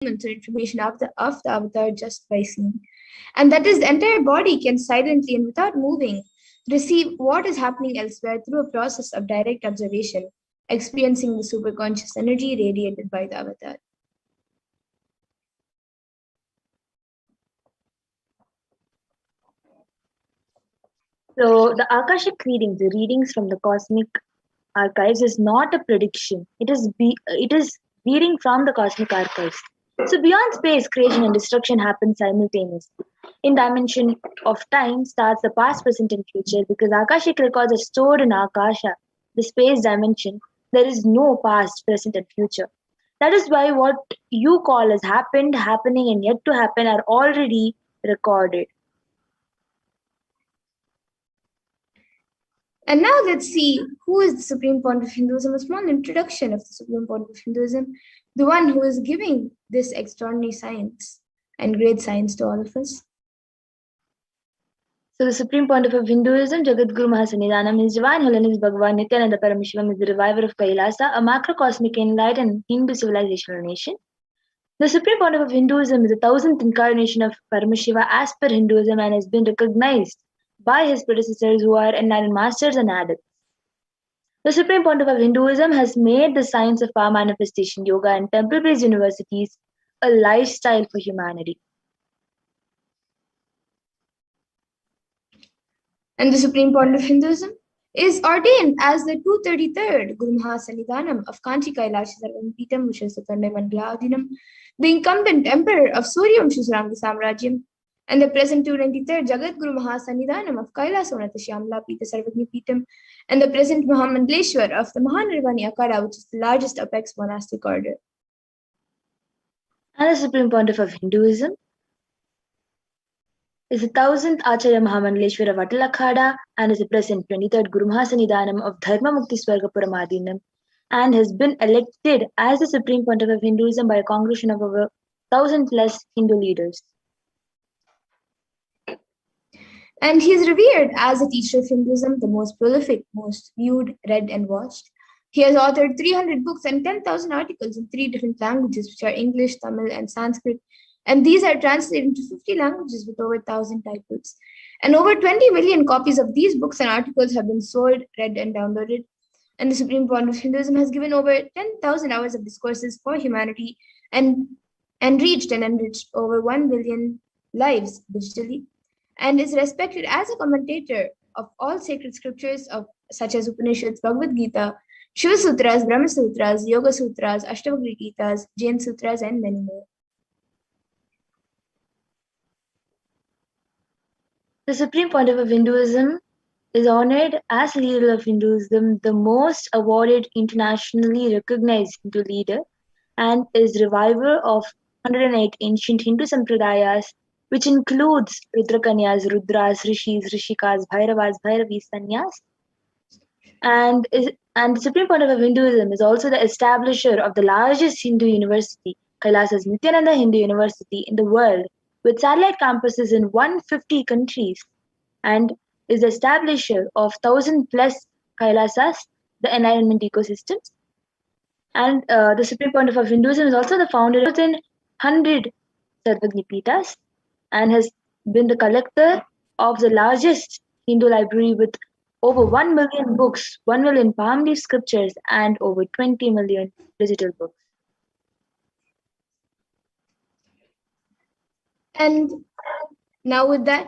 information of the avatar just by seeing. And that is, the entire body can silently and without moving receive what is happening elsewhere through a process of direct observation, experiencing the superconscious energy radiated by the avatar. So the Akashic readings, the readings from the cosmic archives, is not a prediction. It is reading from the cosmic archives. So beyond space, creation and destruction happen simultaneously. In dimension of time starts the past, present, and future because Akashic records are stored in Akasha, the space dimension. There is no past, present, and future. That is why what you call as happened, happening, and yet to happen are already recorded. And now let's see who is the Supreme Pontiff of Hinduism, a small introduction of the Supreme Pontiff of Hinduism, the one who is giving this extraordinary science and great science to all of us. So the Supreme Pontiff of Hinduism, Jagadguru Mahasannidhanam, His Divine Holiness Bhagavan Nithyananda Paramashivam is the reviver of Kailasa, a macrocosmic enlightened Hindu civilizational nation. The Supreme Pontiff of Hinduism is the 1000th incarnation of Paramashiva as per Hinduism and has been recognized by his predecessors who are enlightened masters and adepts. The Supreme Pontiff of Hinduism has made the science of power manifestation, yoga, and temple-based universities a lifestyle for humanity. And the Supreme Pontiff of Hinduism is ordained as the 233rd Guru Mahasannidhanam of Kanchi Kailash Sarvampitam Vishwasatande Mandalaadinam, the incumbent emperor of Suryavamsha Suranga Samrajyam, and the present 293rd Jagat Guru Mahasannidhanam of Kailasonatha Shyamala Pita Sarvagni Pitam, and the present Mahamandleshwar of the Mahanirvani Akara, which is the largest apex monastic order. And the Supreme Pontiff of Hinduism is the 1000th Acharya Mahamandleshwar of Atal and is the present 23rd Guru Mahasannidhanam of Dharma Mukti Swargapuram Adinam and has been elected as the Supreme Pontiff of Hinduism by a congregation of over 1000 plus Hindu leaders. And he is revered as a teacher of Hinduism, the most prolific, most viewed, read, and watched. He has authored 300 books and 10,000 articles in 3 different languages, which are English, Tamil, and Sanskrit. And these are translated into 50 languages with over 1,000 titles. And over 20 million copies of these books and articles have been sold, read, and downloaded. And the Supreme Pontiff of Hinduism has given over 10,000 hours of discourses for humanity and reached and enriched over 1 billion lives digitally, and is respected as a commentator of all sacred scriptures such as Upanishads, Bhagavad Gita, Shiva Sutras, Brahma Sutras, Yoga Sutras, Ashtavakra Gitas, Jain Sutras, and many more. The Supreme Pontiff of Hinduism is honored as leader of Hinduism, the most awarded internationally recognized Hindu leader, and is reviver of 108 ancient Hindu sampradayas, which includes Rudrakanyas, Rudras, Rishis, Rishikas, Bhairavas, Bhairavis, Sanyas. And the Supreme Pontiff of Hinduism is also the establisher of the largest Hindu university, Kailasa's Nithyananda Hindu University in the world, with satellite campuses in 150 countries, and is the establisher of 1000 plus Kailasas, the enlightenment ecosystems. And the Supreme Pontiff of Hinduism is also the founder of 100 Sarvagni Pitas and has been the collector of the largest Hindu library with over 1 million books, 1 million palm leaf scriptures, and over 20 million digital books. And now with that,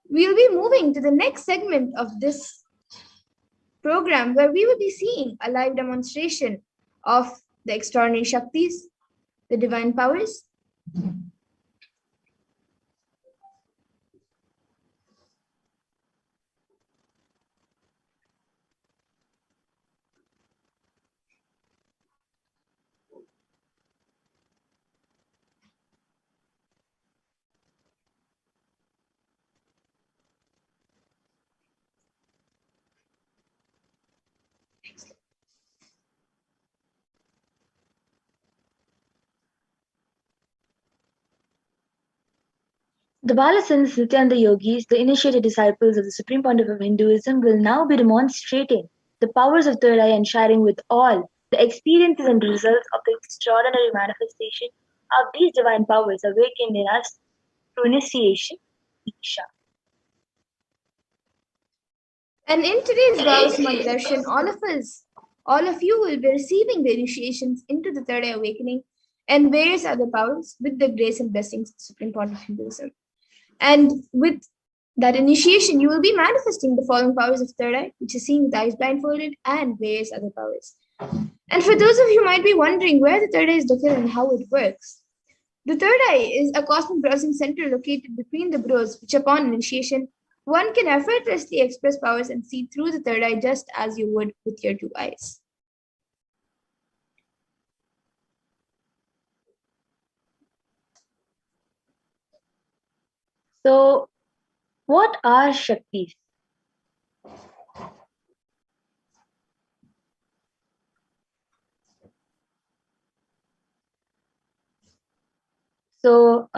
we'll be moving to the next segment of this program where we will be seeing a live demonstration of the extraordinary Shaktis, the divine powers. The Balasans, Nityananda Yogis, the initiated disciples of the Supreme Pontiff of Hinduism, will now be demonstrating the powers of third eye and sharing with all the experiences and results of the extraordinary manifestation of these divine powers awakened in us through initiation, Diksha. And in today's Bhava Darshan, all of you will be receiving the initiations into the third eye awakening and various other powers with the grace and blessings of the Supreme Point of Hinduism. And with that initiation, you will be manifesting the following powers of third eye, which is seeing with eyes blindfolded, and various other powers. And for those of you who might be wondering where the third eye is located and how it works, the third eye is a cosmic browsing center located between the brows, which upon initiation, one can effortlessly express powers and see through the third eye just as you would with your two eyes. So, what are Shaktis? So,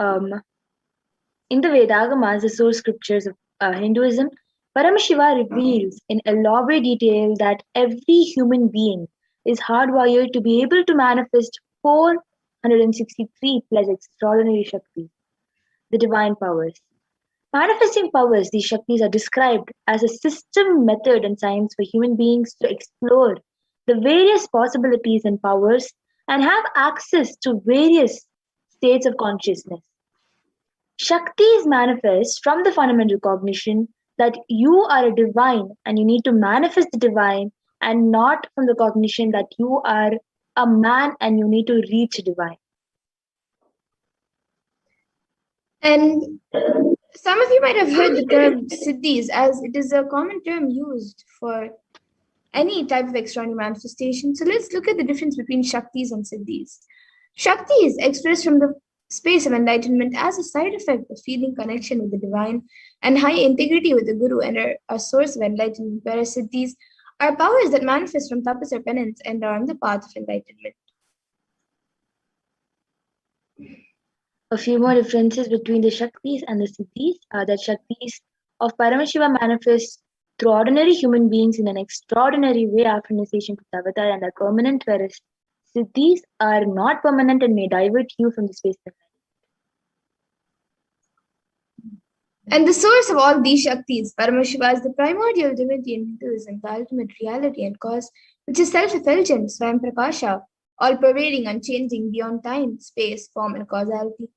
in the Vedagamas, the source scriptures of Hinduism, Paramashiva reveals in elaborate detail that every human being is hardwired to be able to manifest 463 plus extraordinary Shaktis, the divine powers. Manifesting powers, these Shaktis are described as a system, method, and science for human beings to explore the various possibilities and powers and have access to various states of consciousness. Shaktis manifest from the fundamental cognition that you are a divine and you need to manifest the divine, and not from the cognition that you are a man and you need to reach divine. And some of you might have heard the term siddhis, as it is a common term used for any type of extraordinary manifestation. So let's look at the difference between Shaktis and Siddhis. Shakti is expressed from the space of enlightenment as a side effect of feeling connection with the divine and high integrity with the Guru and are a source of enlightenment, whereas Siddhis are powers that manifest from tapas or penance and are on the path of enlightenment. A few more differences between the Shaktis and the Siddhis are that Shaktis of Paramashiva manifest through ordinary human beings in an extraordinary way after initiation to the avatar and are permanent, whereas Siddhis are not permanent and may divert you from the space of life. And the source of all these Shaktis, Paramashiva, is the primordial divinity in Hinduism, the ultimate reality and cause, which is self-effulgent, Swayam Prakasha, all-pervading, unchanging, beyond time, space, form, and causality.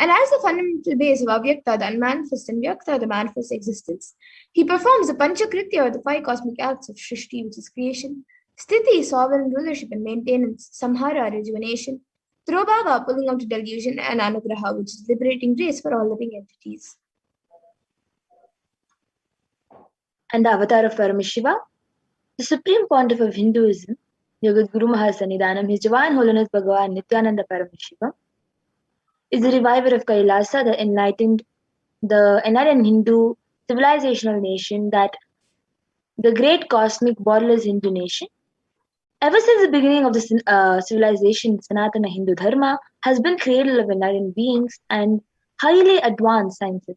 And as the fundamental base of Avyakta, the unmanifest, and Vyakta, the manifest existence, he performs the Panchakritya, or the five cosmic acts of Shrishti, which is creation, Sthiti, sovereign rulership and maintenance, Samhara, rejuvenation, Throbhava, pulling out delusion, and Anugraha, which is liberating grace for all living entities. And the avatar of Paramashiva, the supreme pontiff of Hinduism, Yogat Guru Mahasannidhanam, His Divine Holiness Bhagavan Nithyananda Paramashivam, is the reviver of Kailasa, the enlightened Hindu civilizational nation, that the great cosmic borderless Hindu nation. Ever since the beginning of the civilization, Sanatana Hindu Dharma has been cradle of enlightened beings and highly advanced sciences.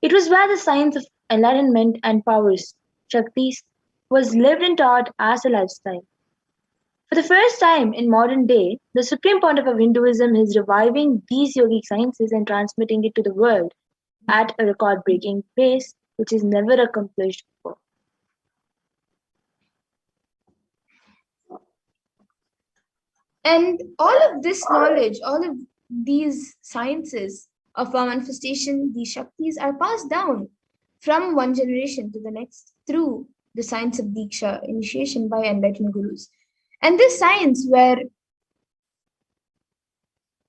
It was where the science of enlightenment and powers, Shaktis, was lived and taught as a lifestyle. For the first time in modern day, the supreme pontiff of Hinduism is reviving these yogic sciences and transmitting it to the world at a record-breaking pace, which is never accomplished before. And all of this knowledge, all of these sciences of our manifestation, these Shaktis, are passed down from one generation to the next through the science of Diksha, initiation by enlightened gurus. And this science, where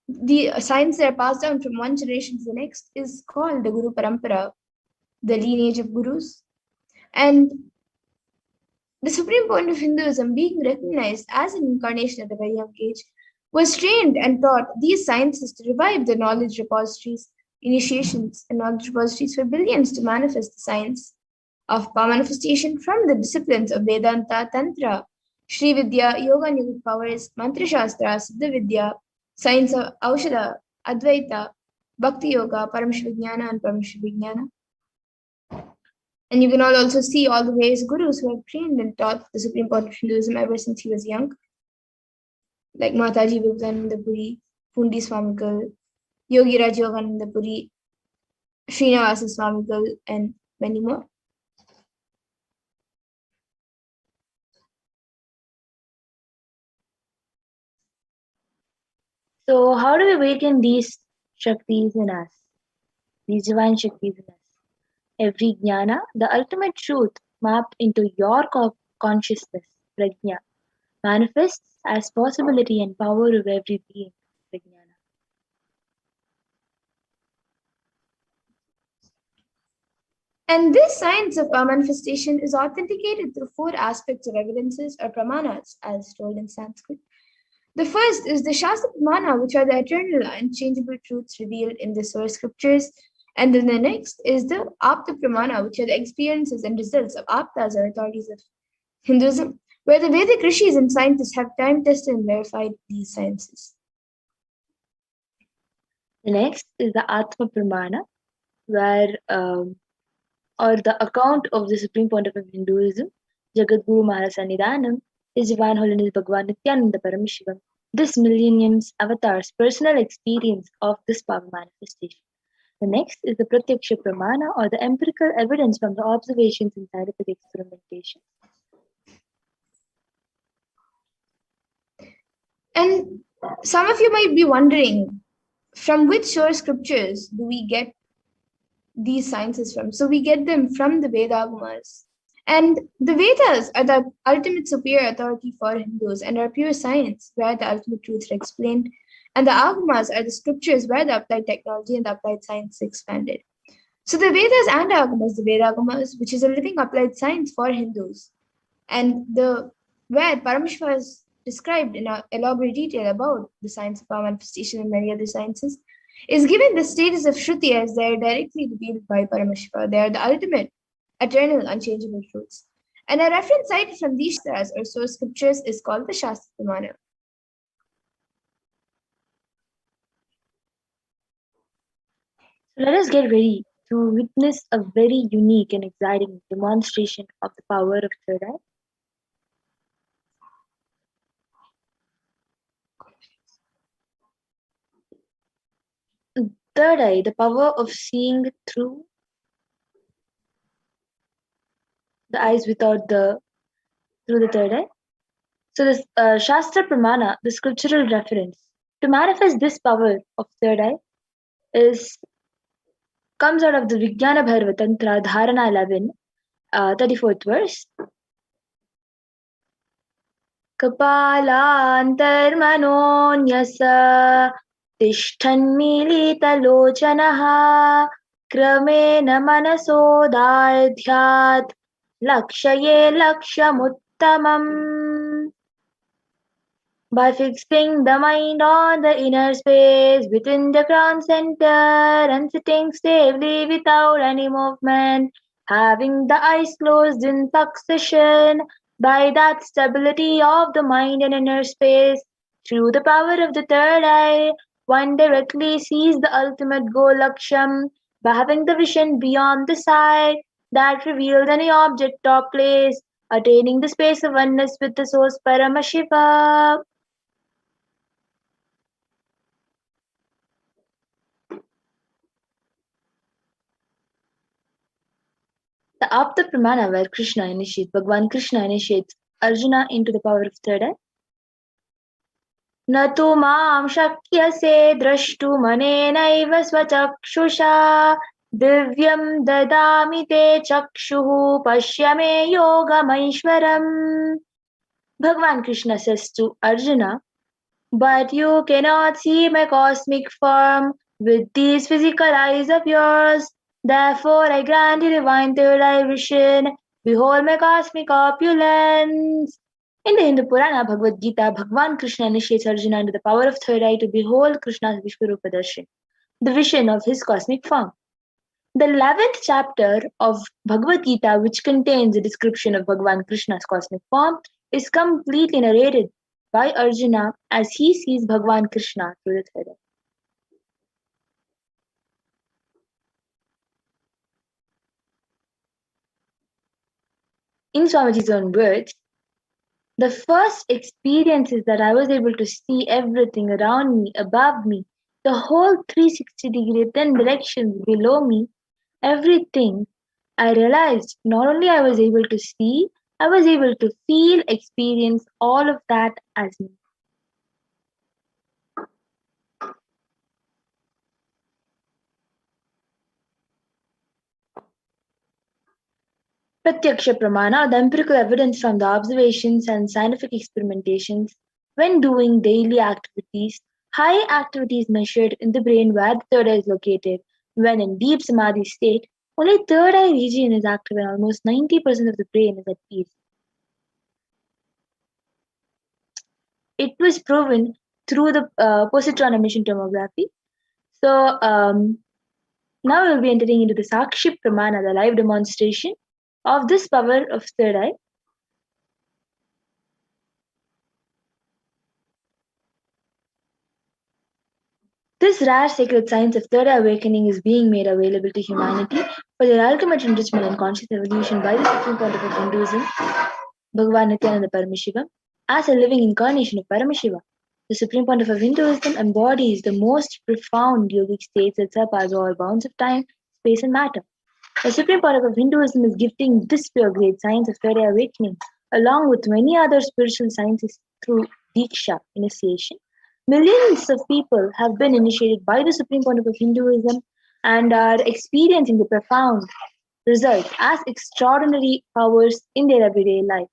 the science that are passed down from one generation to the next, is called the Guru Parampara, the lineage of gurus. And the supreme point of Hinduism, being recognized as an incarnation at a very young age, was trained and taught these sciences to revive the knowledge repositories, initiations, and knowledge repositories for billions to manifest the science of power manifestation from the disciplines of Vedanta, Tantra, Shri Vidya, Yoga and Yogic powers, Mantra Shastra, Siddha Vidya, science of Aushadha, Advaita, Bhakti Yoga, Paramashivoham, and Paramashivoham. And you can all also see all the various gurus who have trained and taught the supreme point of Hinduism ever since he was young, like Mataji Vivekananda Puri, Pundi Swamigal, Yogi Rajogananda Puri, Srinivasa Swamigal, and many more. So, how do we awaken these Shaktis in us, these divine Shaktis in us? Every jnana, the ultimate truth mapped into your consciousness, prajna, manifests as possibility and power of every being, prajnana. And this science of manifestation is authenticated through four aspects of evidences or pramanas, as told in Sanskrit. The first is the Shastra Pramana, which are the eternal, unchangeable truths revealed in the source scriptures. And then the next is the Apta Pramana, which are the experiences and results of Aptas or authorities of Hinduism, where the Vedic rishis and scientists have time tested and verified these sciences. The next is the Atma Pramana, where or the account of the Supreme Pontiff of Hinduism, Jagadguru Mahasanidanam, His Divine Holiness Bhagavan Nithyananda Paramashivam, this millennium's avatar's personal experience of this power manifestation. The next is the Pratyaksha Pramana or the empirical evidence from the observations and scientific experimentation. And some of you might be wondering, from which source scriptures do we get these sciences from? So we get them from the Vedagamas. And the Vedas are the ultimate superior authority for Hindus and are pure science where the ultimate truths are explained. And the Agamas are the scriptures where the applied technology and the applied science is expanded. So the Vedas and Agamas, the Vedagamas, which is a living applied science for Hindus, and the where Paramashiva is described in elaborate detail about the science of power manifestation and many other sciences, is given the status of Shruti as they are directly revealed by Paramashiva. They are the ultimate, eternal, unchangeable truths. And a reference cited from these stars or source scriptures is called the Shastra Pramana. So let us get ready to witness a very unique and exciting demonstration of the power of third eye. Third eye, the power of seeing through the eyes without through the third eye. So this Shastra Pramana, the scriptural reference to manifest this power of third eye is comes out of the Vijnana Bhairava Tantra Dharana 11, 34th verse. कपालान्तर्मनोऽन्यस तिष्ठन्मीलितलोचनः क्रमेण मनसोदार्ध्यात् लक्ष्ये लक्ष्यमुत्तमम्. By fixing the mind on the inner space within the crown center and sitting stably without any movement, having the eyes closed in succession, by that stability of the mind and inner space, through the power of the third eye, one directly sees the ultimate goal Laksham, by having the vision beyond the sight that reveals any object or place, attaining the space of oneness with the source Paramashiva. The Apta Pramana where Bhagavan Krishna initiates Arjuna into the power of third eye. न तु मां शक्यसे द्रष्टुमनेनैव स्वचक्षुषा दिव्यं ददामि ते चक्षुः पश्य मे योगमैश्वरम्. Bhagavan Krishna says to Arjuna, but you cannot see my cosmic form with these physical eyes of yours. Therefore, I grant you divine third eye vision. Behold my cosmic opulence. In the Hindu Purana Bhagavad Gita, Bhagavan Krishna initiates Arjuna into the power of third eye to behold Krishna's Vishwarupa Darshan, the vision of his cosmic form. The 11th chapter of Bhagavad Gita, which contains a description of Bhagavan Krishna's cosmic form, is completely narrated by Arjuna as he sees Bhagavan Krishna through the third eye. In Swamiji's own words, The first experience is that I was able to see everything around me, above me, the whole 360-degree, 10 directions below me, everything. I realized not only I was able to see, I was able to feel, experience all of that as me. Pratyaksha Pramana, the empirical evidence from the observations and scientific experimentations when doing daily activities. High activity is measured in the brain where the third eye is located. When in deep samadhi state, only third eye region is active and almost 90% of the brain is at peace. It was proven through the positron emission tomography. So now we will be entering into the Sakshi Pramana, the live demonstration of this power of third eye. This rare sacred science of third eye awakening is being made available to humanity for their ultimate enrichment and conscious evolution by the Supreme Pontiff of Hinduism, Bhagavan Nithyananda Paramashivam, as a living incarnation of Paramashiva. The Supreme Pontiff of Hinduism embodies the most profound yogic states that surpass all bounds of time, space, and matter. The Supreme Pontiff of Hinduism is gifting this pure great science of third eye awakening, along with many other spiritual sciences through Diksha, initiation. Millions of people have been initiated by the Supreme Pontiff of Hinduism and are experiencing the profound results as extraordinary powers in their everyday life.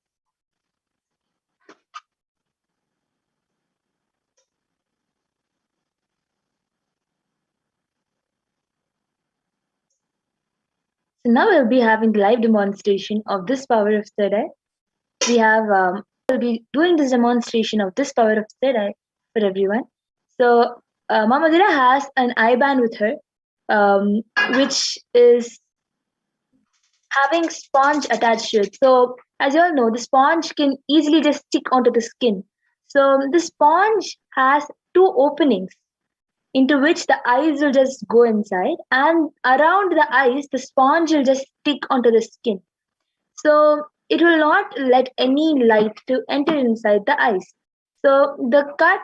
So now we'll be having the live demonstration of this power of third eye. We have will be doing this demonstration of this power of third eye for everyone. So Mamadira has an eye band with her, which is having sponge attached to it. So as you all know, the sponge can easily just stick onto the skin. So the sponge has two openings into which the eyes will just go inside, and around the eyes, the sponge will just stick onto the skin. So it will not let any light to enter inside the eyes. So the cut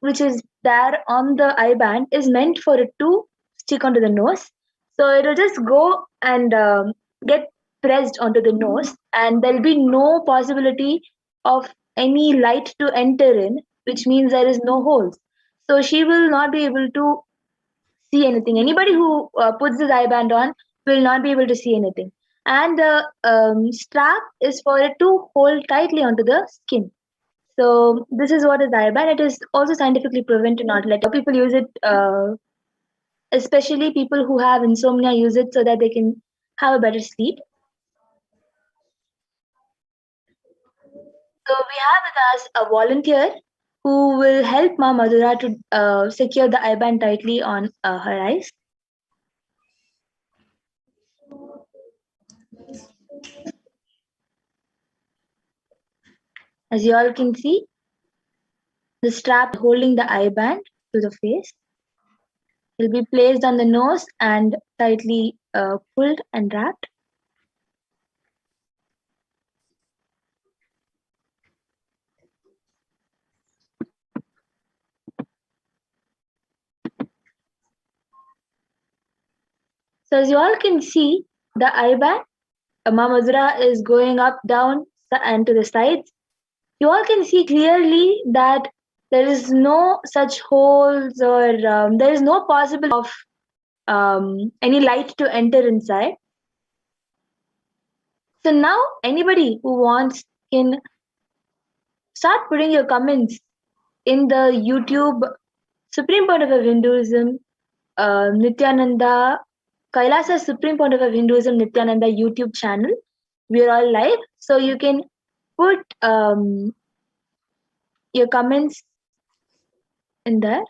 which is there on the eye band is meant for it to stick onto the nose. So it will just go and get pressed onto the nose, and there'll be no possibility of any light to enter in, which means there is no holes. So she will not be able to see anything. Anybody who puts this eye band on will not be able to see anything. And the strap is for it to hold tightly onto the skin. So this is what is eye band. It is also scientifically proven to not let people use it, especially people who have insomnia use it so that they can have a better sleep. So we have with us a volunteer who will help Ma Madhura to secure the eye band tightly on her eyes. As you all can see, the strap holding the eye band to the face will be placed on the nose and tightly pulled and wrapped. So as you all can see, the eye band, Madhura is going up, down, and to the sides. You all can see clearly that there is no such holes or there is no possibility of any light to enter inside. So now anybody who wants can start putting your comments in the YouTube Supreme Pontiff of Hinduism, Nithyananda, Kailasa Supreme Pontiff of Hinduism, Nithyananda YouTube channel. We are all live, so you can put your comments in there.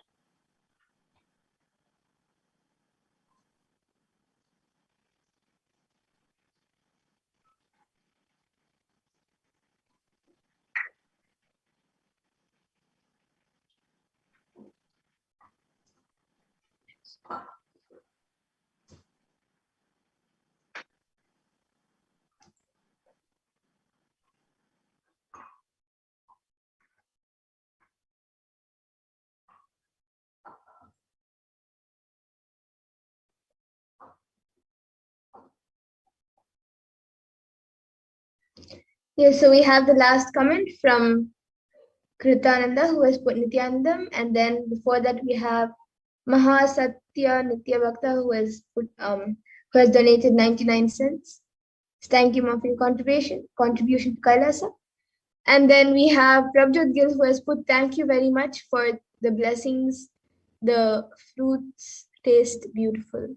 Yes, so we have the last comment from Kritananda who has put Nityanandam, and then before that we have Mahasatya Nitya Bhakta who has donated 99 cents. Thank you, ma'am, for your contribution to Kailasa. And then we have Prabjot Gill who has put thank you very much for the blessings. The fruits taste beautiful.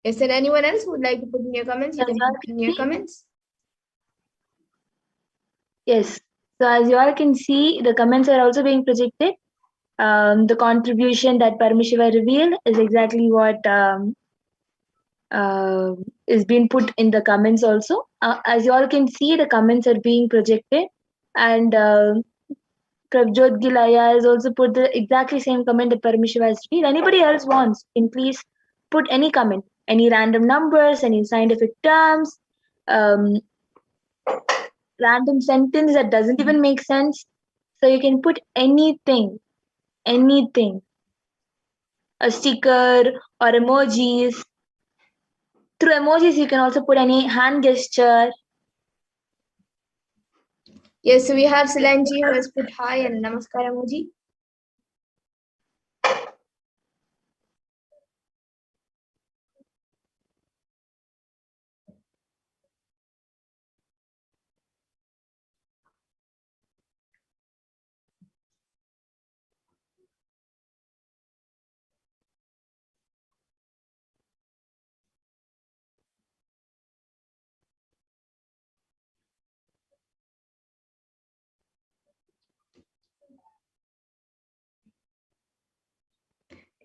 Is there anyone else who would like to put in your comments? You can put in your comments. Yes. So as you all can see, the comments are also being projected. The contribution that Paramashiva revealed is exactly what is being put in the comments also. As you all can see, the comments are being projected, and Prabjot Gilaya has also put the exactly same comment that Paramashiva has revealed. Anybody else wants, can please put any comment, any random numbers, any scientific terms, um, random sentence that doesn't even make sense. So you can put anything, anything, a sticker or emojis. Through emojis, you can also put any hand gesture. Yes, so we have Silanji who has put hi and namaskar emoji.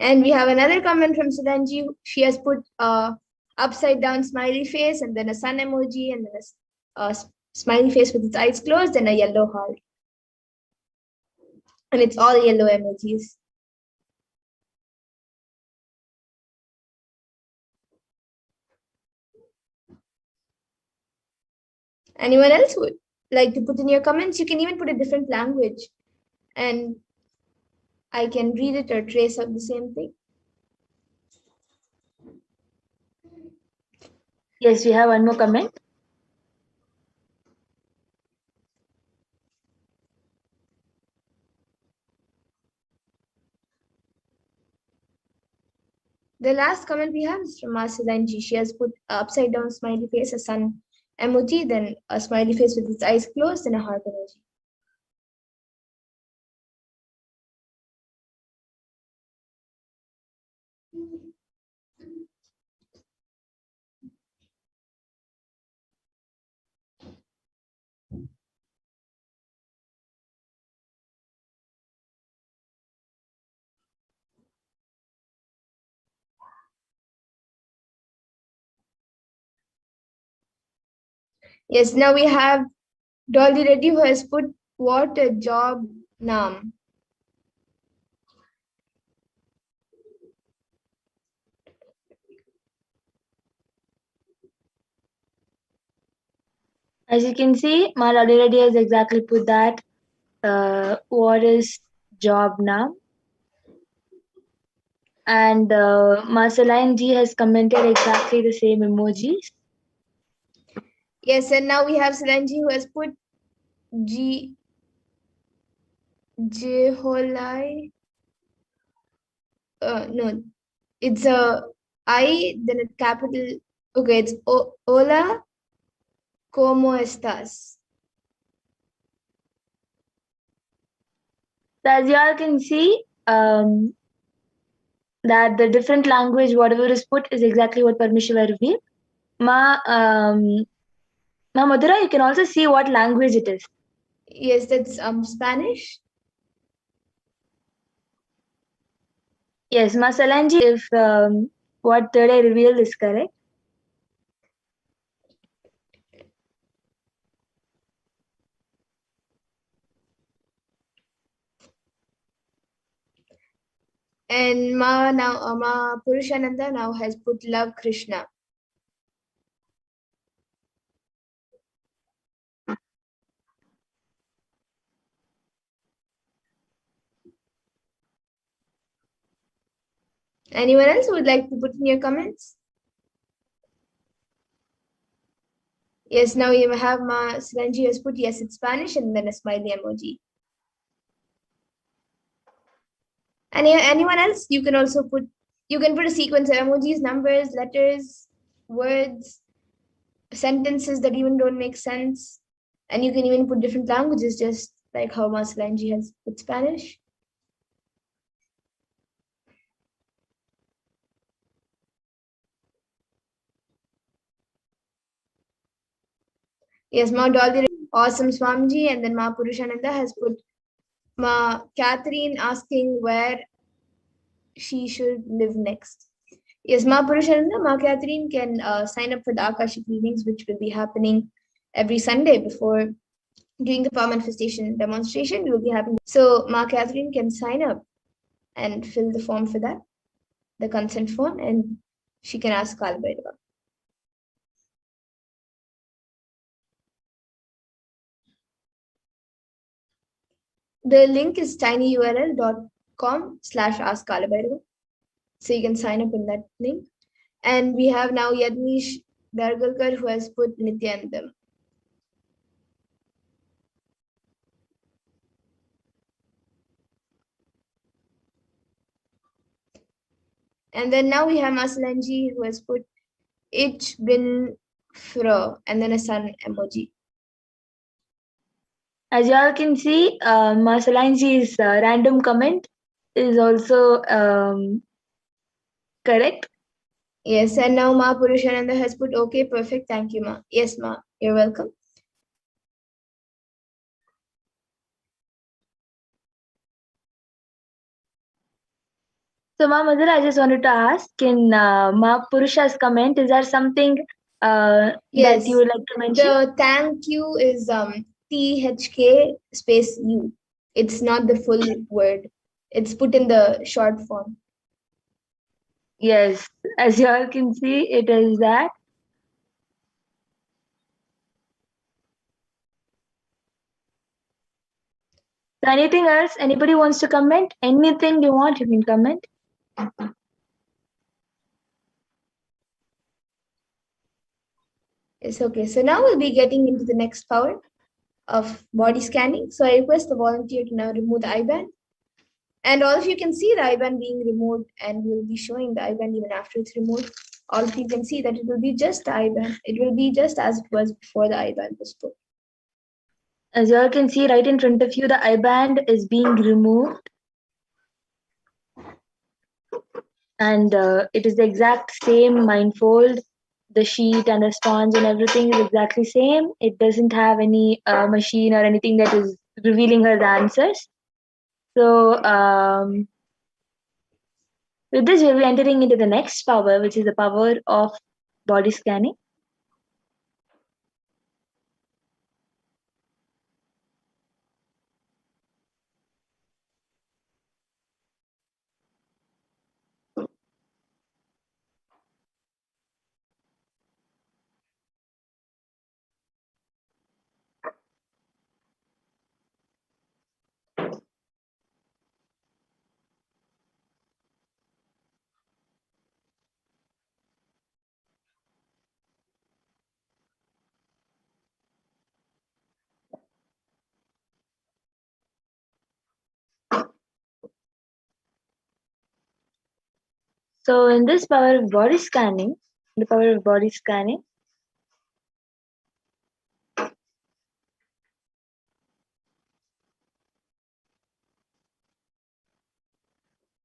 And we have another comment from Silanji. She has put upside down smiley face and then a sun emoji and then a smiley face with its eyes closed and a yellow heart. And it's all yellow emojis. Anyone else would like to put in your comments? You can even put a different language and I can read it or trace out the same thing. Yes, we have one more comment. The last comment we have is from Silanji. She has put upside down smiley face, a sun emoji, then a smiley face with its eyes closed, and a heart emoji. Yes, now we have Dolly Reddy who has put what a job naam. As you can see, my already has exactly put that. What is job now? And Marceline G has commented exactly the same emojis. Yes, and now we have Silanji who has put G Jeholai. No, it's a I, then a capital. Okay, it's Hola, ¿cómo estás? So as you all can see, that the different language, whatever is put, is exactly what Parmashiva revealed. Ma Madhura, you can also see what language it is. Yes, that's Spanish. Yes, Ma Salanji, if what third I revealed is correct. And Ma Purushananda now has put love Krishna. Anyone else who would like to put in your comments? Yes, now you have Ma Silanji has put yes, it's Spanish, and then a smiley emoji. Anyone else? You can also put a sequence of emojis, numbers, letters, words, sentences that even don't make sense. And you can even put different languages, just like how Ma Silanji has put Spanish. Yes, Ma Dolly, awesome Swamiji, and then Ma Purushananda has put Ma Catherine asking where she should live next. Yes, Ma Purushananda, Ma Catherine can sign up for the Akashic readings, which will be happening every Sunday before during the power manifestation demonstration. It will be happening. So Ma Catherine can sign up and fill the form for that, the consent form, and she can ask Kalbhairava. The link is tinyurl.com/askkalabhairava. So you can sign up in that link. And we have now Yadnish Dargalkar who has put Nithyanandam. And then now we have Masalanji who has put Ich bin froh and then a sun emoji. As you all can see, Masalanji's random comment is also correct. Yes, and now Ma Purushananda has put okay, perfect, thank you, Ma. Yes, Ma, you're welcome. So, Ma Mother, I just wanted to ask in Ma Purusha's comment, is there something Yes, that you would like to mention? the thank you is THK space U. It's not the full word. It's put in the short form. Yes, as you all can see, it is that. So anything else? Anybody wants to comment? Anything you want, you can comment. It's okay. So now we'll be getting into the next power of body scanning. So I request the volunteer to now remove the IBAN. And all of you can see the IBAN being removed, and we'll be showing the IBAN even after it's removed. All of you can see that it will be just the IBAN. It will be just as it was before the IBAN was put. As you all can see right in front of you, the IBAN is being removed. And it is the exact same mindfold. The sheet and the sponge and everything is exactly same. It doesn't have any machine or anything that is revealing her the answers. So with this, we'll be entering into the next power, which is the power of body scanning. So in this power of body scanning, the power of body scanning,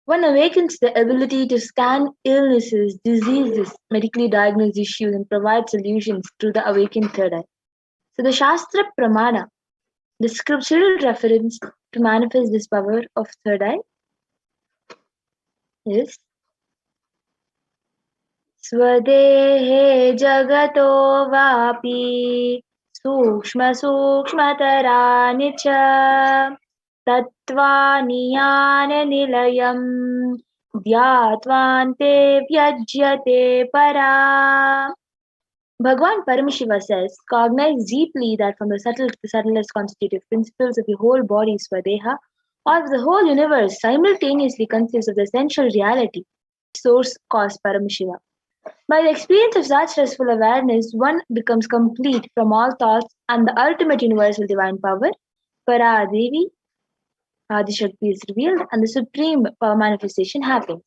one awakens the ability to scan illnesses, diseases, medically diagnosed issues, and provide solutions through the awakened third eye. So the Shastra Pramana, the scriptural reference to manifest this power of third eye, is Swadehe Jagato Vapi Sukshma Sukshmatarani Cha Tattvani Nilayam Dhyatvante Vyajyate Para. Bhagwan Paramashiva says, cognize deeply that from the subtle to the subtlest constitutive principles of the whole body, Swadeha, or of the whole universe, simultaneously consists of the essential reality. source cause Paramashiva. By the experience of such restful awareness, one becomes complete from all thoughts and the ultimate universal divine power, Para Devi, Adishakti is revealed and the supreme power manifestation happens.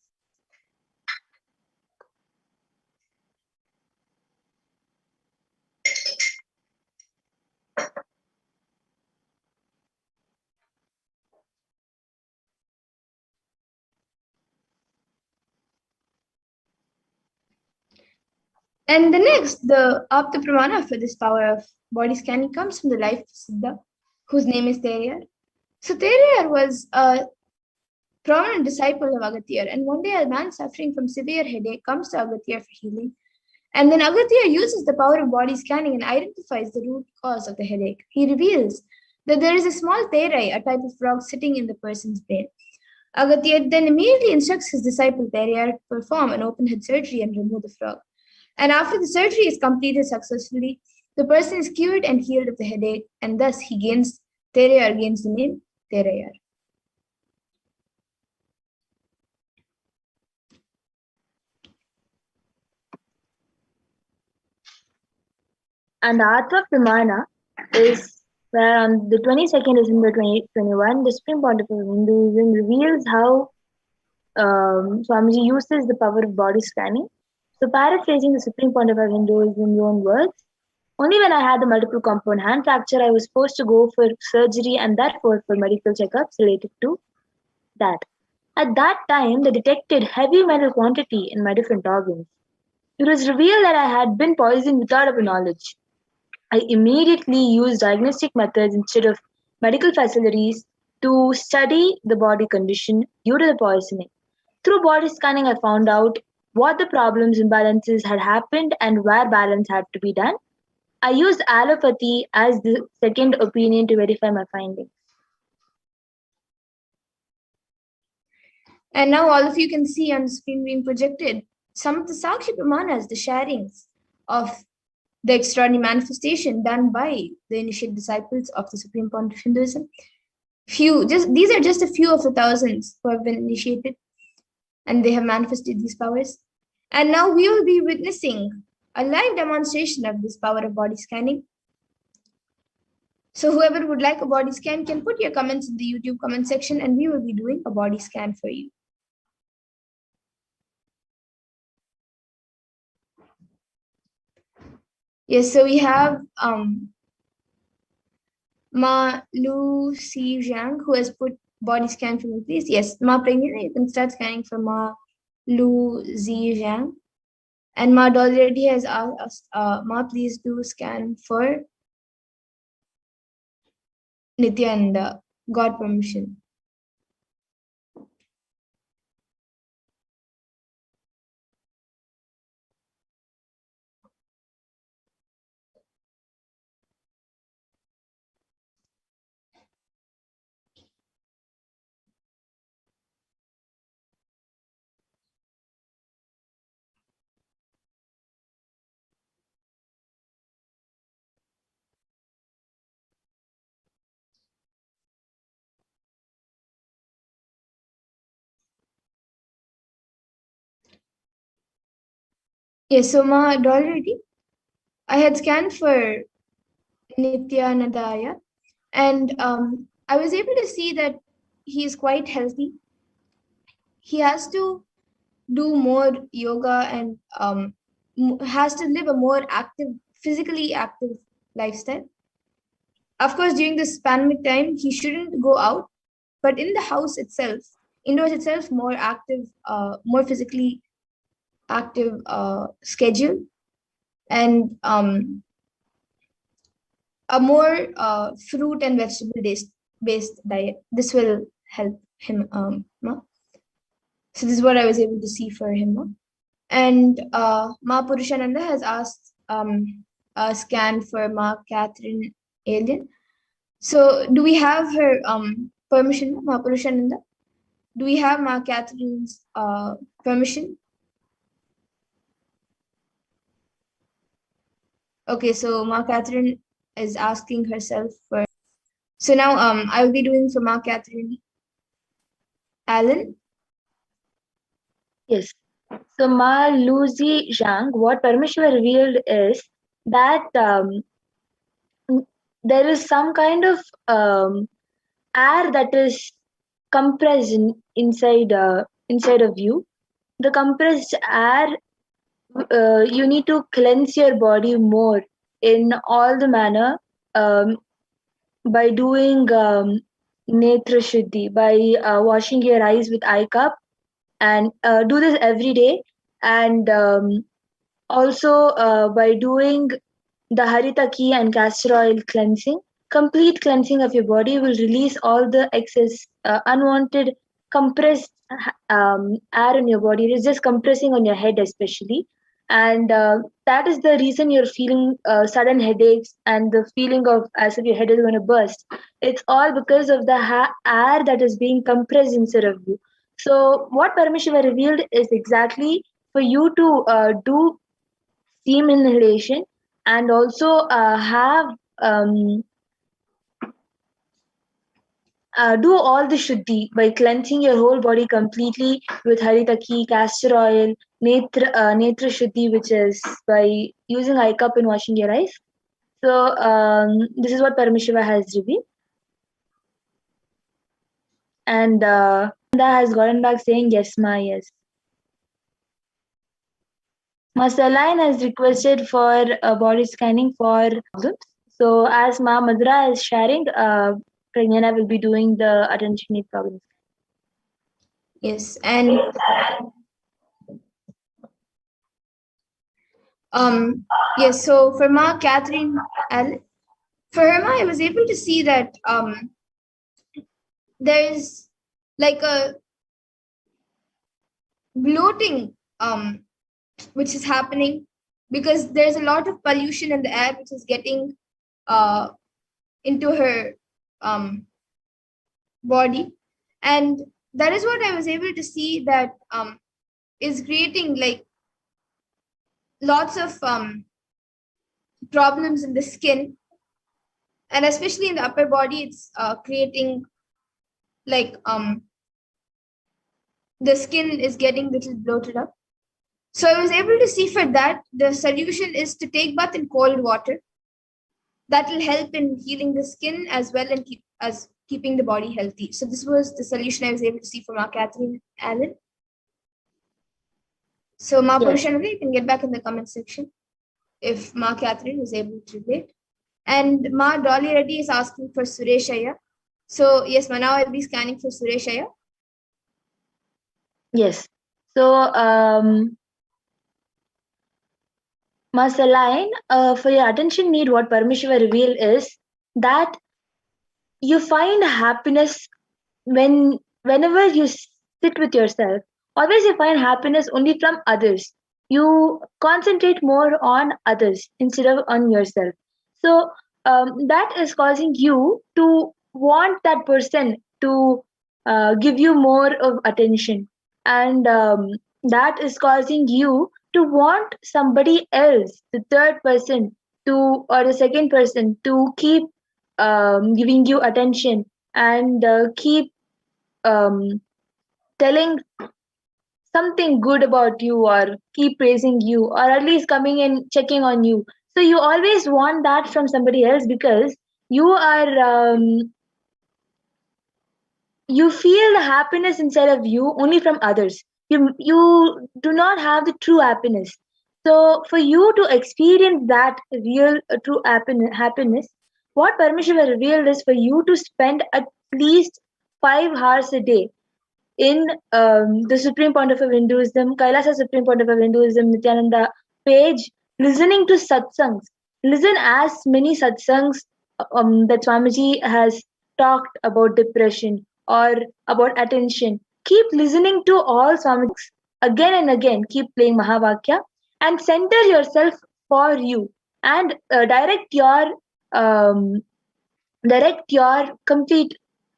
And the next, the Apta Pramana for this power of body scanning comes from the life of Siddha, whose name is Teriyar. So Teriyar was a prominent disciple of Agathir, and one day a man suffering from severe headache comes to Agathir for healing. And then Agathir uses the power of body scanning and identifies the root cause of the headache. He reveals that there is a small terai, a type of frog, sitting in the person's brain. Agathir then immediately instructs his disciple Teriyar to perform an open head surgery and remove the frog. And after the surgery is completed successfully, the person is cured and healed of the headache, and thus Teriyar gains the name Terayar. And the Atma Pramana is where on the 22nd December 2021, the Supreme Pontiff of Hinduism reveals how Swamiji uses the power of body scanning. So, paraphrasing the Supreme Pontiff of Hinduism's own words, only when I had the multiple compound hand fracture, I was supposed to go for surgery and therefore for medical checkups related to that. At that time, they detected heavy metal quantity in my different organs. It was revealed that I had been poisoned without a knowledge. I immediately used diagnostic methods instead of medical facilities to study the body condition due to the poisoning. Through body scanning, I found out what the problems, imbalances had happened and where balance had to be done. I used allopathy as the second opinion to verify my findings. And now all of you can see on the screen being projected some of the Sakshi Pramanas, the sharings of the extraordinary manifestation done by the initiate disciples of the Supreme Pontiff of Hinduism. These are just a few of the thousands who have been initiated and they have manifested these powers. And now we will be witnessing a live demonstration of this power of body scanning. So whoever would like a body scan can put your comments in the YouTube comment section and we will be doing a body scan for you. Yes, so we have Ma Lu Si Zhang, who has put body scan for me, please. Yes, Ma Pragna, you can start scanning for Ma Lu Zi Zhang. And Ma already has asked, Ma, please do scan for Nithyananda. Got permission. Yes, so Ma already, I had scanned for Nithyanandaya, and I was able to see that he is quite healthy. He has to do more yoga and has to live a more active, physically active lifestyle. Of course, during this pandemic time, he shouldn't go out, but in the house itself, indoors itself, more active, more physically active schedule, and a more fruit and vegetable based diet. This will help him. So this is what I was able to see for him. And Ma Purushananda has asked a scan for Ma Catherine Alien. So do we have her permission, Ma Purushananda? Do we have Ma Catherine's permission? Okay, so Ma Catherine is asking herself for. So now I will be doing for Ma Catherine Allen. Yes. So Ma Luzi Zhang, what Paramashiva revealed is that there is some kind of air that is compressed inside of you. The compressed air, you need to cleanse your body more in all the manner, um, by doing netra shuddhi, by washing your eyes with eye cup, and do this every day, and also by doing the haritaki and castor oil cleansing. Complete cleansing of your body will release all the excess unwanted compressed air in your body. It is just compressing on your head especially, and that is the reason you're feeling sudden headaches and the feeling of as if your head is going to burst. It's all because of the air that is being compressed inside of you. So what Paramashiva revealed is exactly for you to do steam inhalation, and also have um, do all the shuddhi by cleansing your whole body completely with haritaki, castor oil, netra shuddhi, which is by using eye cup and washing your eyes. So this is what Paramashiva has revealed, and that has gotten back saying yes, ma, yes. Masaline has requested for body scanning for problems. So as Ma Madra is sharing, Pragnana will be doing the attention need problems. Yes, and yes. So for Ma Catherine Allen, for her Ma, I was able to see that there's like a bloating which is happening because there's a lot of pollution in the air which is getting uh, into her body, and that is what I was able to see that is creating like lots of problems in the skin, and especially in the upper body it's creating like the skin is getting little bloated up. So I was able to see for that the solution is to take bath in cold water. That will help in healing the skin as well and keeping the body healthy. So this was the solution I was able to see from our Catherine Allen. So Ma Yes. Purushanali, you can get back in the comment section if Ma Catherine is able to relate. And Ma Dolly Reddy is asking for Suresh Iyer. So yes, Ma, now I'll be scanning for Suresh Iyer. Yes. So Masaline, for your attention need, what Paramashiva revealed is that you find happiness whenever you sit with yourself. Always you find happiness only from others. You concentrate more on others instead of on yourself. So that is causing you to want that person to give you more of attention, and that is causing you to want somebody else, the third person, to or the second person, to keep giving you attention, and keep um, telling something good about you, or keep praising you, or at least coming and checking on you. So you always want that from somebody else because you are you feel the happiness inside of you only from others. You do not have the true happiness. So for you to experience that real true happiness, what Parmashiva revealed is for you to spend at least 5 hours a day in the Supreme Pontiff of Hinduism, Kailasa Supreme Pontiff of Hinduism, Nithyananda page, listening to satsangs. Listen as many satsangs that Swamiji has talked about depression or about attention. Keep listening to all Swamiji's again and again. Keep playing Mahavakya and center yourself for you, and um, direct your complete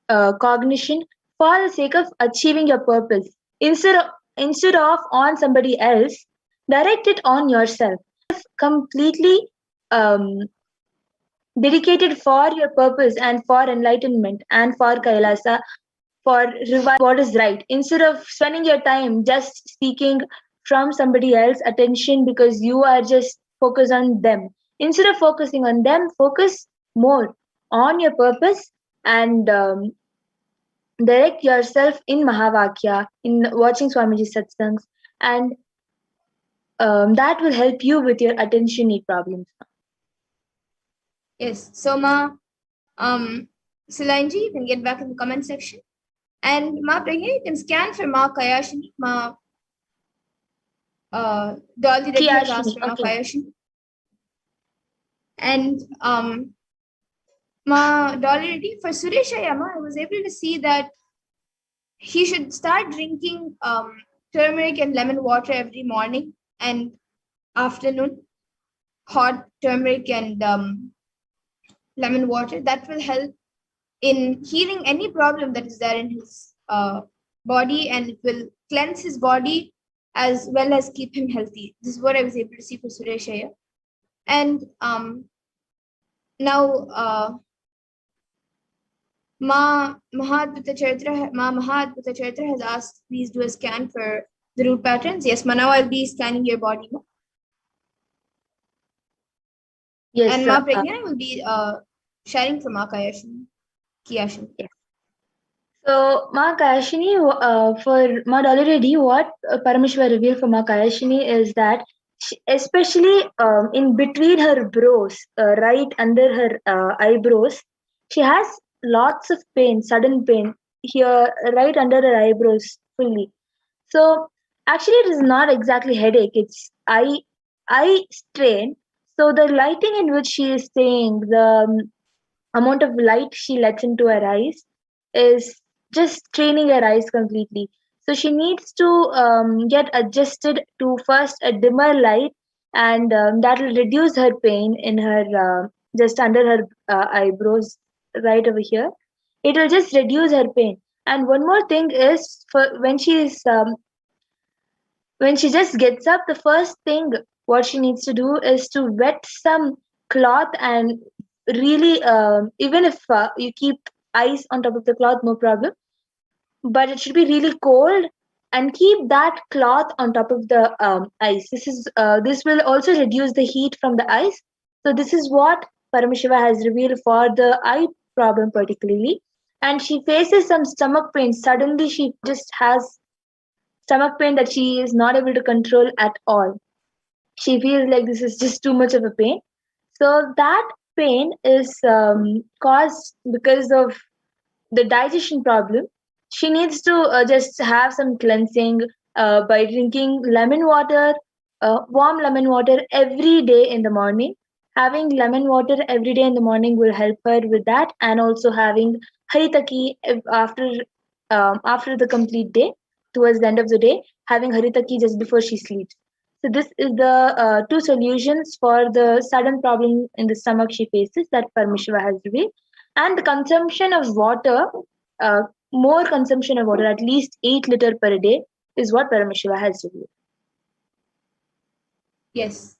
cognition for the sake of achieving your purpose. Instead of on somebody else, direct it on yourself. Completely um, dedicated for your purpose and for enlightenment and for Kailasa, for revival what is right. Instead of spending your time just speaking from somebody else attention because you are just focused on them. Instead of focusing on them, focus more on your purpose and direct yourself in Mahavakya, in watching Swamiji satsangs, and that will help you with your attention need problems. Yes. So Silanji, you can get back in the comment section. And Ma Pragya, you can scan for Ma Kayashini. Dolly Reddy has asked for Ma Kayashini. And Ma Dolly Reddy, for Suresh Ayama, I was able to see that he should start drinking turmeric and lemon water every morning and afternoon. Hot turmeric and lemon water. That will help in healing any problem that is there in his body, and it will cleanse his body as well as keep him healthy. This is what I was able to see for Suresh Iyer. And now Ma Mahadvita Charitra has asked, please do a scan for the root patterns. Yes, Ma, now I'll be scanning your body. Ma. Yes, and Ma Pragya will be sharing for Ma Kayashini. Yes. So, Ma Kayashini, for Ma Dolly Reddy, what Parameshwar revealed for Ma Kayashini is that especially in between her brows, right under her eyebrows, she has lots of pain, sudden pain here, right under her eyebrows fully. So, actually, it is not exactly headache, it's eye strain. So, the lighting in which she is saying, the amount of light she lets into her eyes is just straining her eyes completely. So she needs to get adjusted to first a dimmer light, and that will reduce her pain in her just under her eyebrows, right over here. It will just reduce her pain. And one more thing is, for when she just gets up, the first thing what she needs to do is to wet some cloth and really, even if you keep ice on top of the cloth, no problem, but it should be really cold and keep that cloth on top of the ice. This will also reduce the heat from the ice. So this is what Paramashiva has revealed for the eye problem particularly. And she faces some stomach pain. Suddenly she just has stomach pain that she is not able to control at all. She feels like this is just too much of a pain. So that pain is caused because of the digestion problem. She needs to just have some cleansing by drinking lemon water, warm lemon water every day in the morning. Having lemon water every day in the morning will help her with that, and also having haritaki after the complete day, towards the end of the day, having haritaki just before she sleeps. So this is the two solutions for the sudden problem in the stomach she faces that Paramishiva has revealed. And the consumption of water, uh, more consumption of water, at least 8 liter per day, is what Paramashiva has revealed. Yes.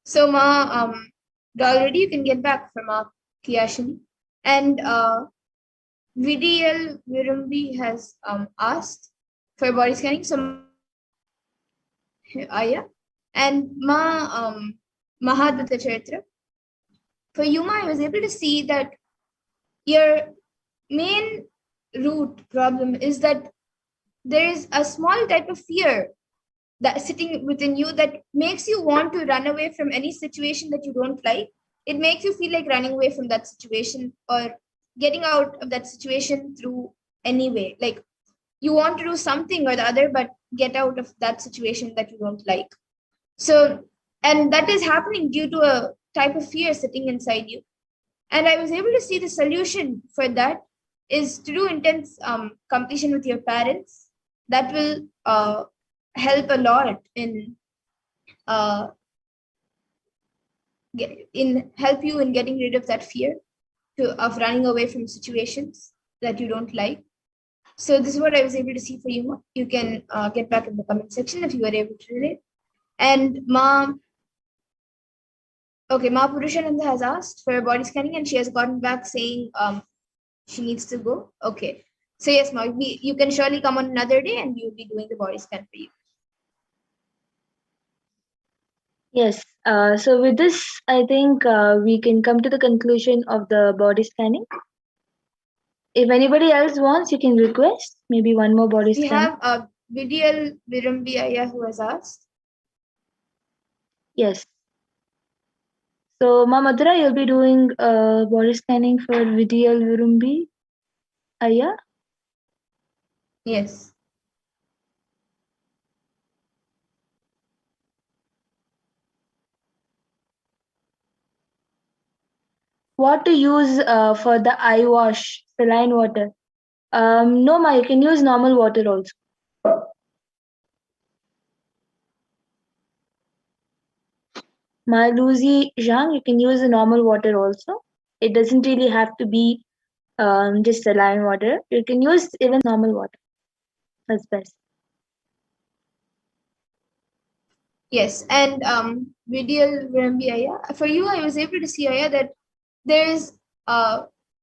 So Ma, already you can get back from Ma Kiyashini. And VDL Virumbi has asked for body scanning. So yeah. And Ma Mahadvita Charitra. For Yuma, I was able to see that your main root problem is that there is a small type of fear that sitting within you that makes you want to run away from any situation that you don't like. It makes you feel like running away from that situation or getting out of that situation through any way. Like you want to do something or the other, but get out of that situation that you don't like. So, and that is happening due to a type of fear sitting inside you. And I was able to see the solution for that is to do intense completion with your parents. That will help a lot in help you in getting rid of that fear of running away from situations that you don't like. So this is what I was able to see for you. You can get back in the comment section if you were able to relate. And Ma Purushananda has asked for body scanning and she has gotten back saying she needs to go. Okay. So yes, Ma, you can surely come on another day and we'll be doing the body scan for you. Yes. So with this, I think we can come to the conclusion of the body scanning. If anybody else wants, you can request maybe one more body We scan. have Vidyal Virumbiaya who has asked. Yes. So, Ma Madhura, you'll be doing body scanning for Vidyal Virumbi Aya. Yes. What to use for the eye wash? Saline water. No, Ma, you can use normal water also. Ma Lucy Zhang, you can use the normal water also. It doesn't really have to be just saline water. You can use even normal water. That's best. Yes, and Vidyal Virumbiaya. For you, I was able to see Aya that there's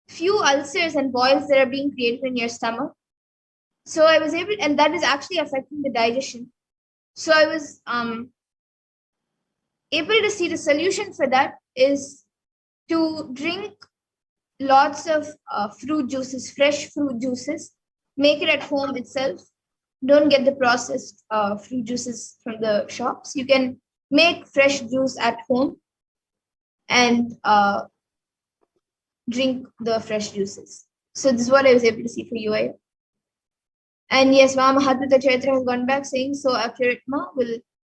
few ulcers and boils that are being created in your stomach. So I was able, and that is actually affecting the digestion. So I was able to see the solution for that is to drink lots of fruit juices, fresh fruit juices. Make it at home itself. Don't get the processed fruit juices from the shops. You can make fresh juice at home and drink the fresh juices. So this is what I was able to see for UI. And yes, Mama Hadvita Chaitra has gone back saying, so accurate, Ma.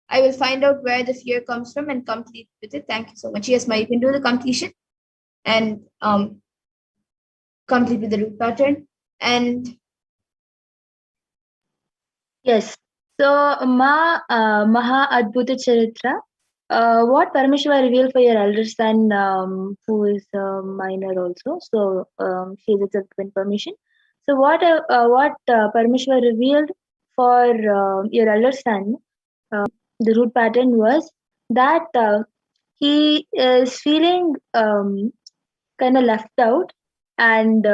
I will find out where the fear comes from and complete with it. Thank you so much. Yes, Ma, you can do the completion and complete with the root pattern. And Yes. So, Maha Adbhuta Charitra, what Paramashiva revealed for your elder son, who is a minor also. So, she is given permission. So, what Paramashiva revealed for your elder son, the root pattern was that he is feeling kind of left out, and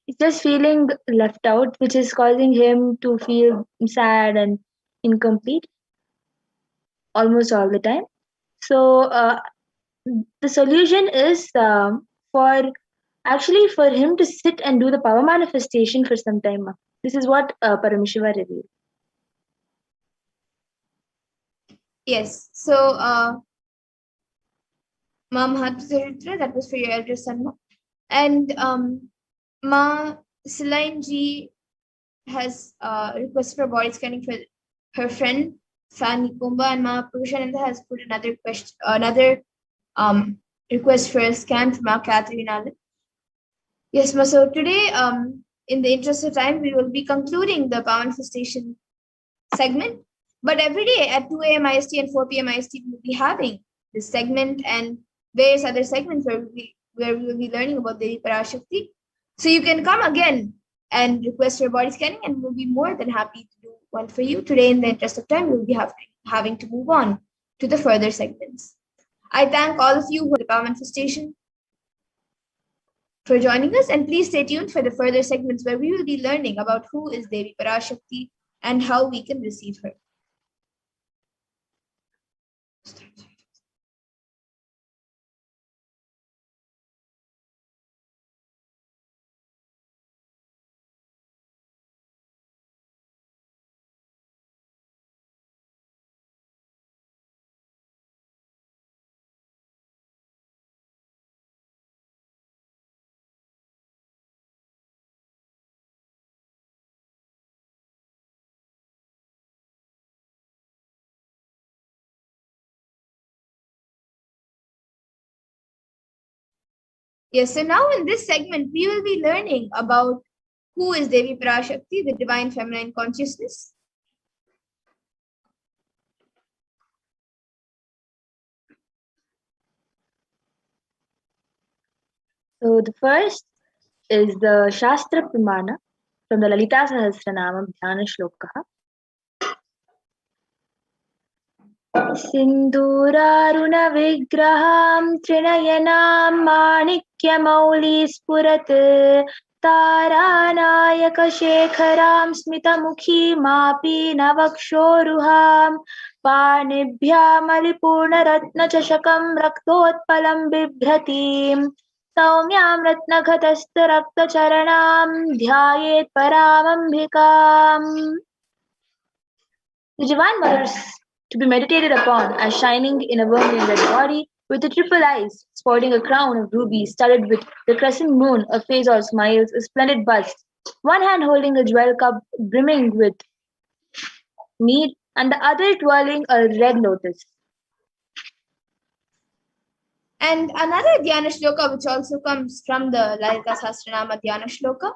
he's just feeling left out, which is causing him to feel sad and incomplete almost all the time. So the solution is for actually for him to sit and do the power manifestation for some time. This is what Paramashiva revealed. yes, so Mom Hadvita, that was for your elder son, Ma. And Ma Celine G has requested for body scanning for her friend Fanny Kumba, and Ma Purushananda has put another request for a scan from Ma Catherine Allen. Yes, Ma. So today, in the interest of time, we will be concluding the power manifestation segment. But every day at 2 a.m. IST and 4 p.m. IST, we will be having this segment and various other segments where we will be learning about the Parashakti. So you can come again and request your body scanning, and we'll be more than happy to do one for you. Today, in the interest of time, we'll be having to move on to the further segments. I thank all of you for the power manifestation for joining us, and please stay tuned for the further segments where we will be learning about who is Devi Parashakti and how we can receive her. Yes, so now in this segment, we will be learning about who is Devi Parashakti, the divine feminine consciousness. So the first is the Shastra Pramana from the Lalita Sahasranama Dhyana Shloka. सिन्दूरारुणविग्रहां त्रिनयनां माणिक्यमौलिस्फुरत् तारानायकशेखरां स्मितमुखीमापि नवक्षोरुहां पाणिभ्यामलिपूर्णरत्नचषकं रक्तोत्पलं बिभ्रतीं सौम्यां रत्नघटस्थरक्तचरणां ध्यायेत् परामम्बिकाम्. The Divine Mother is to be meditated upon as shining in a vermilion red body, with the triple eyes, sporting a crown of rubies studded with the crescent moon, a face all smiles, a splendid bust, one hand holding a jewel cup brimming with mead, and the other twirling a red lotus. And another Dhyana Shloka, which also comes from the Lalita Sahasranama Dhyana Shloka.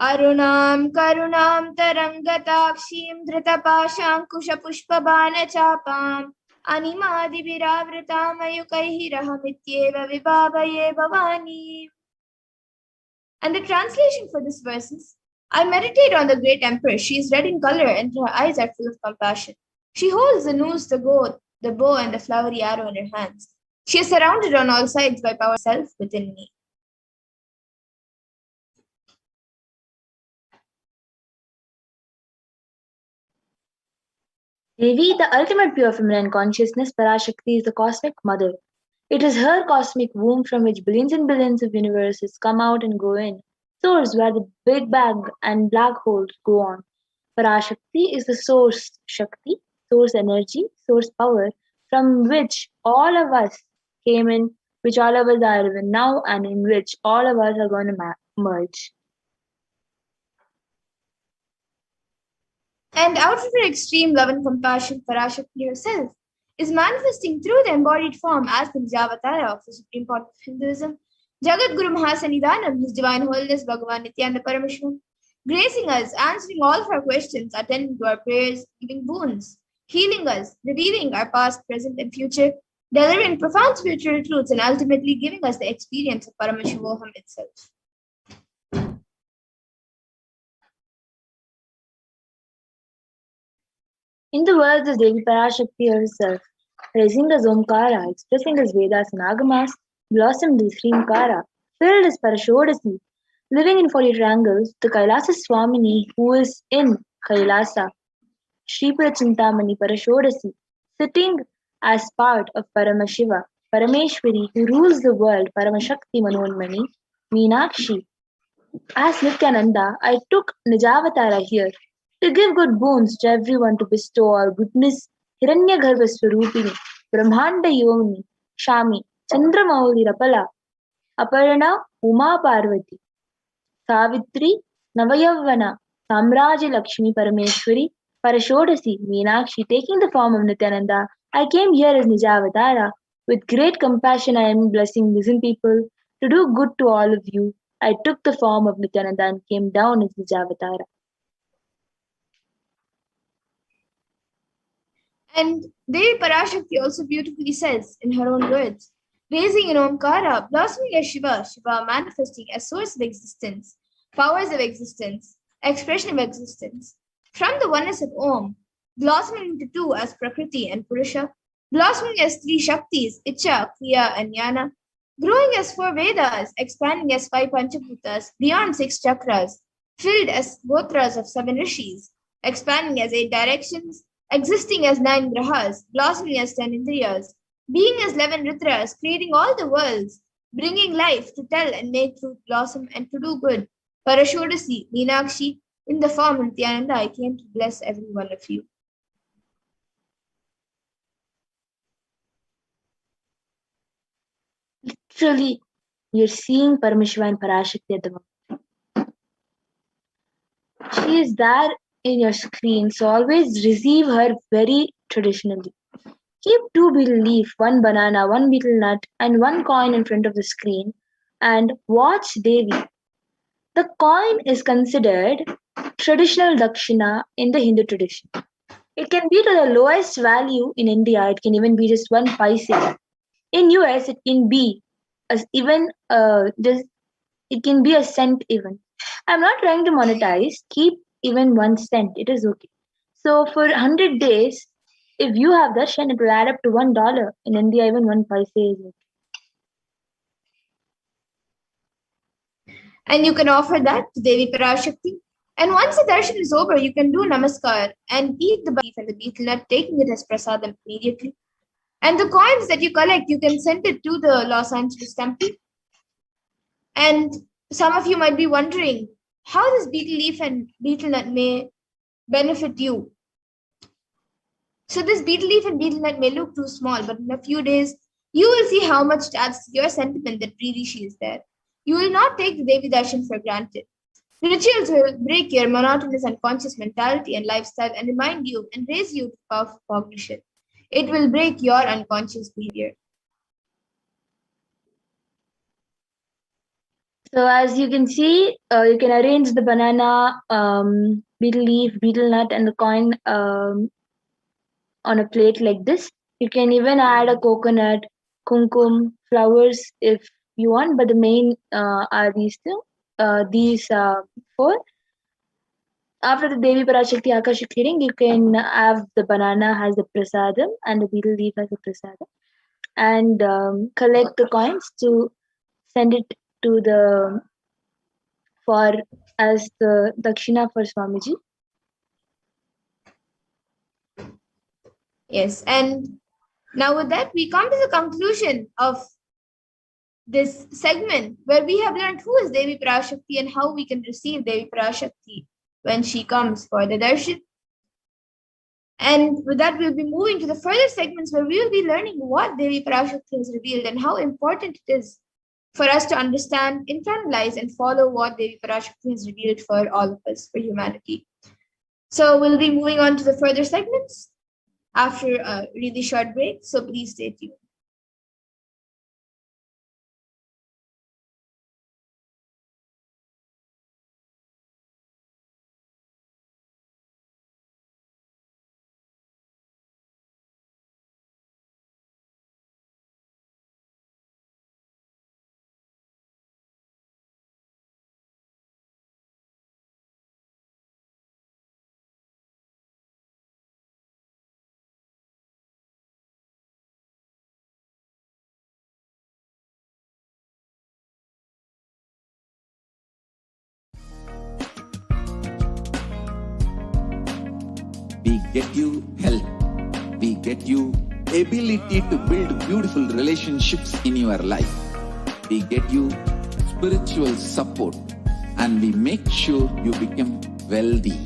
Arunam karunam tarangatakshim dhritapaşankuşapuşpabanachapam animadibhiravritam ayukaihi rahamityeva vibhabaye bhavani. And the translation for this verse is, I meditate on the great empress. She is red in color and her eyes are full of compassion. She holds the noose, the bow, and the flowery arrow in her hands. She is surrounded on all sides by power self within me. Devi, the ultimate pure feminine consciousness, Parashakti, is the cosmic mother. It is her cosmic womb from which billions and billions of universes come out and go in, source where the Big Bang and black holes go on. Parashakti is the source Shakti, source energy, source power, from which all of us came in, which all of us are even now, and in which all of us are going to merge. And out of her extreme love and compassion, Parashakti herself is manifesting through the embodied form as the Nijavatara of the Supreme Part of Hinduism, Jagat Guru Mahasanidanam, His Divine Holiness Bhagavan Nithyananda Paramashivam, gracing us, answering all of our questions, attending to our prayers, giving boons, healing us, revealing our past, present, and future, delivering profound spiritual truths, and ultimately giving us the experience of Paramashivoham itself. In the words of Devi Parashakti herself, raising as Omkara, expressing as Vedas and Agamas, blossomed as Srimkara, filled as Parashodasi, living in 40 triangles, the Kailasa Swamini, who is in Kailasa, Shripura Chintamani Parashodasi, sitting as part of Paramashiva, Parameshwari, who rules the world, Paramashakti Manonmani, Meenakshi. As Nithyananda, I took Nijavatara here to give good boons to everyone, to bestow all goodness. Hiranyagarbha Swarupini, Brahmanda Yomini, Shami, Chandramauli Rapala, Aparna Uma Parvati, Savitri, Navayavana, Samraja Lakshmi Parameshwari, Parashodasi, Meenakshi, taking the form of Nithyananda. I came here as Nijavatara. With great compassion, I am blessing listen people to do good to all of you. I took the form of Nithyananda and came down as Nijavatara. And Devi Parashakti also beautifully says in her own words, raising in Omkara, blossoming as Shiva, Shiva manifesting as source of existence, powers of existence, expression of existence. From the oneness of Om, blossoming into two as Prakriti and Purusha, blossoming as three Shaktis, Icha, Kriya, and Jnana, growing as four Vedas, expanding as five Panchabhutas, beyond six chakras, filled as gotras of seven rishis, expanding as eight directions, existing as nine grahas, blossoming as 10 indriyas, being as 11 ritras, creating all the worlds, bringing life to tell and make truth blossom and to do good. Parashodasi, Meenakshi, in the form of Nithyananda, I came to bless every one of you. Literally, you're seeing Paramashiva and Parashakti at the moment. She is there in your screen, so always receive her very traditionally. Keep two betel leaf, one banana, one betel nut, and one coin in front of the screen and watch Devi. The coin is considered traditional dakshina in the Hindu tradition. It can be to the lowest value in India. It can even be just 1 paise. In US, it can be even it can be a cent even. I'm not trying to monetize. Keep even 1 cent. It is okay. So for 100 days, if you have darshan, it will add up to $1. In India, even 1 paise is okay. And you can offer that to Devi Parashakti. And once the darshan is over, you can do namaskar and eat the leaf and the betel nut, taking it as prasadam immediately. And the coins that you collect, you can send it to the Los Angeles temple. And some of you might be wondering how this betel leaf and betel nut may benefit you. So this betel leaf and betel nut may look too small, but in a few days, you will see how much it adds to your sentiment that really she is there. You will not take the Devi Darshan for granted. Rituals will break your monotonous unconscious mentality and lifestyle and remind you and raise you to powerful cognition. It will break your unconscious behavior. So as you can see, you can arrange the banana, betel leaf, betel nut, and the coin on a plate like this. You can even add a coconut, kumkum, flowers if you want, but the main are these two. These four. After the Devi Parashakti Akashic hearing, you can have the banana as the prasadam and the betel leaf as the prasadam, and collect the coins to send it to the for as the dakshina for Swamiji. Yes, and now with that, we come to the conclusion of this segment where we have learned who is Devi Parashakti and how we can receive Devi Parashakti when she comes for the darshan. And with that, we'll be moving to the further segments where we will be learning what Devi Parashakti has revealed and how important it is for us to understand, internalize, and follow what Devi Parashakti has revealed for all of us, for humanity. So we'll be moving on to the further segments after a really short break, so please stay tuned. We get you health. We get you ability to build beautiful relationships in your life. We get you spiritual support, and we make sure you become wealthy.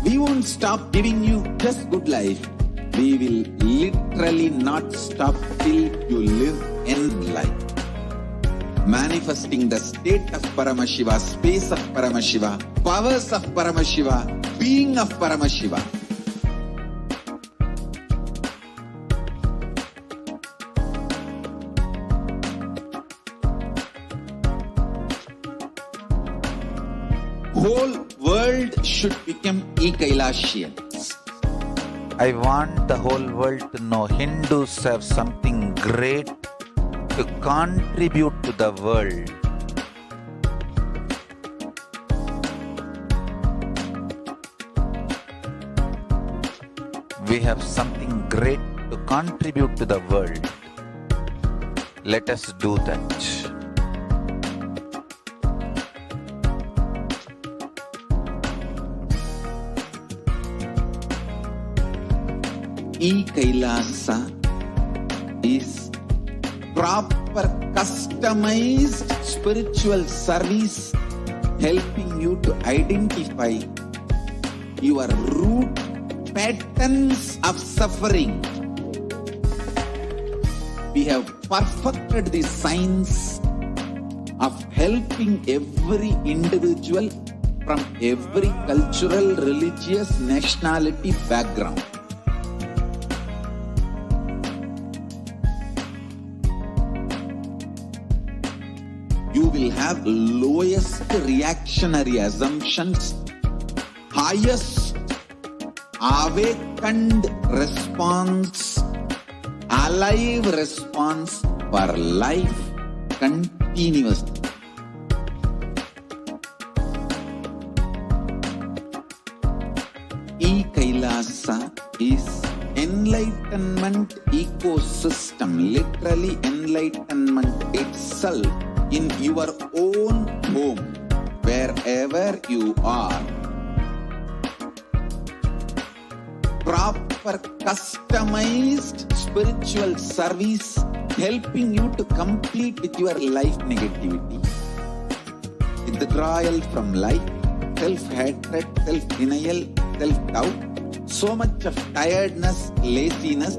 We won't stop giving you just good life. We will literally not stop till you live in life. Manifesting the state of Paramashiva, space of Paramashiva, powers of Paramashiva, being of Paramashiva. Whole world should become e-Kailashian. I want the whole world to know Hindus have something great to contribute to the world. We have something great to contribute to the world. Let us do that. E-Kailasa is proper customized spiritual service helping you to identify your root patterns of suffering. We have perfected the science of helping every individual from every cultural, religious, nationality background. You will have lowest reactionary assumptions, highest awakened response, alive response for life continuously. E-Kailasa is enlightenment ecosystem, literally enlightenment itself in your own home, wherever you are. Proper customized spiritual service helping you to complete with your life negativity. Withdrawal from life, self-hatred, self-denial, self-doubt, so much of tiredness, laziness,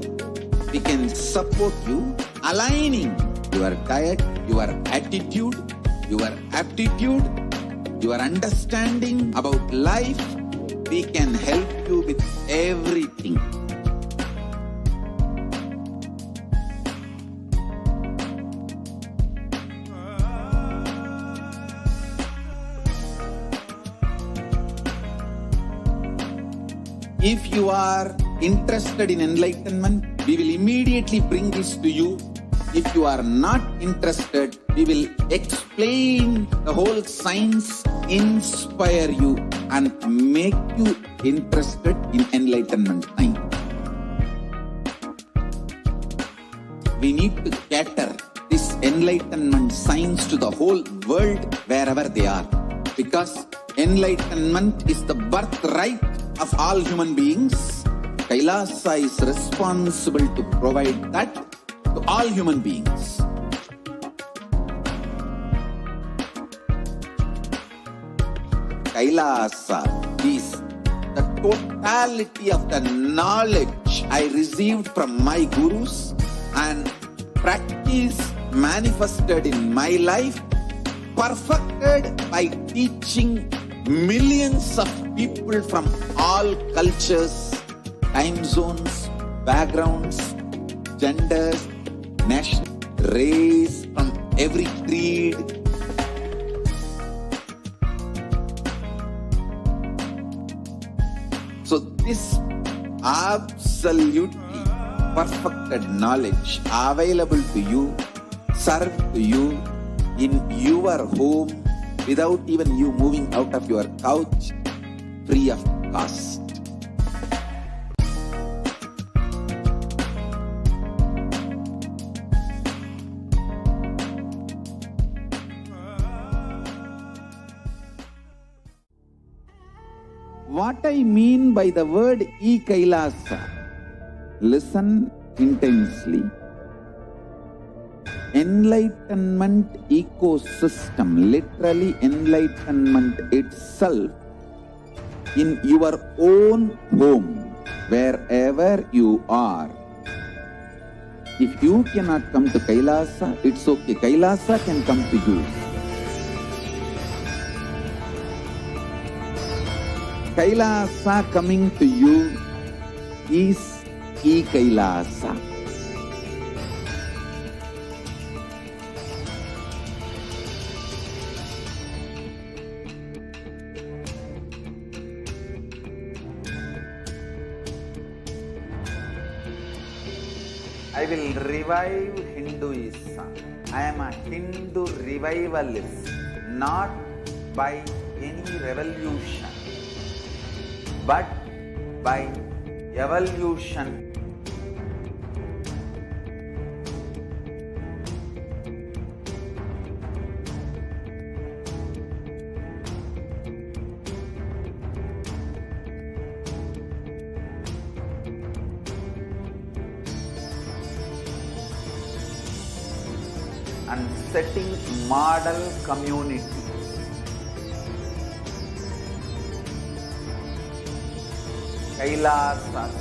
we can support you, aligning your diet, your attitude, your aptitude, your understanding about life. We can help you with everything. If you are interested in enlightenment, we will immediately bring this to you. If you are not interested, we will explain the whole science, inspire you and make you interested in enlightenment time. We need to cater this enlightenment science to the whole world wherever they are, because enlightenment is the birthright of all human beings. Kailasa is responsible to provide that to all human beings. Kailasa is the totality of the knowledge I received from my gurus and practice manifested in my life, perfected by teaching millions of people from all cultures, time zones, backgrounds, genders, nation, race, from every creed. So this absolutely perfected knowledge available to you, served to you in your home, without even you moving out of your couch, free of cost. What I mean by the word e-Kailasa, listen intensely. Enlightenment ecosystem, literally enlightenment itself in your own home, wherever you are. If you cannot come to Kailasa, it's okay. Kailasa can come to you. Kailasa coming to you is e-Kailasa. I will revive Hinduism. I am a Hindu revivalist, not by any revolution, but by evolution. And setting model community. Kailasas,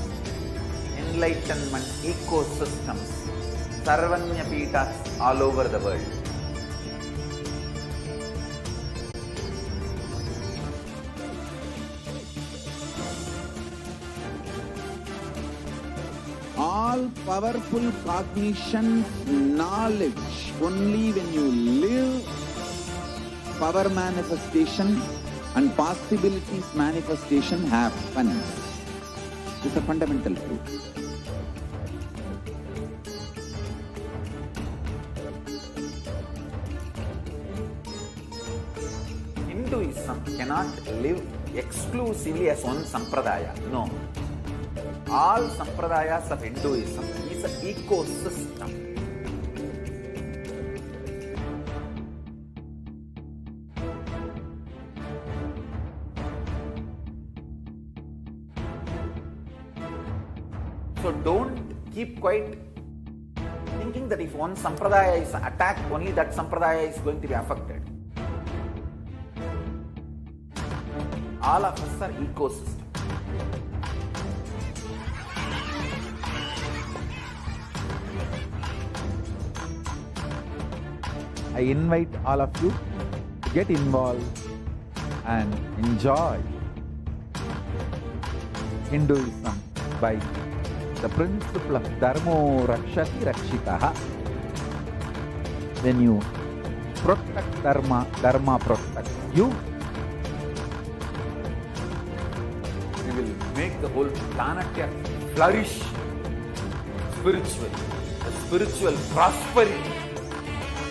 enlightenment ecosystems, Sarvanya Pitas all over the world. All powerful cognition, knowledge, only when you live, power manifestation and possibilities manifestation happens. This is a fundamental truth. Hinduism cannot live exclusively as one sampradaya. No. All sampradayas of Hinduism is an ecosystem. So don't keep quiet thinking that if one sampradaya is attacked, only that sampradaya is going to be affected. All of us are ecosystem. I invite all of you to get involved and enjoy Hinduism by the principle of Dharmo Rakshati Rakshitaha. When you protect Dharma, Dharma protects you. We will make the whole planet flourish spiritually. The spiritual prosperity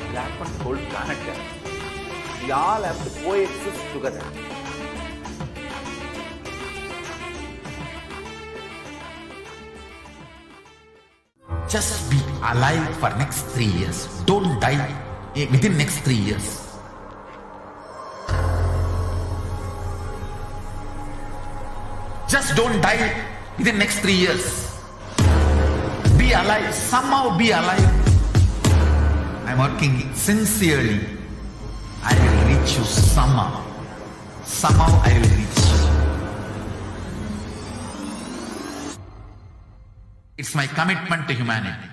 will happen to the whole planet. We all have to coexist together. Just be alive for next 3 years. Don't die within next 3 years. Just don't die within next 3 years. Be alive. Somehow be alive. I'm working sincerely. I will reach you somehow. Somehow I will reach you. It's my commitment to humanity.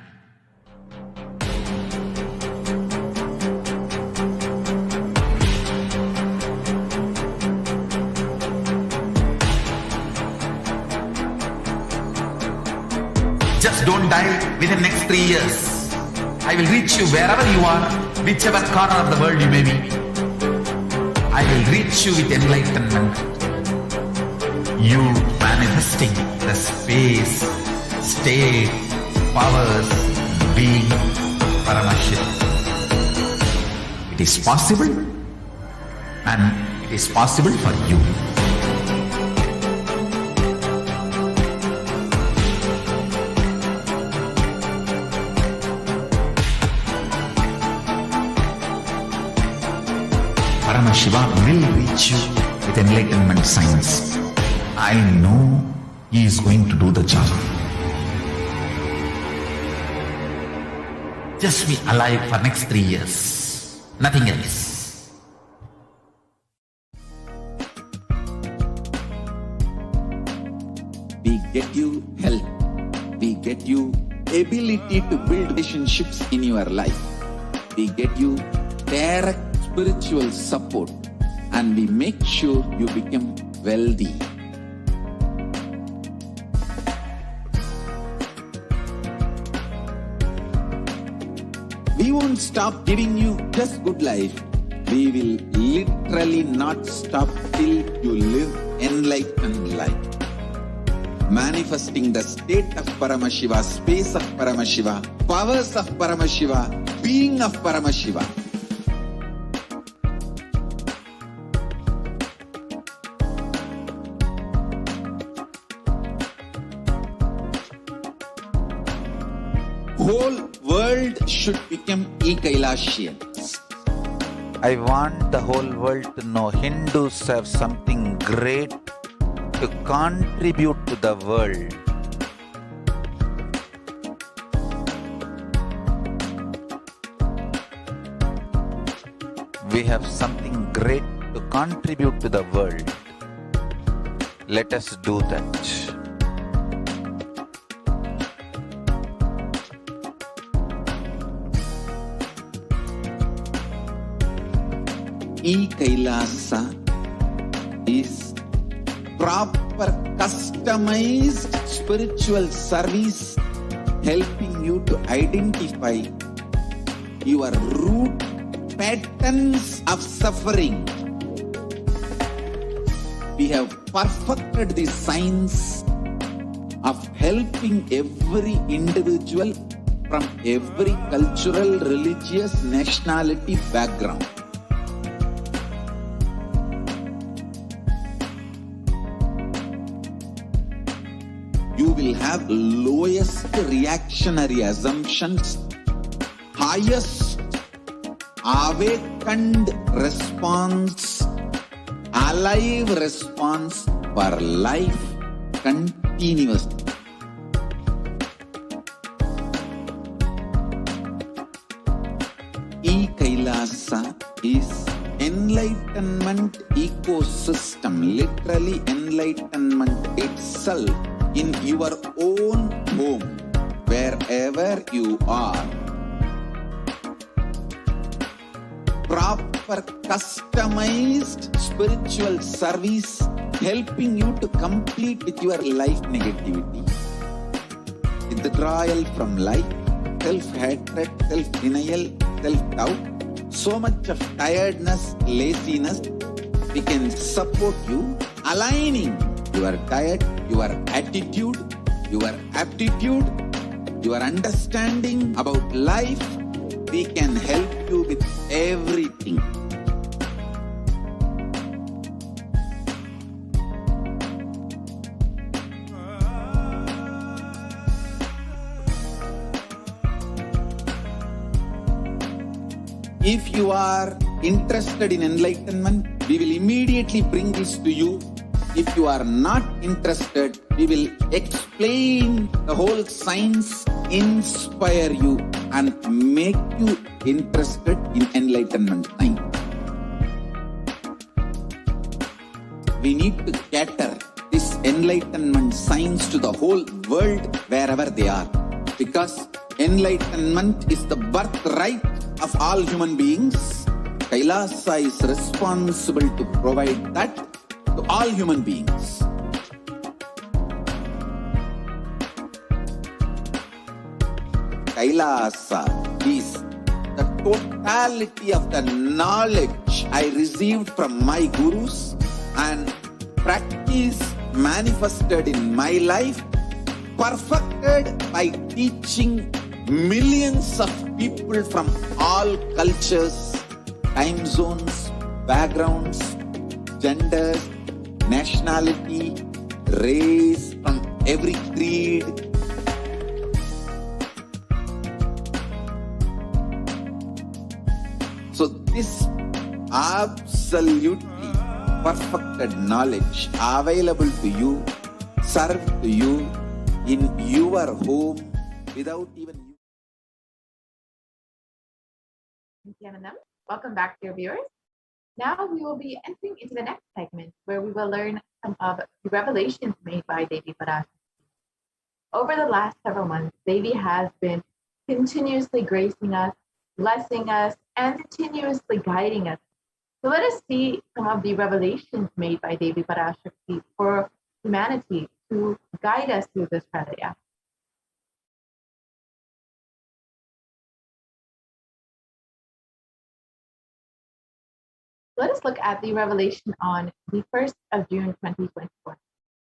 Just don't die within next 3 years. I will reach you wherever you are, whichever corner of the world you may be. I will reach you with enlightenment. You manifesting the space, state, powers, being Paramashivoham. It is possible, and it is possible for you. Paramashivoham will reach you with enlightenment science. I know he is going to do the job. Just be alive for next 3 years. Nothing else. We get you help. We get you ability to build relationships in your life. We get you direct spiritual support, and we make sure you become wealthy. We won't stop giving you just good life. We will literally not stop till you live enlightened life. Manifesting the state of Paramashiva, space of Paramashiva, powers of Paramashiva, being of Paramashiva. Whole world should become e-Kailashians. I want the whole world to know Hindus have something great to contribute to the world. We have something great to contribute to the world. Let us do that. E-Kailasa is proper customized spiritual service helping you to identify your root patterns of suffering. We have perfected the science of helping every individual from every cultural, religious, nationality background. You will have lowest reactionary assumptions, highest awakened response, alive response for life continuously. E-Kailasa is enlightenment ecosystem, literally enlightenment itself in your own home, wherever you are. Proper customized spiritual service helping you to complete with your life negativity, withdrawal from life, self-hatred, self-denial, self-doubt, so much of tiredness, laziness. We can support you, aligning your diet, your attitude, your aptitude, your understanding about life. We can help you with everything. If you are interested in enlightenment, we will immediately bring this to you. If you are not interested, we will explain the whole science, inspire you and make you interested in enlightenment science. We need to cater this enlightenment science to the whole world wherever they are, because enlightenment is the birthright of all human beings. Kailasa is responsible to provide that to all human beings. Kailasa is the totality of the knowledge I received from my gurus and practice manifested in my life, perfected by teaching millions of people from all cultures, time zones, backgrounds, genders, nationality, race, from every creed. So this absolutely perfected knowledge available to you, served to you in your home without even you. Nithyanandam, welcome back, dear viewers. Now we will be entering into the next segment where we will learn some of the revelations made by Devi Parashakti. Over the last several months, Devi has been continuously gracing us, blessing us, and continuously guiding us. So let us see some of the revelations made by Devi Parashakti for humanity to guide us through this pralaya. Let us look at the revelation on the 1st of June 2021.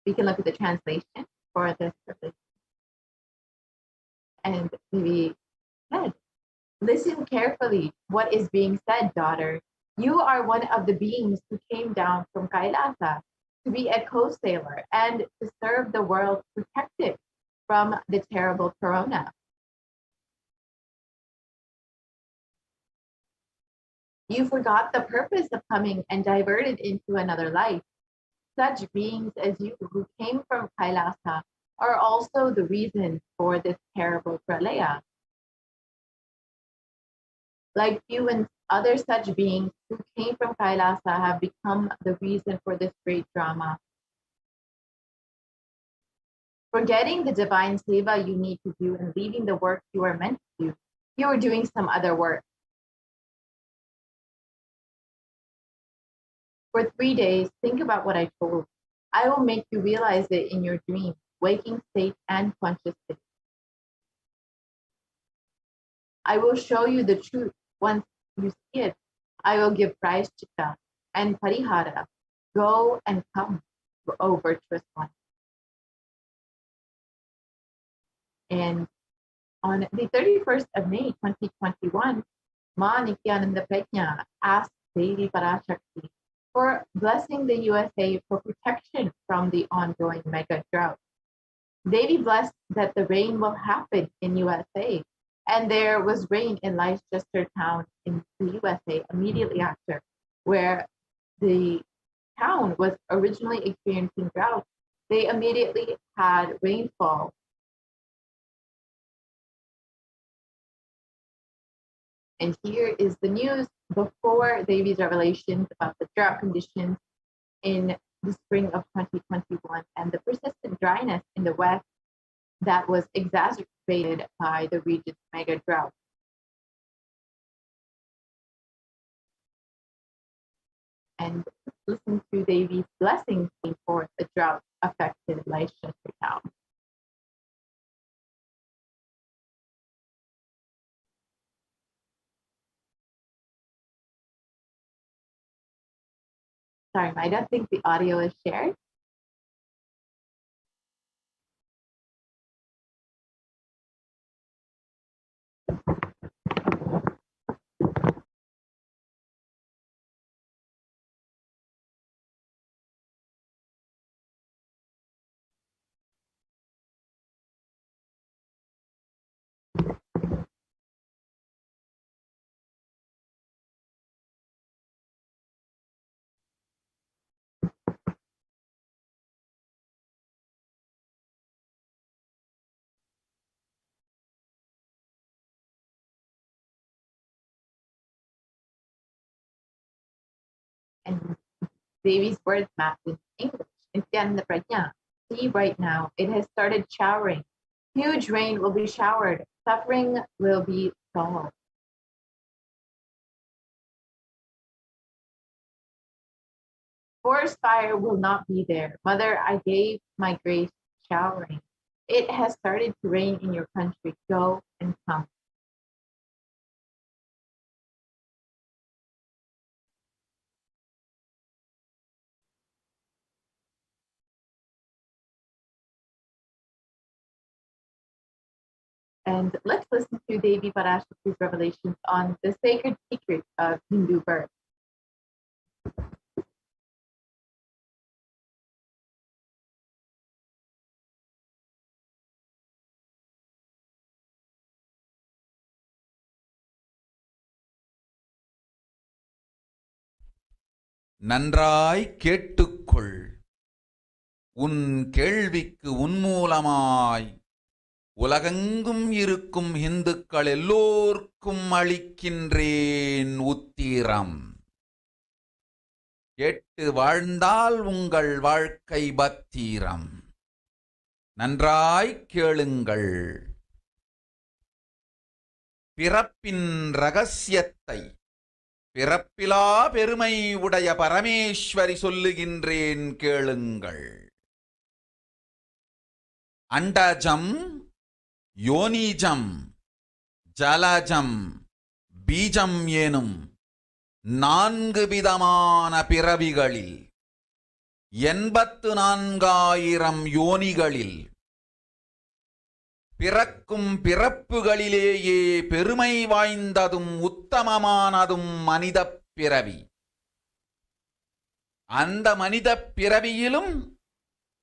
We can look at the translation for this revelation. And Devi said, "Listen carefully what is being said, daughter. You are one of the beings who came down from Kailasa to be a co-sailor and to serve the world protected from the terrible corona. You forgot the purpose of coming and diverted into another life. Such beings as you who came from Kailasa are also the reason for this terrible pralaya. Like you and other such beings who came from Kailasa have become the reason for this great drama. Forgetting the divine seva you need to do and leaving the work you are meant to do, you are doing some other work. For 3 days, think about what I told. I will make you realize it in your dream, waking state, and conscious state. I will show you the truth. Once you see it, I will give Parashakti and Parihara. Go and come, O virtuous one." And on the 31st of May 2021, Ma Nithyananda Paramashivam asked Devi Parashakti for blessing the USA for protection from the ongoing mega drought. Devi blessed that the rain will happen in USA. And there was rain in Leicester town in the USA immediately after, where the town was originally experiencing drought. They immediately had rainfall. And here is the news before Devi's revelations about the drought conditions in the spring of 2021 and the persistent dryness in the West that was exacerbated by the region's mega drought. And listen to Devi's blessings for the drought affected Leicester town. Sorry, I don't think the audio is shared. And Devi's word map in English. Nithyananda Prajna. See right now, it has started showering. Huge rain will be showered. Suffering will be solved. Forest fire will not be there. Mother, I gave my grace showering. It has started to rain in your country. Go and come. And let's listen to Devi Parashakti's revelations on the sacred secret of Hindu birth. நன்றாய் கேட்டுக்கொள். உன் கேள்விக்கு உன்மூலமாய் உலகெங்கும் இருக்கும் இந்துக்கள் எல்லோர்க்கும் அளிக்கின்றேன் உத்திரம். கேட்டு வாழ்ந்தால் உங்கள் வாழ்க்கை பத்திரம். நன்றாய் கேளுங்கள். பிறப்பின் ரகசியத்தை பிறப்பிலா பெருமை உடைய பரமேஸ்வரி சொல்லுகின்றேன் கேளுங்கள். அண்டஜம், யோனிஜம், ஜலஜம், பீஜம் எனும் 4 விதமான பிறவிகளில் 84,000 யோனிகளில் பிறக்கும் பிறப்புகளிலேயே பெருமை வாய்ந்ததும் உத்தமமானதும் மனிதப் பிறவி. அந்த மனிதப் பிறவியிலும்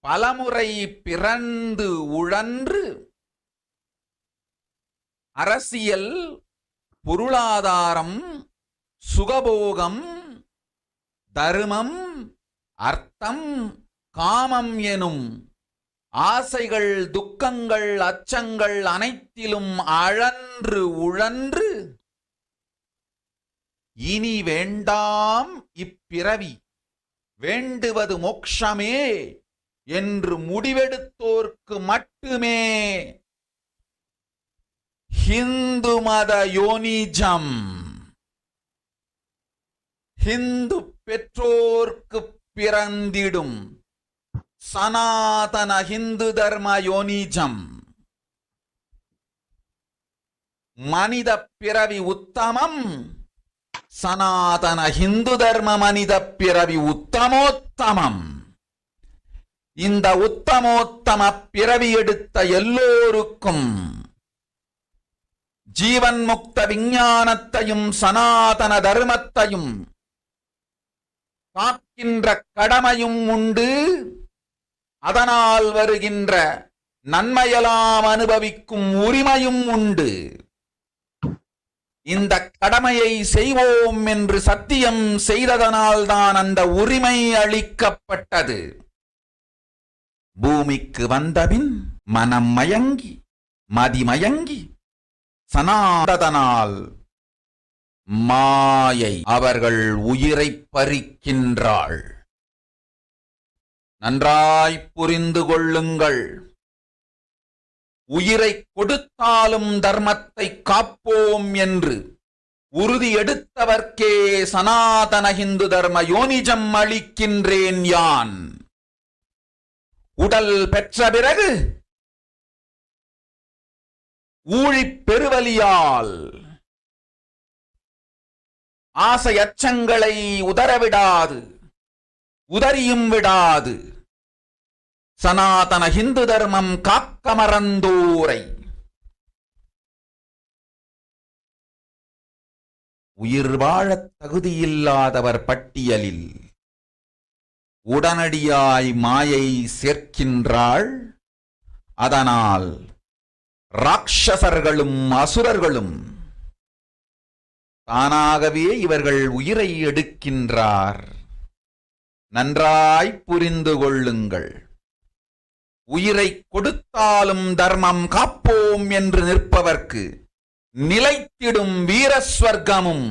பலமுறை பிறந்து உழன்று அரசியல், பொருளாதாரம், சுகபோகம், தர்மம், அர்த்தம், காமம் எனும் ஆசைகள், துக்கங்கள், அச்சங்கள் அனைத்திலும் அழன்று உழன்று இனி வேண்டாம் இப்பிறவி, வேண்டுவது மோட்சமே என்று முடிவெடுத்தோர்க்கு மட்டுமே ஹிந்து மத யோனிஜம், ஹிந்து பெற்றோர்க்கு பிறந்திடும் சனாதன ஹிந்து தர்ம யோனிஜம். மனித பிறவி உத்தமம், சனாதன ஹிந்து தர்ம மனித பிறவி உத்தமோத்தமம். இந்த உத்தமோத்தம பிறவி எடுத்த எல்லோருக்கும் ஜீவன் முக்த விஞ்ஞானத்தையும் சனாதன தர்மத்தையும் காக்கின்ற கடமையும் உண்டு. அதனால் வருகின்ற நன்மையெல்லாம் அனுபவிக்கும் உரிமையும் உண்டு. இந்த கடமையை செய்வோம் என்று சத்தியம் செய்ததனால்தான் அந்த உரிமை அளிக்கப்பட்டது. பூமிக்கு வந்தபின் மனம் மயங்கி மதிமயங்கி சனாதனால் மாயை அவர்கள் உயிரை பறிக்கின்றாள். நன்றாய் புரிந்து கொள்ளுங்கள். உயிரை கொடுத்தாலும் தர்மத்தை காப்போம் என்று உறுதி எடுத்தவர்க்கே சனாதன இந்து தர்ம யோனிஜம் அளிக்கின்றேன் யான். உடல் பெற்ற பிறகு ஊழிப் பெருவலியால் ஆசை அச்சங்களை உதறவிடாது, உதறியும் விடாது சனாதன இந்து தர்மம் காக்க மறந்தோரை உயிர் வாழத் தகுதியில்லாதவர் பட்டியலில் உடனடியாய் மாயை சேர்க்கின்றாள். அதனால் ராட்சசர்களும் அசுரர்களும் தானாகவே இவர்கள் உயிரை எடுக்கின்றார். நன்றாய் புரிந்து கொள்ளுங்கள். உயிரை கொடுத்தாலும் தர்மம் காப்போம் என்று நிற்பவர்க்கு நிலைத்திடும் வீரஸ்வர்க்கமும்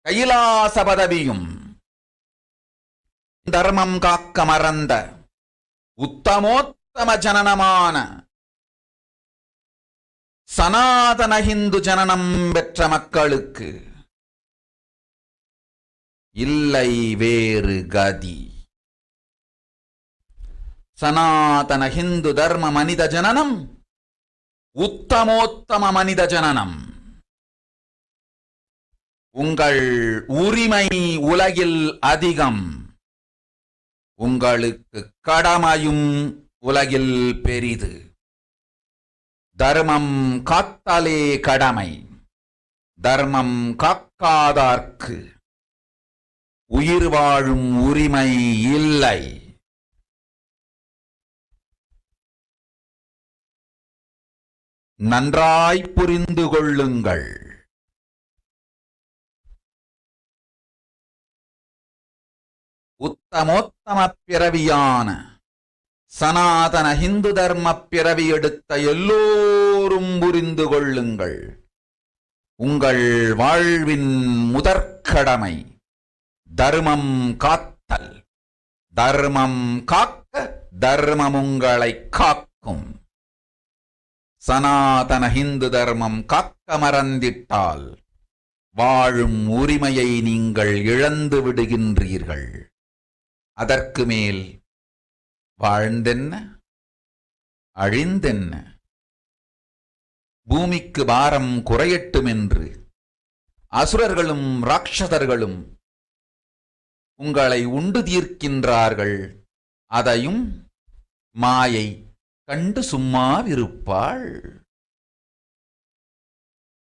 கைலாச பதவியும் தர்மம் காக்க மறந்த உத்தமோத்தம ஜனனமான சனாதன இந்து ஜனனம் பெற்ற மக்களுக்கு இல்லை வேறு கதி. சனாதன இந்து தர்ம மனித ஜனனம் உத்தமோத்தம மனித ஜனனம். உங்கள் உரிமை உலகில் அதிகம். உங்களுக்கு கடமையும் உலகில் பெரிது. தர்மம் காத்தாலே கடமை. தர்மம் காக்காதார்க்கு உயிர் வாழும் உரிமை இல்லை. நன்றாய் புரிந்து கொள்ளுங்கள். உத்தமோத்தம பிறவியான சனாதன இந்து தர்ம பிறவி எடுத்த எல்லோரும் புரிந்து கொள்ளுங்கள். உங்கள் வாழ்வின் முதற்கடமை தர்மம் காத்தல். தர்மம் காக்க தர்மம் உங்களை காக்கும். சனாதன இந்து தர்மம் காக்க மறந்திட்டால் வாழும் உரிமையை நீங்கள் இழந்து விடுகின்றீர்கள். அதற்கு மேல் வாழ்ந்தென்ன அழிந்தென்ன? பூமிக்கு பாரம் குறையட்டும் என்று அசுரர்களும் ராட்சதர்களும் உங்களை உண்டு தீர்க்கின்றார்கள். அதையும் மாயை கண்டு சும்மாவிருப்பாள்.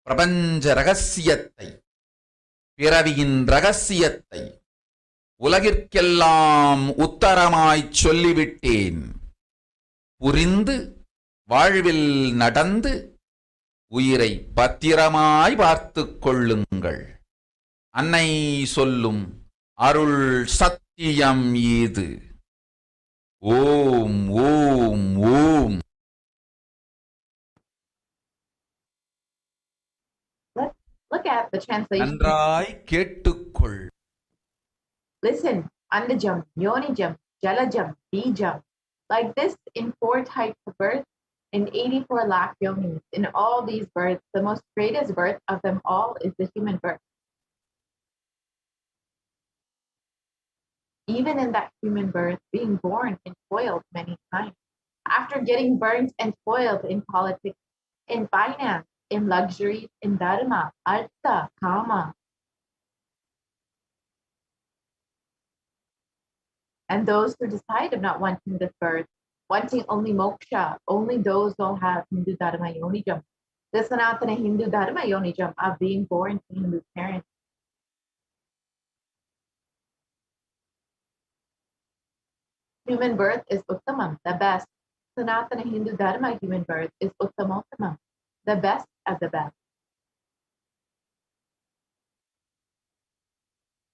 பிரபஞ்ச ரகசியத்தை, பிறவியின் ரகசியத்தை உலகிற்கெல்லாம் உத்தரமாய்ச் சொல்லிவிட்டேன். புரிந்து வாழ்வில் நடந்து உயிரை பத்திரமாய் பார்த்துக் கொள்ளுங்கள். அன்னை சொல்லும் அருள் சத்தியம் இது. ஓம் ஓம் ஓம். Look at the translation. நன்றாய் கேட்டுக்கொள். Listen, Andajam, Yonijam, Jalajam, Bijam. Like this in 4 types of birth, in 84 lakh yonis. In all these births, the most greatest birth of them all is the human birth. Even in that human birth, being born and toiled many times. After getting burnt and toiled in politics, in finance, in luxuries, in dharma, artha, kama. And those who decide of not wanting this birth, wanting only moksha, only those who have Hindu dharma yonijam, the Sanatana Hindu dharma yonijam of being born to Hindu parents. Human birth is uttamam, the best. Sanatana Hindu Dharma human birth is Uttamottama, the best of the best.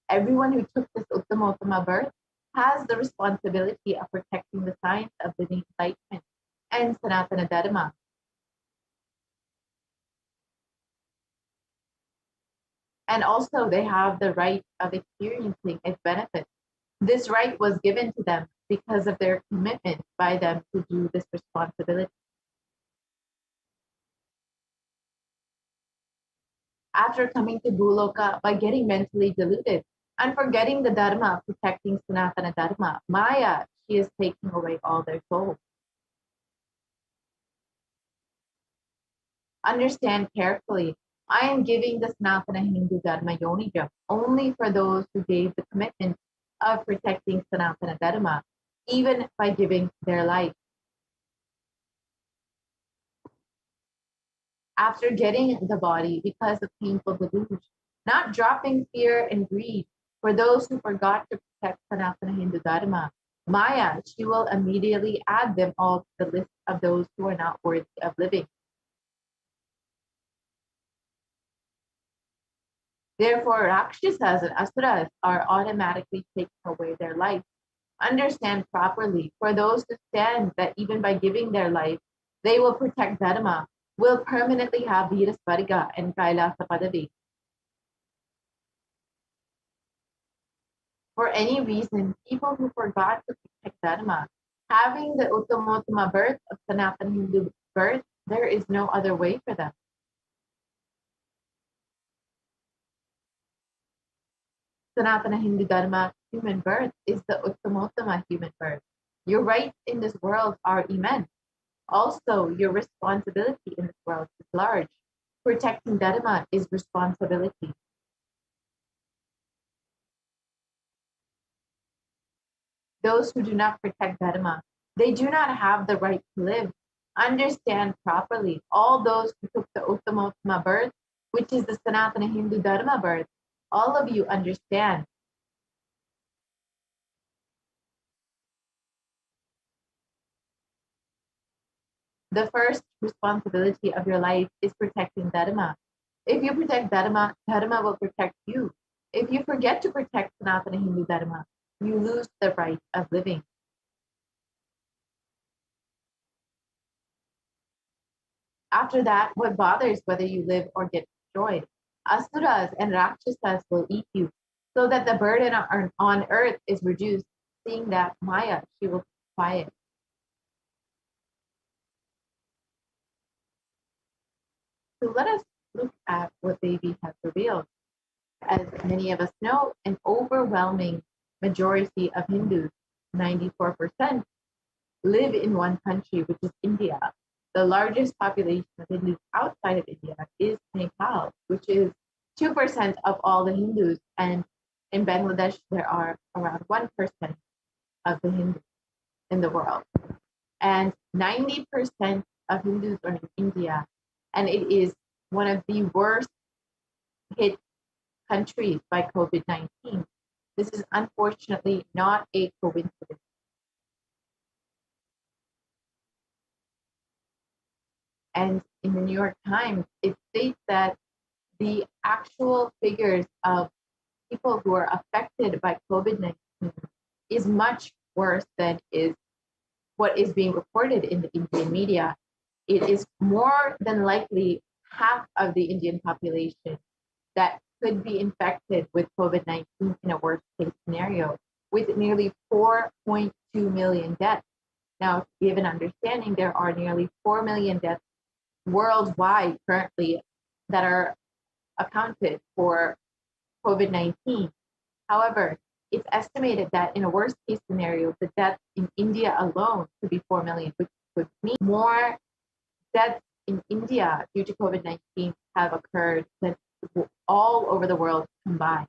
Everyone who took this Uttamottama birth has the responsibility of protecting the science of living enlightenment and Sanatana Dharma. And also they have the right of experiencing its benefits. This right was given to them because of their commitment by them to do this responsibility. After coming to Bhuloka by getting mentally deluded and forgetting the Dharma, protecting Sanatana Dharma, Maya, she is taking away all their souls. Understand carefully, I am giving the Sanatana Hindu Dharma Yonijam only for those who gave the commitment of protecting Sanatana Dharma, even by giving their life. After getting the body because of painful delusion, not dropping fear and greed for those who forgot to protect Sanatana Hindu Dharma, Maya, she will immediately add them all to the list of those who are not worthy of living. Therefore, Rakshasas and Asuras are automatically taking away their life. Understand properly, for those who stand that even by giving their life, they will protect Dharma, will permanently have Virasvarga and Kailasa Padavi. For any reason, people who forgot to protect Dharma, having the Uttamottama birth of Sanatana Hindu birth, there is no other way for them. Sanatana Hindu Dharma human birth is the Uttamottama human birth. Your rights in this world are immense. Also, your responsibility in this world is large. Protecting Dharma is responsibility. Those who do not protect Dharma, they do not have the right to live. Understand properly, all those who took the Uttamottama birth, which is the Sanatana Hindu Dharma birth, all of you understand. The first responsibility of your life is protecting Dharma. If you protect Dharma, Dharma will protect you. If you forget to protect Sanatana Hindu Dharma, you lose the right of living. After that, what bothers whether you live or get destroyed? Asuras and Rakshasas will eat you, so that the burden on earth is reduced. Seeing that, Maya, she will be quiet. So let us look at what Devi has revealed. As many of us know, an overwhelming majority of Hindus, 94%, live in one country, which is India. The largest population of Hindus outside of India is Nepal, which is 2% of all the Hindus. And in Bangladesh, there are around 1% of the Hindus in the world. And 90% of Hindus are in India. And it is one of the worst hit countries by COVID-19. This is unfortunately not a coincidence. And in the New York Times, it states that the actual figures of people who are affected by COVID-19 is much worse than is what is being reported in the Indian media. It is more than likely half of the Indian population that could be infected with COVID-19 in a worst case scenario, with nearly 4.2 million deaths. Now, to give an understanding, there are nearly 4 million deaths worldwide currently that are accounted for COVID-19. However, it's estimated that in a worst case scenario, the deaths in India alone could be 4 million, which would mean more deaths in India due to COVID-19 have occurred than all over the world combined.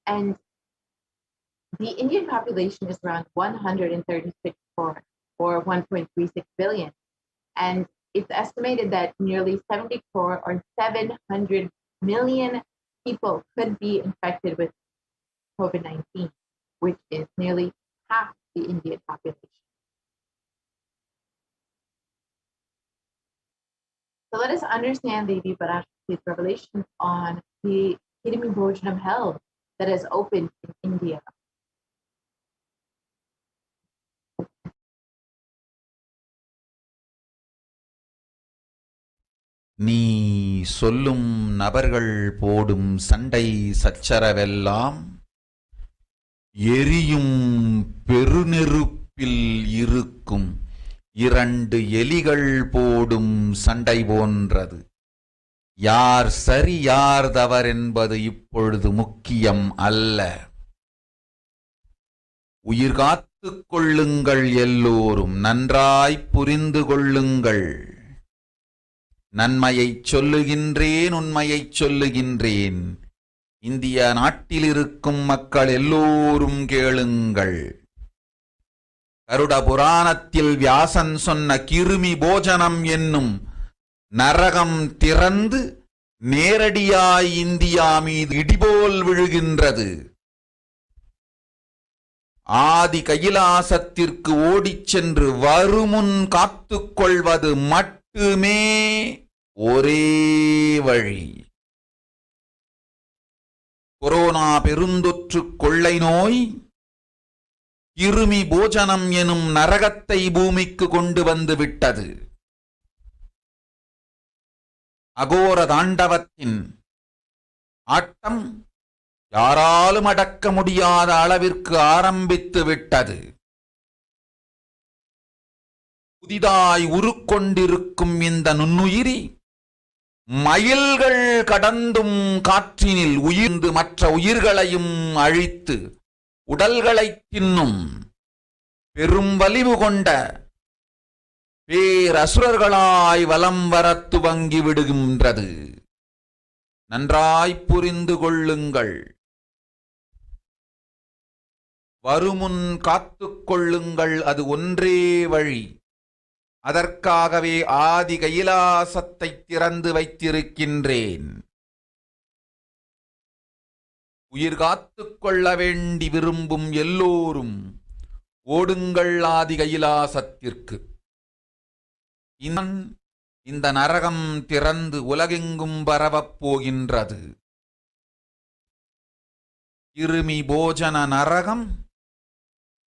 And the Indian population is around 136 crore, or 1.36 billion. And it's estimated that nearly 70 crore or 700 million people could be infected with COVID-19, which is nearly half the Indian population. So let us understand Devi Parashakti's revelations on the Hidimi Bhojanam hell that has opened in India. நீ சொல்லும் நபர்கள் போடும் சண்டை சச்சரவெல்லாம் எரியும் பெருநெருப்பில் இருக்கும் இரண்டு எலிகள் போடும் சண்டை போன்றது. யார் சரி யார் தவறென்பது இப்பொழுது முக்கியம் அல்ல. உயிர் காத்துக் கொள்ளுங்கள், எல்லோரும் நன்றாய் புரிந்து கொள்ளுங்கள். நன்மையைச் சொல்லுகின்றேன், உண்மையைச் சொல்லுகின்றேன். இந்திய நாட்டில் இருக்கும் மக்கள் எல்லோரும் கேளுங்கள். கருட புராணத்தில் வியாசன் சொன்ன கிருமி போஜனம் என்னும் நரகம் திறந்து நேரடியாய் இந்தியா மீது இடிபோல் விழுகின்றது. ஆதி கைலாசத்திற்கு ஓடிச் சென்று வருமுன் காத்துக்கொள்வது மட்டுமே ஒரே வழி. கொரோனா பெருந்தொற்று கொள்ளை நோய் கிருமி போஜனம் எனும் நரகத்தை பூமிக்கு கொண்டு வந்து விட்டது. அகோர தாண்டவத்தின் ஆட்டம் யாராலும் அடக்க முடியாத அளவிற்கு ஆரம்பித்து விட்டது. புதிதாய் உருக்கொண்டிருக்கும் இந்த நுண்ணுயிரி மைல்கள் கடந்தும் காற்றினில் உயிர்ந்து மற்ற உயிர்களையும் அழித்து உடல்களைத் தின்னும் பெரும் வலிவு கொண்ட பேரசுரர்களாய் வலம் வரத் துவங்கி விடுகின்றது. நன்றாய் புரிந்து கொள்ளுங்கள். வருமுன் காத்துக் கொள்ளுங்கள், அது ஒன்றே வழி. அதற்காகவே ஆதி கைலாசத்தை திறந்து வைத்திருக்கின்றேன். உயிர் காத்துக் கொள்ள வேண்டி விரும்பும் எல்லோரும் ஓடுங்கள் ஆதி கைலாசத்திற்கு. இந்த நரகம் திறந்து உலகெங்கும் பரவப் போகின்றது. கிருமி போஜன நரகம்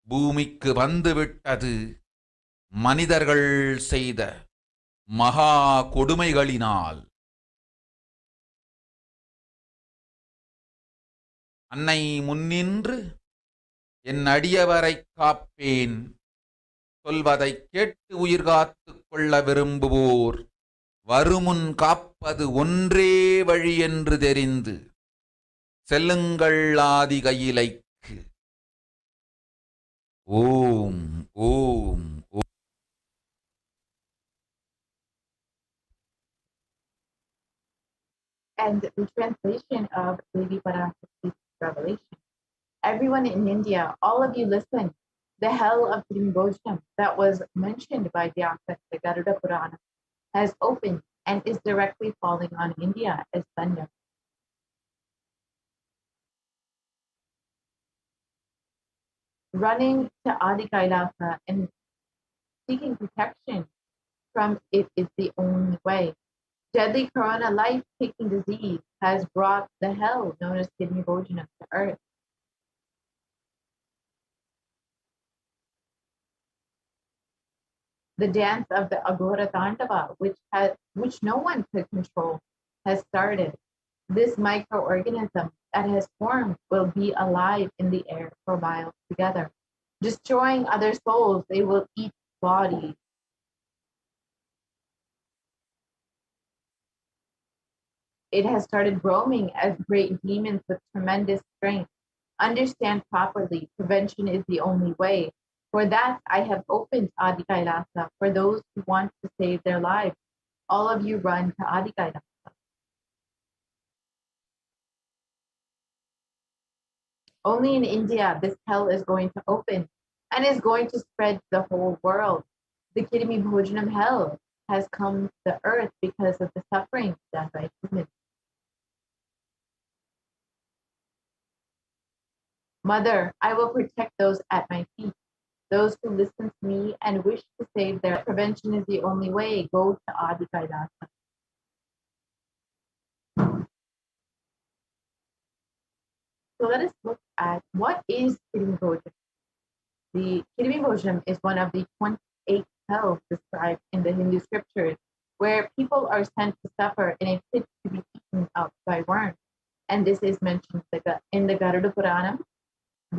பூமிக்கு வந்துவிட்டது. மனிதர்கள் செய்த மகா கொடுமைகளினால். அன்னை முன்னின்று என் அடியவரை காப்பேன் சொல்வதை கேட்டு உயிர் காத்துக் கொள்ள விரும்புவோர் வருமுன் காப்பது ஒன்றே வழி என்று தெரிந்து செல்லுங்கள் ஆதி கையிலைக்கு. ஓம் ஓம். And the translation of Devi Parashakti's revelation. Everyone in India, all of you listen. The hell of Bhojanam that was mentioned by the Akashic Garuda Purana has opened and is directly falling on India as thunder. Running to Adi Kailasa and seeking protection from it is the only way. Deadly corona life-taking disease has brought the hell known as Hidimi Bhojanam to earth. The dance of the Agora Tandava, which no one could control, has started. This microorganism that has formed will be alive in the air for miles together. Destroying other souls, they will eat bodies. It has started roaming as great demons with tremendous strength. Understand properly, prevention is the only way. For that, I have opened Adi Kailasa for those who want to save their lives. All of you run to Adi Kailasa. Only in India, this hell is going to open and is going to spread to the whole world. The Hidimi Bhojanam hell has come to the earth because of the suffering done by humans. Mother, I will protect those at my feet. Those who listen to me and wish to save their prevention is the only way. Go to Adi Kailasa. So let us look at what is Kirimi Bhojam. The Kirimi Bhojam is one of the 28 hells described in the Hindu scriptures, where people are sent to suffer in a pit to be eaten up by worms. And this is mentioned in the Garuda Purana,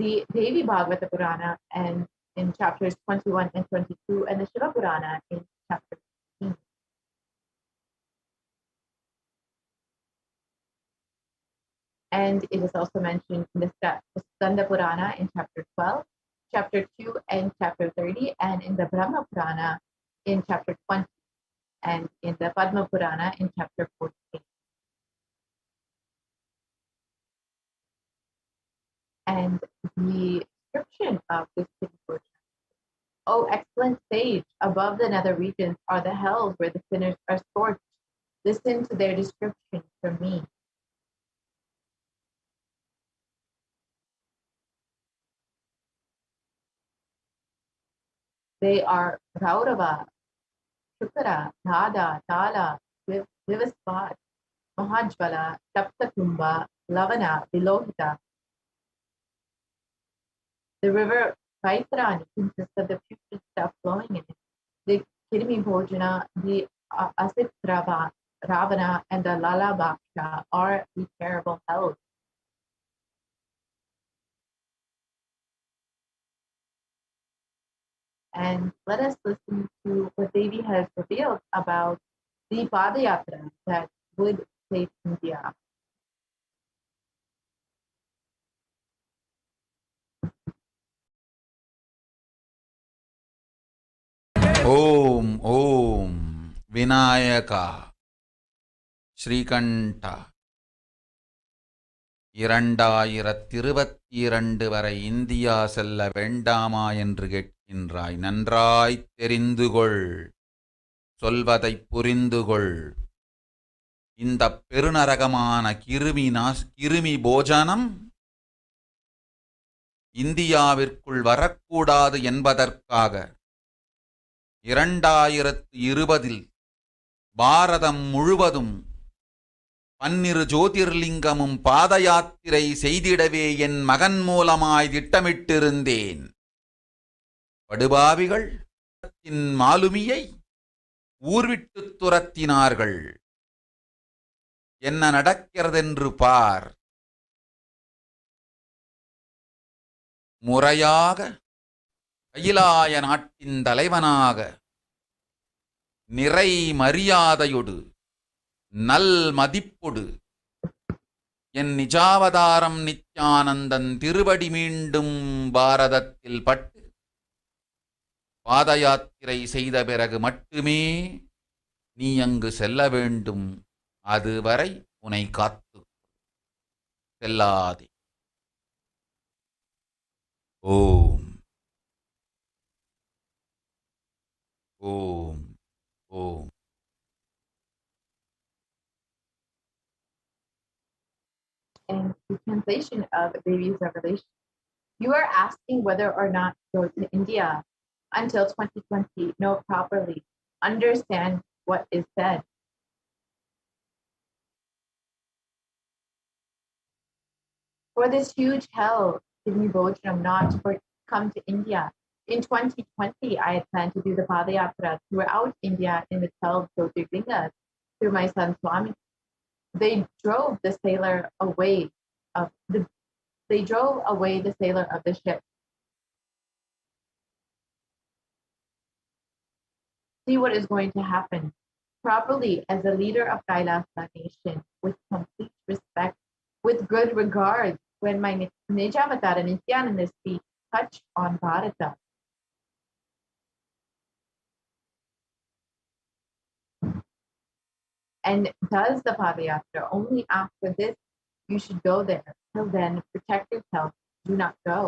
the Devi Bhagavata Purana, and in chapters 21 and 22, and the Shiva Purana in chapter 15. And it is also mentioned in the Skanda Purana in chapter 12, chapter 2 and chapter 30, and in the Brahma Purana in chapter 20, and in the Padma Purana in chapter 48. And the description of this Kirimi, O excellent sage, above the nether regions are the hells where the sinners are scorched. Listen to their description from me. They are Raurava, Shukara, Nada, Tala, Vivasvat, Mahajvala, Taptakumba, Lavana, Vilohita. The river Vaitarani consists of the putrid stuff flowing in it. The Kirimi Bhojana, the Asit Ravana, and the Lala Bhaksha are the terrible hells. And let us listen to what Devi has revealed about the Padayatra that would save India. ஓம் ஓம் விநாயகா ஸ்ரீகண்ட 2022 வரை India செல்ல வேண்டாமா என்று கேட்கின்றாய். நன்றாய் தெரிந்துகொள், சொல்வதைப் புரிந்துகொள். இந்த பெருநரகமான கிருமி போஜனம் இந்தியாவிற்குள் வரக்கூடாது என்பதற்காக 2020 பாரதம் முழுவதும் 12 ஜோதிர்லிங்கமும் பாத யாத்திரை செய்திடவே என் மகன் மூலமாய் திட்டமிட்டிருந்தேன். படுபாவிகள் மாலுமியை ஊர்விட்டு துரத்தினார்கள். என்ன நடக்கிறதென்று பார். முறையாக கைலாய நாட்டின் தலைவனாக நிறை மரியாதையொடு நல் மதிப்பொடு என் நிஜாவதாரம் நித்யானந்தன் திருவடி மீண்டும் பாரதத்தில் பட்டு பாத யாத்திரை செய்த பிறகு மட்டுமே நீ அங்கு செல்ல வேண்டும். அதுவரை உன்னை காத்து செல்லாதே. ஓம் ஓம் ஓம். In the translation of Devi's revelation, you are asking whether or not to go to India until 2020. Know properly. Understand what is said. For this huge hell, Kirimi Bhojam, not for come to India. In 2020, I had planned to do the Padayatra throughout India in the 12 Jyotirlingas through my son Swami. They drove the sailor away of the ship. See what is going to happen. Properly, as a leader of Kailasa nation, with complete respect, with good regard, when my Nijavatara Nithyananda's feet touch on Bharata. And does the Padayatra. Only after this, you should go there. Till then, protect yourself. Do not go.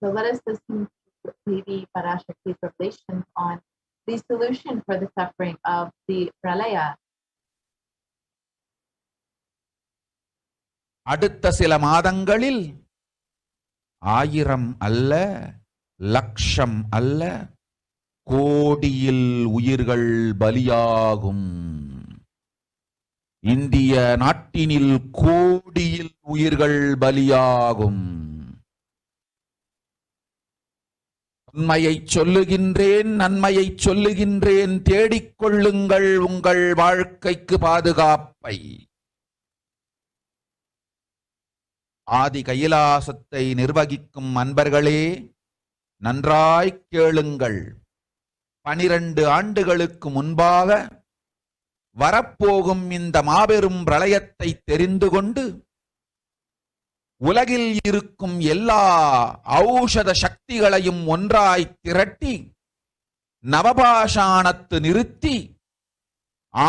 So let us listen to Devi Parashakti's revelations on the solution for the suffering of the Pralaya. அடுத்த சில மாதங்களில் 1000 அல்ல, லட்சம் அல்ல, கோடியில் உயிர்கள் பலியாகும். இந்திய நாட்டினில் கோடியில் உயிர்கள் பலியாகும். உண்மையை சொல்லுகின்றேன், நன்மையை சொல்லுகின்றேன். தேடிக்கொள்ளுங்கள் உங்கள் வாழ்க்கைக்கு பாதுகாப்பை. ஆதி கைலாசத்தை நிர்வகிக்கும் அன்பர்களே, நன்றாய் கேளுங்கள். 12 ஆண்டுகளுக்கு முன்பாக வரப்போகும் இந்த மாபெரும் பிரளயத்தை தெரிந்து கொண்டு உலகில் இருக்கும் எல்லா ஔஷத சக்திகளையும் ஒன்றாய் திரட்டி நவபாஷாணத்து நிறுத்தி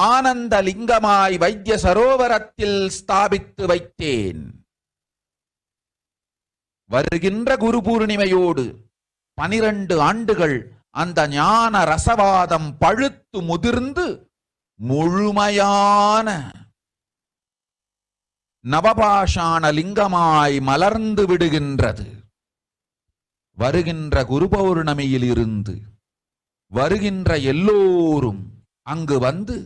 ஆனந்த லிங்கமாய் வைத்திய சரோவரத்தில் ஸ்தாபித்து வைத்தேன். வருகின்ற குரு பூர்ணிமையோடு 12 ஆண்டுகள் அந்த ஞான ரசவாதம் பழுத்து முதிர்ந்து முழுமையான நவபாஷாண லிங்கமாய் மலர்ந்து விடுகின்றது. வருகின்ற குரு பௌர்ணமியில் இருந்து வருகின்ற எல்லோரும் அங்கு வந்து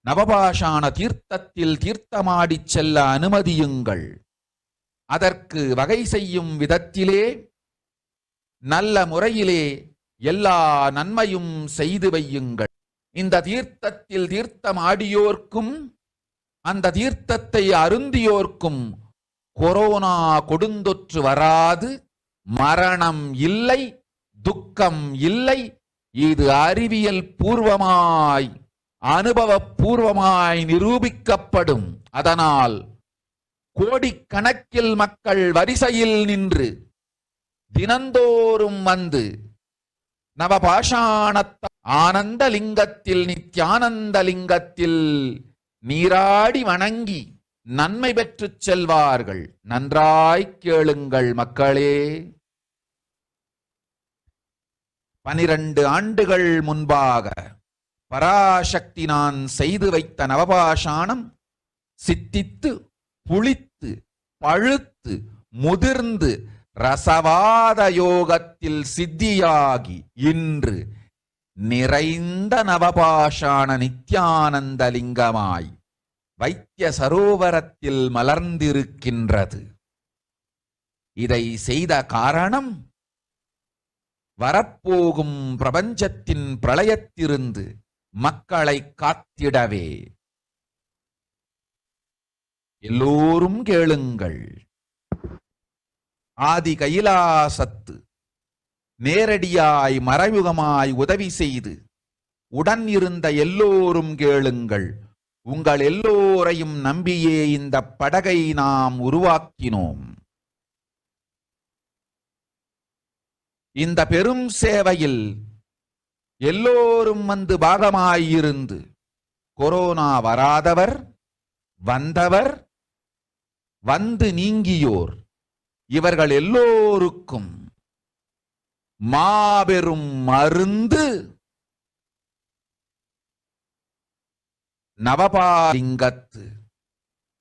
நவபாஷாண தீர்த்தத்தில் தீர்த்தமாடிச் செல்ல அனுமதியுங்கள். அதற்கு வகை செய்யும் விதத்திலே நல்ல முறையிலே எல்லா நன்மையும் செய்து வையுங்கள். இந்த தீர்த்தத்தில் தீர்த்தமாடியோர்க்கும் அந்த தீர்த்தத்தை அருந்தியோர்க்கும் கொரோனா கொடுந்தொற்று வராது, மரணம் இல்லை, துக்கம் இல்லை. இது அறிவியல் பூர்வமாய் அனுபவபூர்வமாய் நிரூபிக்கப்படும். அதனால் கோடிக்கணக்கில் மக்கள் வரிசையில் நின்று தினந்தோறும் வந்து நவபாஷாண ஆனந்த லிங்கத்தில் நித்யானந்த லிங்கத்தில் நீராடி வணங்கி நன்மை பெற்றுச் செல்வார்கள். நன்றாய் கேளுங்கள் மக்களே. 12 ஆண்டுகள் முன்பாக பராசக்தி நான் செய்து வைத்த நவபாஷாணம் சித்தித்து புளித்து பழுத்து முதிர்ந்து ரசவாத யோகத்தில் சித்தியாகி இன்று நிறைந்த நவபாஷாண நித்யானந்த லிங்கமாய் வைத்திய சரோவரத்தில் மலர்ந்திருக்கின்றது. இதை செய்த காரணம் வரப்போகும் பிரபஞ்சத்தின் பிரளயத்திலிருந்து மக்களை காத்திடவே. எல்லோரும் கேளுங்கள். ஆதி கைலாசத்து நேரடியாய் மறைமுகமாய் உதவி செய்து உடன் இருந்த எல்லோரும் கேளுங்கள். உங்கள் எல்லோரையும் நம்பியே இந்த படகை நாம் உருவாக்கினோம். இந்த பெரும் சேவையில் எல்லோரும் வந்து பாகமாயிருந்து கொரோனா வராதவர், வந்தவர், வந்து நீங்கியோர் இவர்கள் எல்லோருக்கும் மாபெரும் மருந்து நவபாலிங்கத்து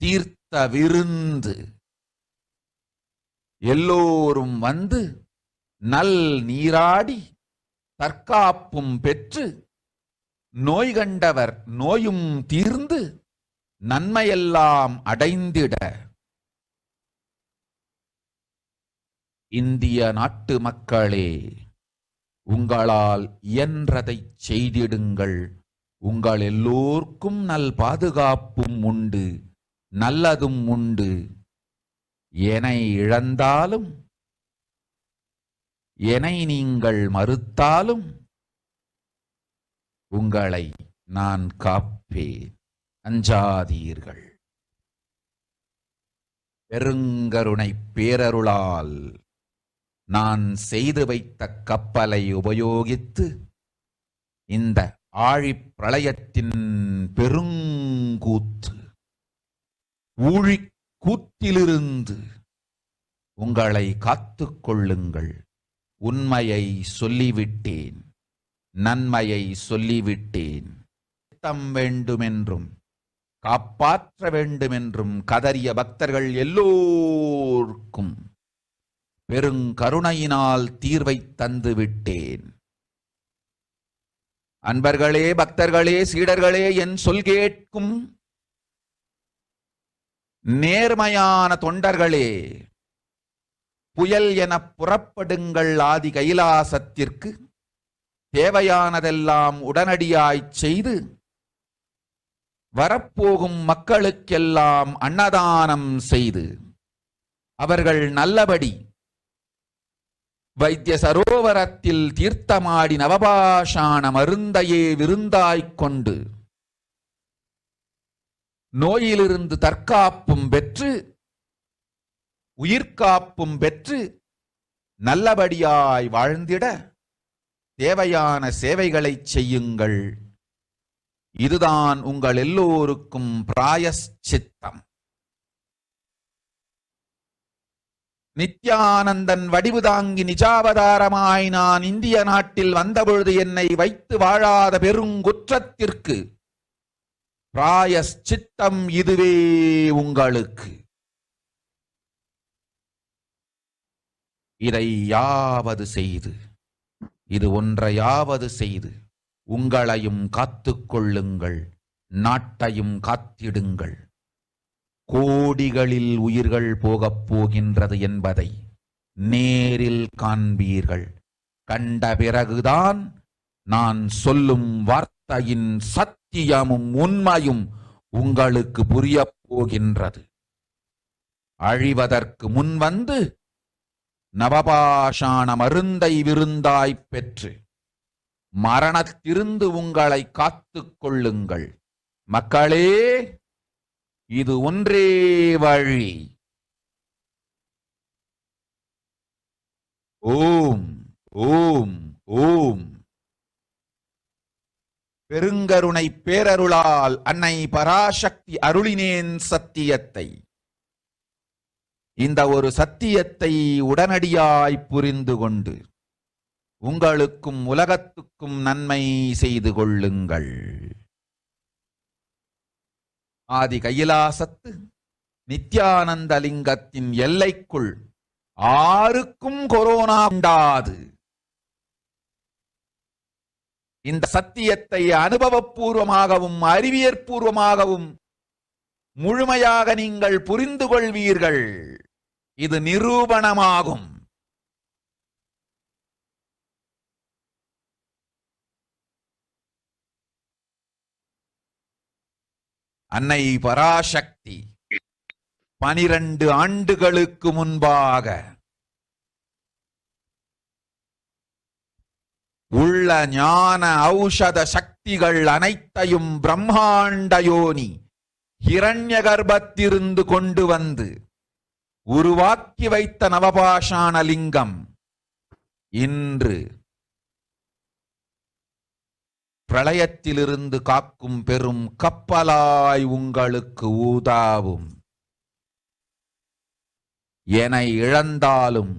தீர்த்த விருந்து. எல்லோரும் வந்து நல் நீராடி தற்காப்பும் பெற்று நோய் கண்டவர் நோயும் தீர்ந்து நன்மையெல்லாம் அடைந்திட இந்திய நாட்டு மக்களே, உங்களால் இயன்றதை செய்திடுங்கள். உங்கள் எல்லோர்க்கும் நல் பாதுகாப்பும் உண்டு, நல்லதும் உண்டு. என்னை இழந்தாலும் என்னை நீங்கள் மறுத்தாலும் உங்களை நான் காப்பேன். அஞ்சாதீர்கள். பெருங்கருணை பேரருளால் நான் செய்து வைத்த கப்பலை உபயோகித்து இந்த ஆழிப் பிரளயத்தின் பெருங்கூத்து ஊழிக்கூத்திலிருந்து உங்களை காத்துக் கொள்ளுங்கள். உண்மையை சொல்லிவிட்டேன், நன்மையை சொல்லிவிட்டேன். தம் வேண்டுமென்றும் காப்பாற்ற வேண்டுமென்றும் கதறிய பக்தர்கள் எல்லோருக்கும் பெருங்கருணையினால் தீர்வை தந்து விட்டேன். அன்பர்களே, பக்தர்களே, சீடர்களே, என் சொல் கேட்கும் நேர்மையான தொண்டர்களே, புயல் என புறப்படுங்கள் ஆதி கைலாசத்திற்கு. தேவையானதெல்லாம் உடனடியாய்ச் செய்து வரப்போகும் மக்களுக்கெல்லாம் அன்னதானம் செய்து அவர்கள் நல்லபடி வைத்திய சரோவரத்தில் தீர்த்தமாடி நவபாஷாண மருந்தையே விருந்தாய்க் கொண்டு நோயிலிருந்து தற்காப்பும் பெற்று உயிர்காப்பும் பெற்று நல்லபடியாய் வாழ்ந்திட தேவையான சேவைகளை செய்யுங்கள். இதுதான் உங்கள் எல்லோருக்கும் பிராயஷ்சித்தம். நித்யானந்தன் வடிவு தாங்கி நிஜாவதாரமாய் நான் இந்திய நாட்டில் வந்தபொழுது என்னை வைத்து வாழாத பெருங்குற்றத்திற்கு பிராயஷ்சித்தம் இதுவே உங்களுக்கு. இதை யாவது செய்து, இது ஒன்றையாவது செய்து உங்களையும் காத்துக் கொள்ளுங்கள், நாட்டையும் காத்திடுங்கள். கோடிகளில் உயிர்கள் போகப் போகின்றது என்பதை நேரில் காண்பீர்கள். கண்ட பிறகுதான் நான் சொல்லும் வார்த்தையின் சத்தியமும் உண்மையும் உங்களுக்கு புரியப் போகின்றது. அழிவதற்கு முன்வந்து நவபாஷாண மருந்தை விருந்தாய்ப் பெற்று மரணத்திலிருந்து உங்களை காத்துக் கொள்ளுங்கள். மக்களே, இது ஒன்றே வழி. ஓம் ஓம் ஓம். பெருங்கருணை பேரருளால் அன்னை பராசக்தி அருளினேன் சத்தியத்தை. இந்த ஒரு சத்தியத்தை உடனடியாய் புரிந்து கொண்டு உங்களுக்கும் உலகத்துக்கும் நன்மை செய்து கொள்ளுங்கள். ஆதி கைலாசத்து நித்யானந்த லிங்கத்தின் எல்லைக்குள் ஆருக்கும் கொரோனா உண்டாது. இந்த சத்தியத்தை அனுபவபூர்வமாகவும் அறிவியற்பூர்வமாகவும் முழுமையாக நீங்கள் புரிந்து கொள்வீர்கள். இது நிரூபணமாகும். அன்னை பராசக்தி 12 ஆண்டுகளுக்கு முன்பாக உள்ள ஞான ஔஷத சக்திகள் அனைத்தையும் பிரம்மாண்ட யோனி ஹிரண்ய கர்ப்பத்திலிருந்து கொண்டு வந்து உருவாக்கி வைத்த நவபாஷாண லிங்கம் இன்று பிரளயத்திலிருந்து காக்கும் பெரும் கப்பலாய் உங்களுக்கு ஊதாவும். என இழந்தாலும்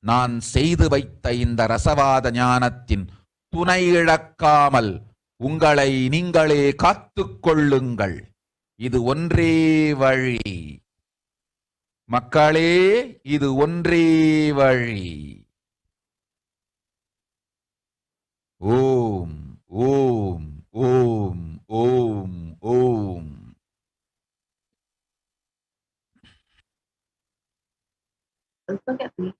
நான் செய்து வைத்த இந்த ரசவாத ஞானத்தின் துணை இழக்காமல் உங்களை நீங்களே காத்துக் கொள்ளுங்கள். இது ஒன்றே வழி. மக்களே, இது ஒன்றே வழி. ஓம் ஓம் ஓம் ஓம் ஓம். Let's look at the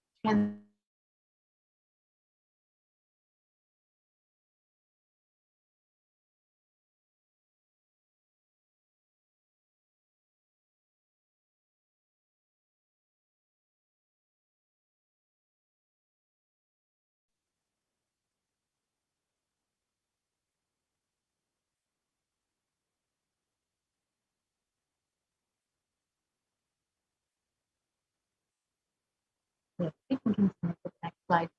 we can continue with the next slide.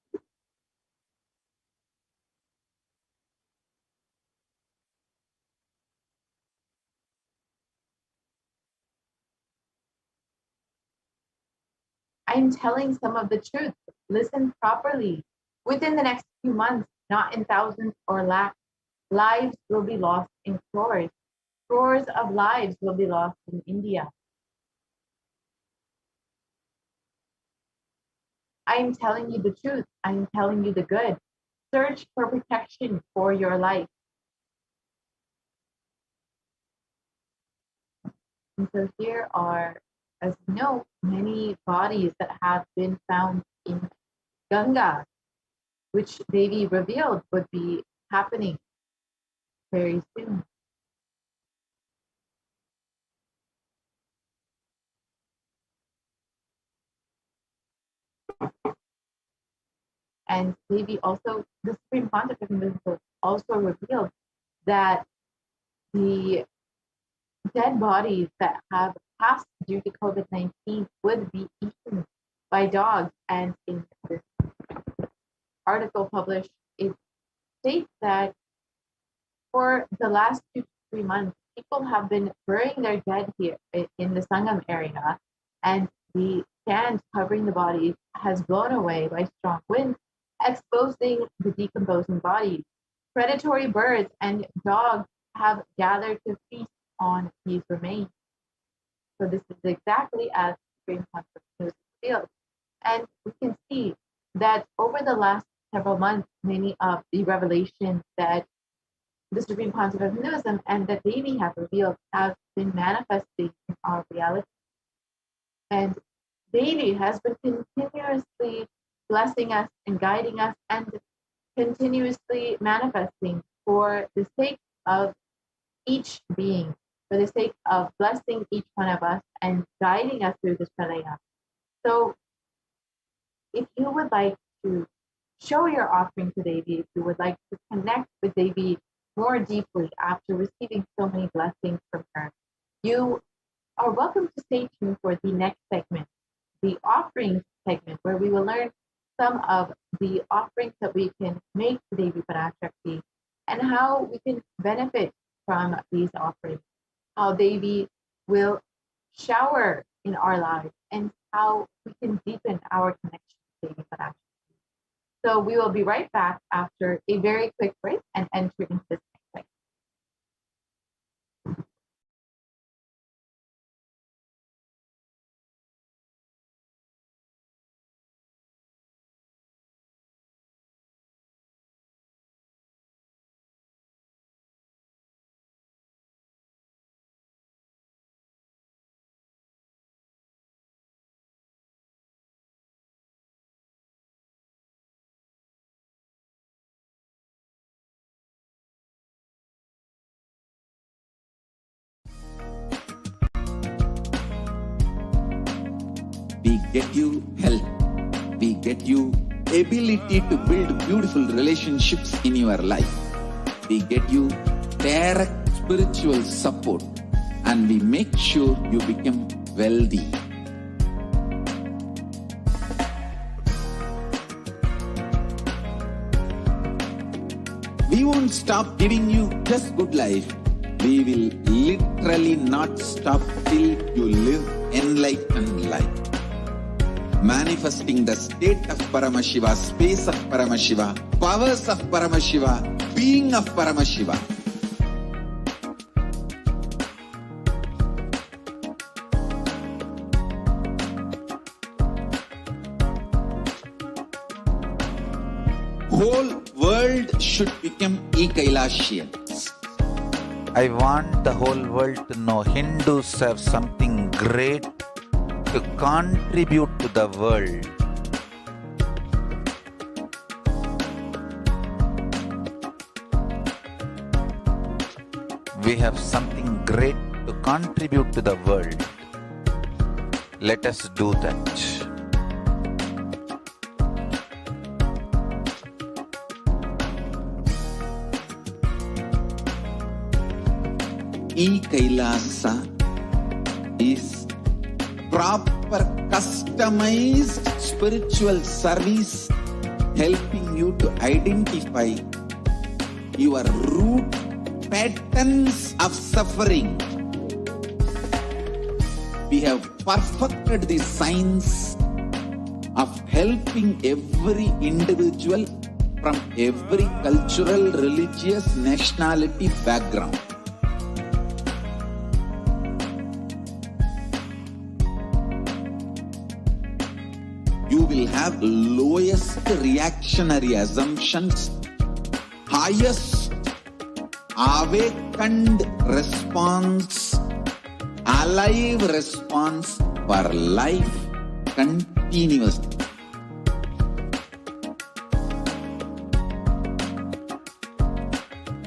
I'm telling some of the truth. Listen properly. Within the next few months, not in thousands or lakhs, lives will be lost in crores. Scores of lives will be lost in India. I am telling you the truth. I am telling you the good. Search for protection for your life. And so here are, as you know, many bodies that have been found in Ganga, which Devi revealed would be happening very soon. And Devi also, the Supreme Pontiff of Hinduism also revealed that the dead bodies that have passed due to COVID-19 would be eaten by dogs. And in this article published, it states that for the last 2 to 3 months, people have been burying their dead here in the Sangam area, and the sand covering the bodies has blown away by strong winds, exposing the decomposing bodies. Predatory birds and dogs have gathered to feast on these remains. So this is exactly as the Supreme Pontiff revealed. And we can see that over the last several months, many of the revelations that the Supreme Pontiff of Hinduism and that Devi have revealed have been manifesting in our reality. And Devi has been continuously blessing us and guiding us and continuously manifesting for the sake of each being, for the sake of blessing each one of us and guiding us through this pranayama. So if you would like to show your offering to Devi, if you would like to connect with Devi more deeply after receiving so many blessings from her, you are welcome to stay tuned for the next segment, the offerings segment, where we will learn some of the offerings that we can make to Devi Parashakti and how we can benefit from these offerings, how Devi will shower in our lives, and how we can deepen our connection to Devi Parashakti. So we will be right back after a very quick break and enter into this next segment. We get you health. We get you ability to build beautiful relationships in your life. We get you direct spiritual support, and we make sure you become wealthy. We won't stop giving you just good life. We will literally not stop till you live enlightened life. Manifesting the state of Paramashiva, space of Paramashiva, powers of Paramashiva, being of Paramashiva. Whole world should become e-Kailashians. I want the whole world to know Hindus have something great to contribute to the world. We have something great to contribute to the world. Let us do that. E-Kailasa is proper customized spiritual service helping you to identify your root patterns of suffering. We have perfected the science of helping every individual from every cultural, religious, nationality background. will have lowest reactionary assumptions, highest awakened response, alive response for life continuously.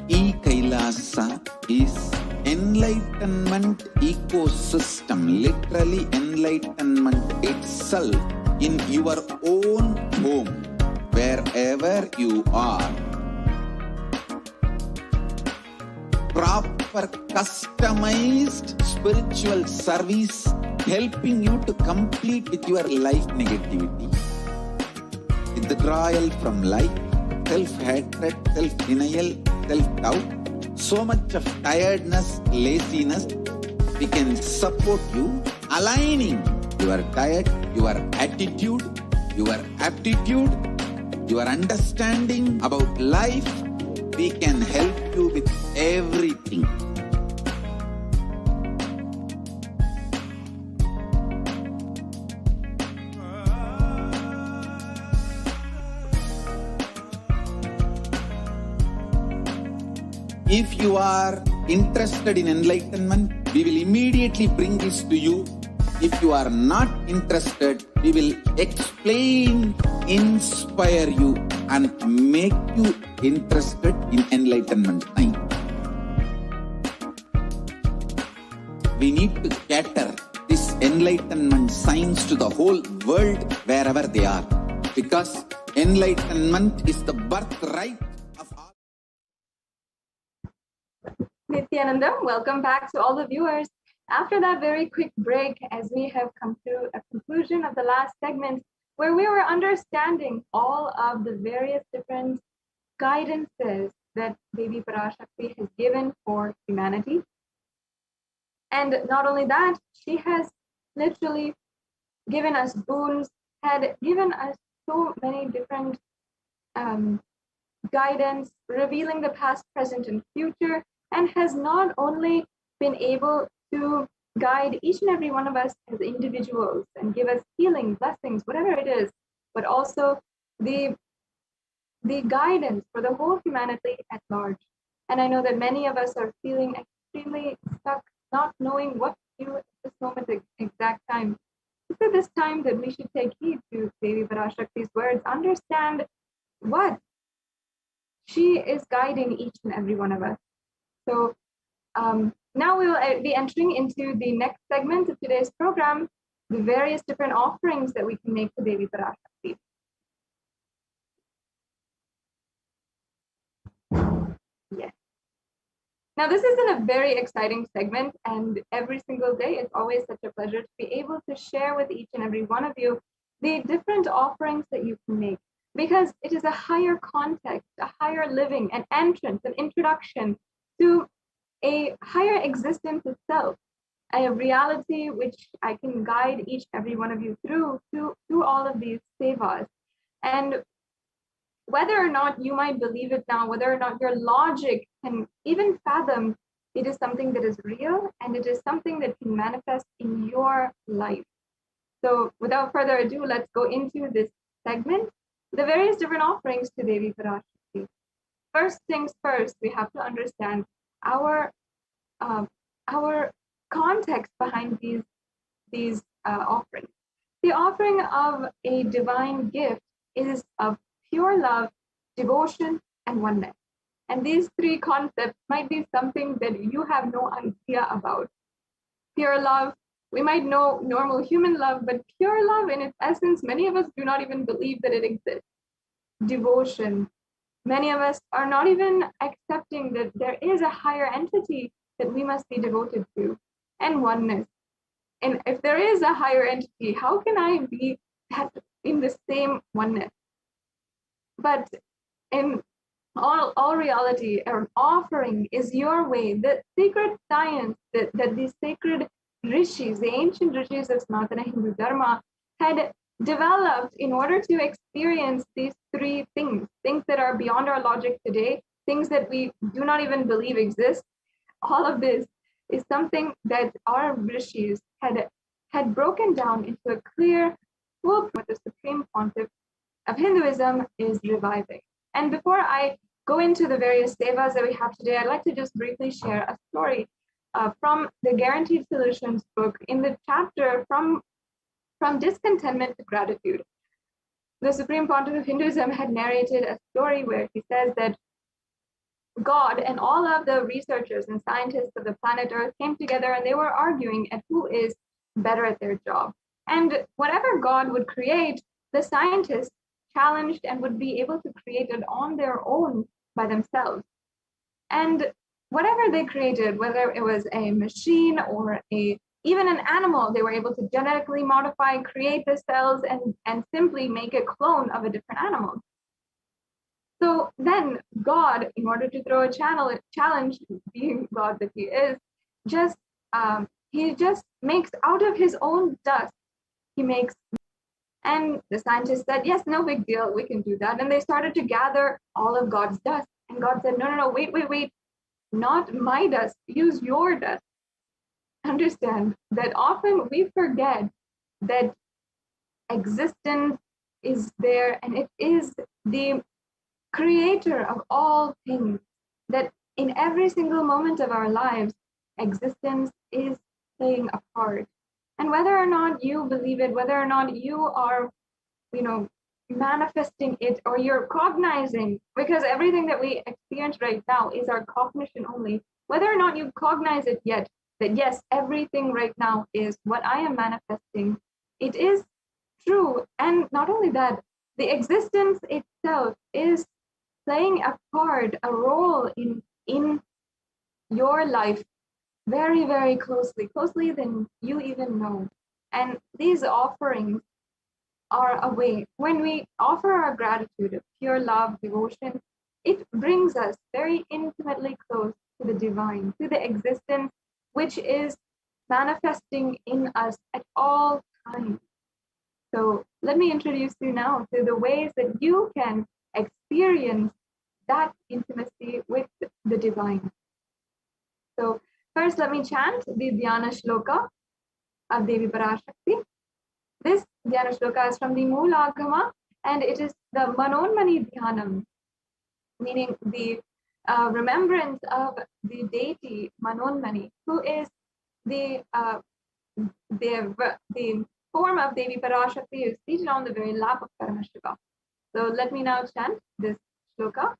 E-Kailasa is enlightenment ecosystem, literally enlightenment itself in your own home, wherever you are. Proper customized spiritual service helping you to complete with your life negativity, withdrawal from life, self-hatred, self-denial, self-doubt, so much of tiredness, laziness. We can support you aligning your diet, your attitude, your aptitude, your understanding about life. We can help you with everything. If you are interested in enlightenment, we will immediately bring this to you. If you are not interested, we will explain, inspire you, and make you interested in enlightenment time. We need to cater this enlightenment science to the whole world wherever they are, because enlightenment is the birthright of all. Nithyananda, welcome back to all the viewers. After that very quick break, as we have come to a conclusion of the last segment, where we were understanding all of the various different guidances that Devi Parashakti has given for humanity. And not only that, she has literally given us boons, had given us so many different guidance, revealing the past, present, and future, and has not only been able to guide each and every one of us as individuals and give us healing, blessings, whatever it is, but also the guidance for the whole humanity at large. And I know that many of us are feeling extremely stuck, not knowing what to do at this moment, the exact time. It's at this time that we should take heed to Devi Parashakti's words, understand what she is guiding each and every one of us. So now we will be entering into the next segment of today's program, the various different offerings that we can make to Devi Parashakti. Yes. Now this is a very exciting segment, and every single day it's always such a pleasure to be able to share with each and every one of you the different offerings that you can make, because it is a higher context, a higher living, an entrance, an introduction to a higher existence itself, a reality which I can guide each every one of you through all of these sevas. And whether or not you might believe it now, whether or not your logic can even fathom, it is something that is real, and it is something that can manifest in your life. So without further ado, let's go into this segment, the various different offerings to Devi Parashakti. First things first, we have to understand our context behind these offerings. The offering of a divine gift is of pure love, devotion, and oneness. And these three concepts might be something that you have no idea about. Pure love, we might know normal human love, but pure love in its essence, many of us do not even believe that it exists. Devotion, many of us are not even accepting that there is a higher entity that we must be devoted to. And oneness. And if there is a higher entity, how can I be in the same oneness? But in all reality, an offering is your way. The sacred science that the sacred rishis, the ancient rishis of Sanatana Hindu Dharma, had developed in order to experience these three things that are beyond our logic today, things that we do not even believe exist. All of this is something that our rishis had broken down into a clear what the Supreme Pontiff of Hinduism is reviving. And before I go into the various sevas that we have today, I'd like to just briefly share a story from the Guaranteed Solutions book in the chapter from discontentment to gratitude. The Supreme Pontiff of Hinduism had narrated a story where he says that God and all of the researchers and scientists of the planet Earth came together and they were arguing at who is better at their job. And whatever God would create, the scientists challenged and would be able to create it on their own by themselves. And whatever they created, whether it was a machine or even an animal, they were able to genetically modify, create the cells, and simply make a clone of a different animal. So then God, in order to throw a challenge, being God that he is, he just makes out of his own dust, he makes, and the scientists said, yes, no big deal, we can do that. And they started to gather all of God's dust. And God said, no, wait, not my dust, use your dust. Understand that often we forget that existence is there and it is the creator of all things, that in every single moment of our lives, existence is playing a part. And whether or not you believe it, whether or not you are, manifesting it, or you're cognizing, because everything that we experience right now is our cognition only, whether or not you cognize it yet, that yes, everything right now is what I am manifesting, it is true. And not only that, the existence itself is playing a part, a role in your life very, very closely than you even know. And these offerings are a way, when we offer our gratitude of pure love, devotion, it brings us very intimately close to the divine, to the existence which is manifesting in us at all times. So let me introduce you now to the ways that you can experience that intimacy with the divine. So first, let me chant the Dhyana Shloka of Devi Parashakti. This Dhyana Shloka is from the Moolagama, and it is the Manonmani Dhyanam, meaning the remembrance of the deity Manonmani, who is the form of Devi Parashakti, who is seated on the very lap of Paramashiva. So let me now chant this shloka.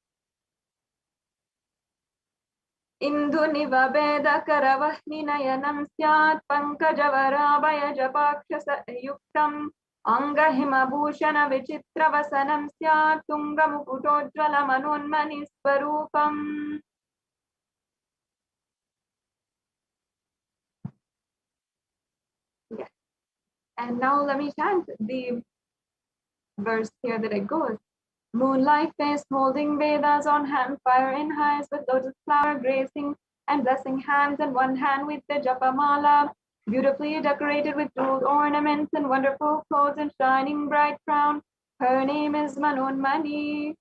Indu nivabeda karavahni nayanam syat pankajavara japakshasa yuktam anga himabhushana vichitra vasanam syat tunga mukutojvala manonmani swarupam. Yes. And now let me chant the verse here that it goes. Moonlight face holding Vedas on hand, fire in eyes with lotus flower gracing and blessing hands, and one hand with the Japamala, beautifully decorated with jeweled ornaments and wonderful clothes and shining bright crown. Her name is Manonmani.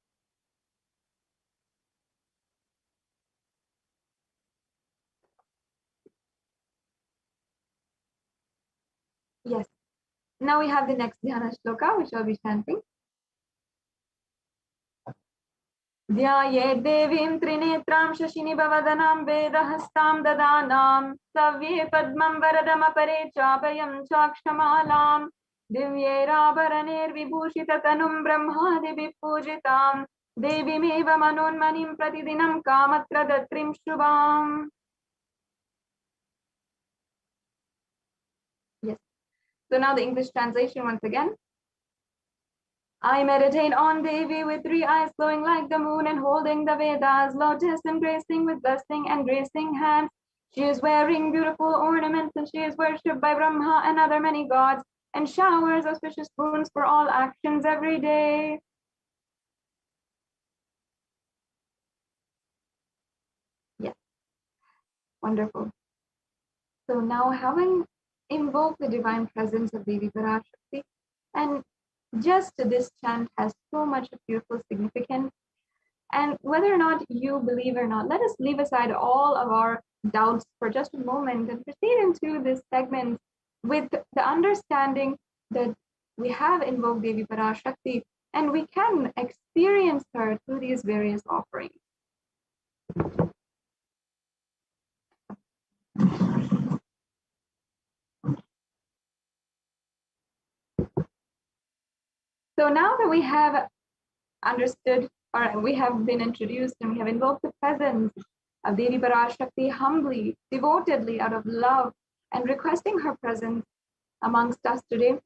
Yes. Now we have the next Dhyana Shloka, which I'll be chanting. ध्याये देवीं त्रिनेत्रां शशिनिभवदनां वेदहस्तां ददानां सव्ये पद्मं वरदमपरे चाभयं चाक्षमालां दिव्यैराभरणैर्विभूषिततनुं ब्रह्मादिभिः पूजितां देवीमेव मनोन्मनिं प्रतिदिनं कामत्रदत्रीं शुभाम्. Yes. So now the English translation once again. I meditate on Devi with three eyes glowing like the moon and holding the Vedas, lotus embracing with blessing and gracing hands. She is wearing beautiful ornaments and she is worshipped by Brahma and other many gods and showers auspicious boons for all actions every day. Yes, wonderful. So now having invoked the divine presence of Devi Parashakti, and just this chant has so much beautiful significance. And whether or not you believe or not, let us leave aside all of our doubts for just a moment and proceed into this segment with the understanding that we have invoked Devi Parashakti, and we can experience her through these various offerings. So now that we have understood, or we have been introduced, and we have invoked the presence of Devi Parashakti humbly, devotedly, out of love, and requesting her presence amongst us today,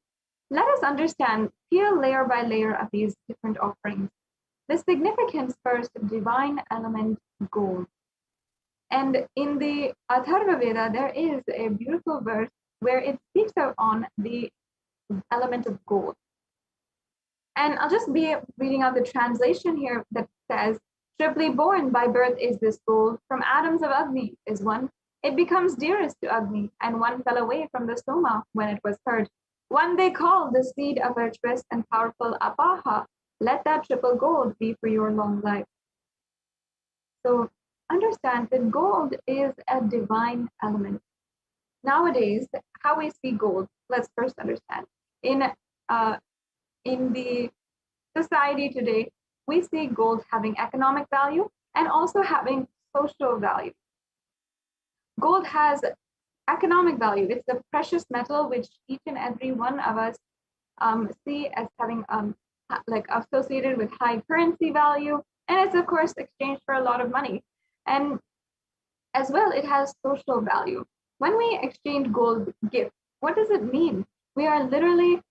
let us understand, peel layer by layer of these different offerings, the significance first of divine element gold. And in the Atharva Veda, there is a beautiful verse where it speaks out on the element of gold. And I'll just be reading out the translation here that says, triply born by birth is this gold, from atoms of Agni is one. It becomes dearest to Agni, and one fell away from the Soma when it was heard. One they call the seed of virtuous and powerful Apaha. Let that triple gold be for your long life. So understand that gold is a divine element. Nowadays, how we see gold, let's first understand. In the society today, we see gold having economic value and also having social value. Gold has economic value. It's a precious metal which each and every one of us see as having like associated with high currency value, and it's of course exchanged for a lot of money. And as well, it has social value. When we exchange gold gifts, what does it mean? We are literally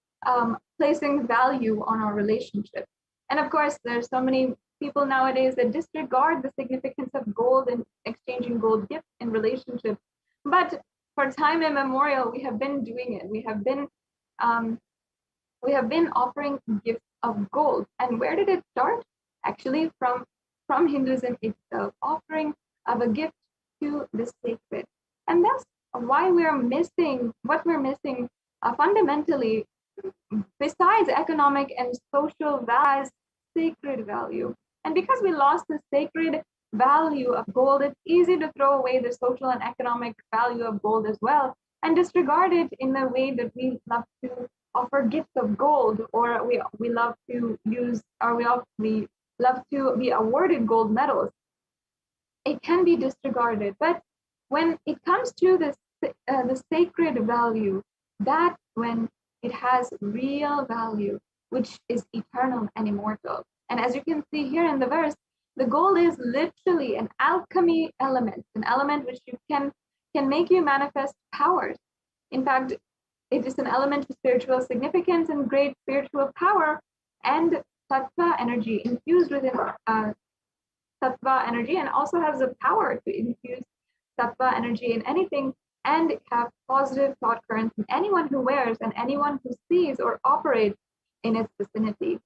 placing value on our relationship. And of course, there's so many people nowadays that disregard the significance of gold and exchanging gold gifts in relationships. But for time immemorial, we have been doing it. We have been offering gifts of gold. And where did it start? Actually, from Hinduism itself, offering of a gift to the sacred. And that's why we're missing fundamentally, besides economic and social value, sacred value. And because we lost the sacred value of gold, it's easy to throw away the social and economic value of gold as well and disregard it in the way that we love to offer gifts of gold, or we love to use, or we love to be awarded gold medals. It can be disregarded. But when it comes to the sacred value, that's when it has real value, which is eternal and immortal. And as you can see here in the verse, the gold is literally an alchemy element, an element which you can make you manifest powers. In fact, it is an element of spiritual significance and great spiritual power, and sattva energy infused within sattva energy, and also has the power to infuse sattva energy in anything and have positive thought currents in anyone who wears and anyone who sees or operates in its vicinity.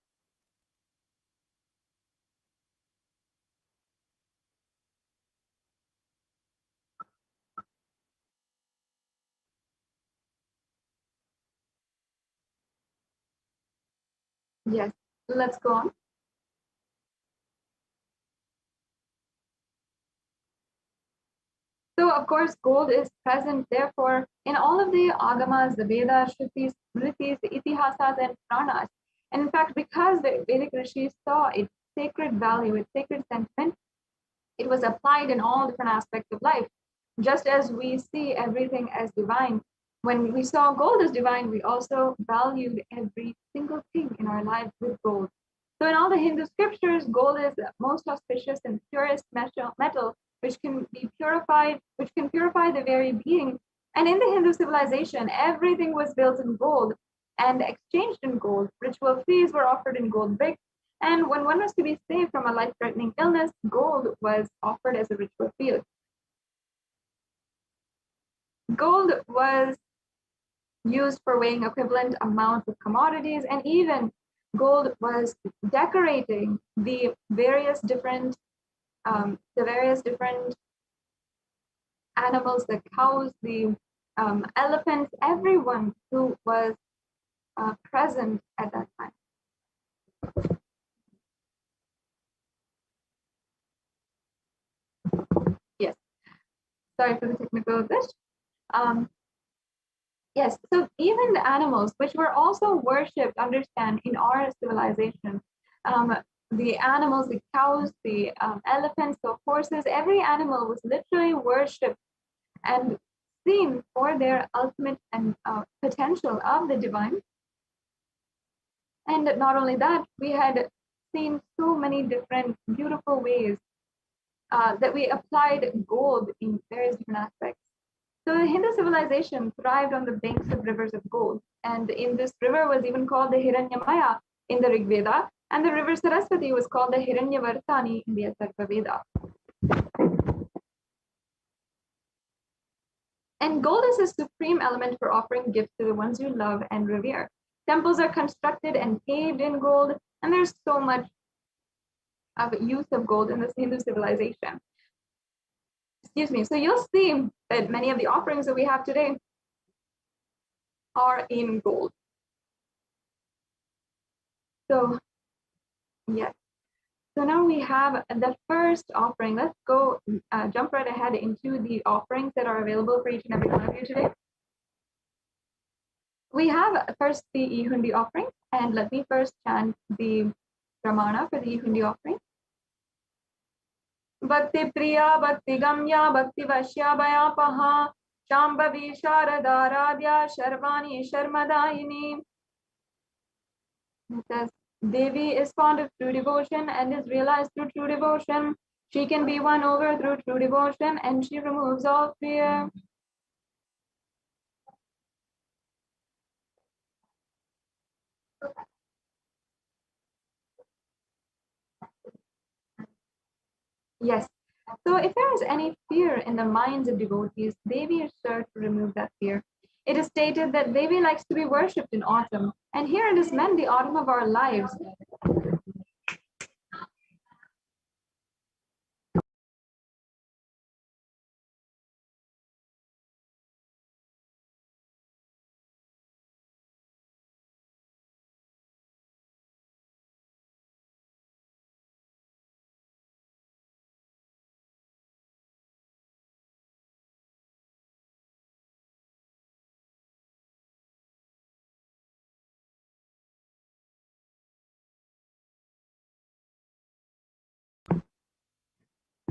Yes, let's go on. So, of course, gold is present, therefore, in all of the agamas, the Vedas, Shrutis, Smritis, the Itihasas, and Puranas. And in fact, because the Vedic rishis saw its sacred value, its sacred sentiment, it was applied in all different aspects of life. Just as we see everything as divine, when we saw gold as divine, we also valued every single thing in our lives with gold. So in all the Hindu scriptures, gold is the most auspicious and purest metal, which can be purified, which can purify the very being. And in the Hindu civilization, everything was built in gold and exchanged in gold. Ritual feasts were offered in gold bricks. And when one was to be saved from a life-threatening illness, gold was offered as a ritual field. Gold was used for weighing equivalent amounts of commodities, and even gold was decorating the various different animals, the cows, the elephants, everyone who was present at that time. Yes, sorry for the technical glitch. Yes, so even the animals, which were also worshipped, understand, in our civilization, the animals, the cows, the elephants, the horses, every animal was literally worshipped and seen for their ultimate and potential of the divine. And not only that, we had seen so many different beautiful ways that we applied gold in various different aspects. So the Hindu civilization thrived on the banks of rivers of gold. And in this river was even called the Hiranyamaya in the Rig Veda, and the river Saraswati was called the Hiranyavartani in the Atharva Veda. And gold is a supreme element for offering gifts to the ones you love and revere. Temples are constructed and paved in gold, and there's so much of use of gold in this Hindu civilization. Excuse me. So you'll see that many of the offerings that we have today are in gold. So, yes. So now we have the first offering. Let's go jump right ahead into the offerings that are available for each and every one of you today. We have first the Ihundi offering, and let me first chant the Pramana for the Ihundi offering. Bhakti Priya, Bhakti Gamya, Bhakti Vashya Bhayapaha, Shambhavi Sharadaradhya, Sharvani Sharmadayini. It says, Devi is fond of true devotion and is realized through true devotion. She can be won over through true devotion, and she removes all fear. Yes. So if there is any fear in the minds of devotees, Devi is sure to remove that fear. It is stated that Devi likes to be worshipped in autumn, and here it is meant the autumn of our lives.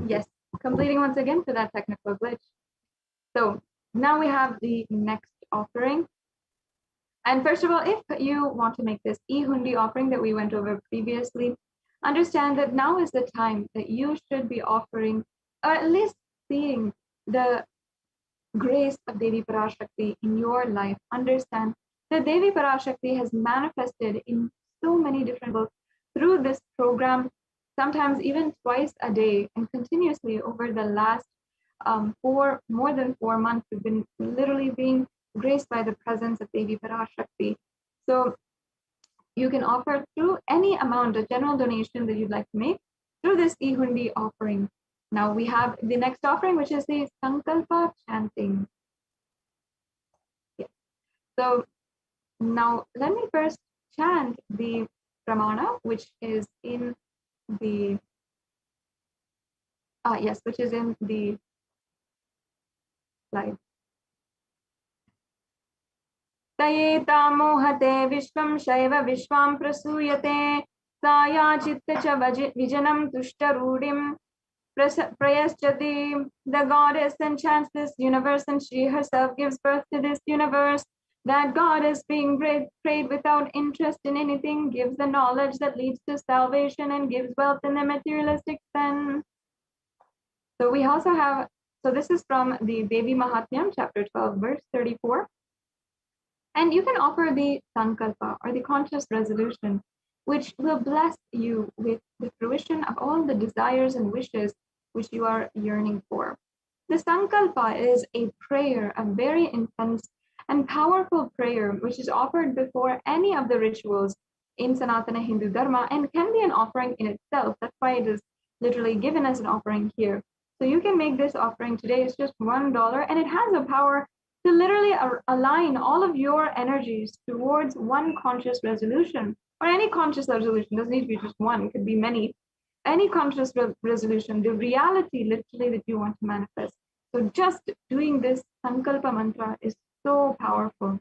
Yes, completing once again for that technical glitch. So now we have the next offering. And first of all, if you want to make this Ihundi offering that we went over previously, understand that now is the time that you should be offering, or at least seeing the grace of Devi Parashakti in your life. Understand that Devi Parashakti has manifested in so many different books through this program, sometimes even twice a day, and continuously over the last more than 4 months. We've been literally being graced by the presence of Devi Parashakti. So you can offer through any amount, a general donation that you'd like to make through this Ihundi offering. Now we have the next offering, which is the Sankalpa chanting. Yes. So now let me first chant the Pramana, which is in the which is in the slide. Tayeta mohate vishvam shaiva vishvam prasuyate saya chitta cha vijanam tushtarudim prayaschati. The goddess enchants this universe, and she herself gives birth to this universe. That goddess, being prayed without interest in anything, gives the knowledge that leads to salvation and gives wealth in the materialistic sense. So we also have, so this is from the Devi Mahatmyam, chapter 12, verse 34. And you can offer the Sankalpa, or the conscious resolution, which will bless you with the fruition of all the desires and wishes which you are yearning for. The Sankalpa is a prayer, a very intense and powerful prayer, which is offered before any of the rituals in Sanatana Hindu Dharma and can be an offering in itself. That's why it is literally given as an offering here. So you can make this offering today. It's just $1, and it has the power to literally align all of your energies towards one conscious resolution, or any conscious resolution. It doesn't need to be just one, it could be many. Any conscious resolution, the reality literally that you want to manifest. So just doing this Sankalpa mantra is so powerful.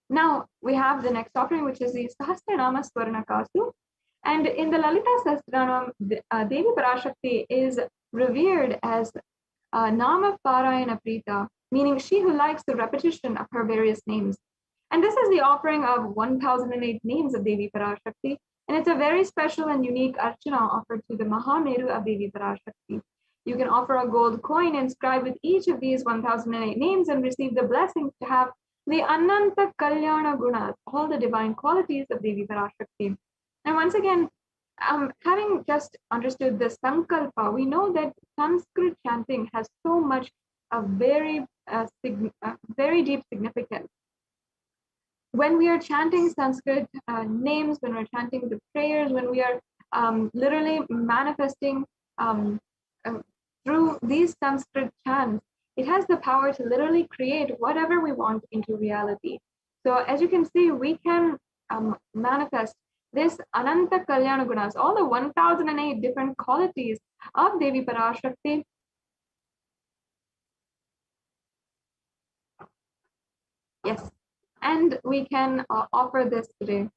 Now we have the next offering, which is the Sahasranama Swarnakasu. And in the Lalita Sahasranam, Devi Parashakti is revered as Nama Parayana Prita, meaning she who likes the repetition of her various names. And this is the offering of 1008 names of Devi Parashakti. And it's a very special and unique archana offered to the Mahameru of Devi Parashakti. You can offer a gold coin inscribed with each of these 1008 names and receive the blessings to have the Ananta Kalyana Gunas, all the divine qualities of Devi Parashakti. And once again, having just understood the Sankalpa, we know that Sanskrit chanting has so much a very deep significance. When we are chanting Sanskrit names, when we're chanting the prayers, when we are literally manifesting through these Sanskrit chants, it has the power to literally create whatever we want into reality. So as you can see, we can manifest this Ananta Kalyana Gunas, all the 1008 different qualities of Devi Parashakti. Yes, and we can offer this today.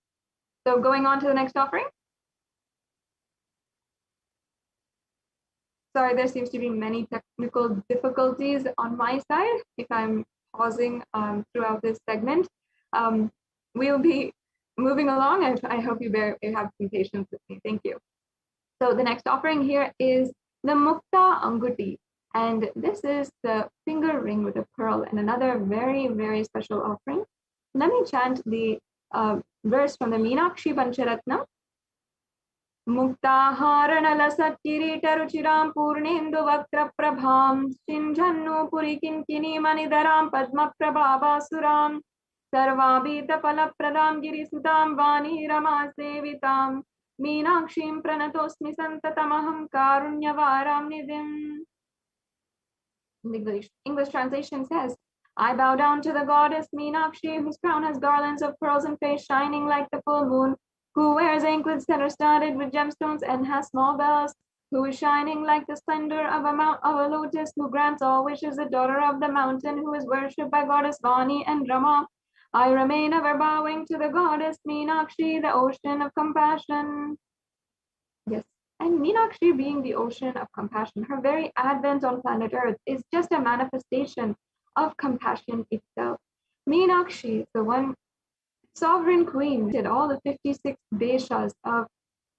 So going on to the next offering. Sorry, there seems to be many technical difficulties on my side. If I'm pausing throughout this segment, we'll be moving along. I hope you have some patience with me. Thank you. So the next offering here is the Mukta Anguti. And this is the finger ring with a pearl, and another very, very special offering. Let me chant the verse from the Meenakshi Pancharatnam. Muktaharanalasakkiritaruchiram purnendu vaktra prabham Shinjannu purikinkini manidaram padma prabhavasuram Sarvabhita palapradam girisudam vani ramasevitam Meenakshim pranatosmi santatamaham karunyavaram nidhim. English translation says, I bow down to the goddess Meenakshi, whose crown has garlands of pearls and face shining like the full moon, who wears anklets that are studded with gemstones and has small bells, who is shining like the splendor of a lotus, who grants all wishes, the daughter of the mountain, who is worshipped by goddess Vani and Rama. I remain ever bowing to the goddess Meenakshi, the ocean of compassion. Yes. And Meenakshi being the ocean of compassion, her very advent on planet Earth is just a manifestation of compassion itself. Meenakshi, the one sovereign queen, did all the 56 deshas of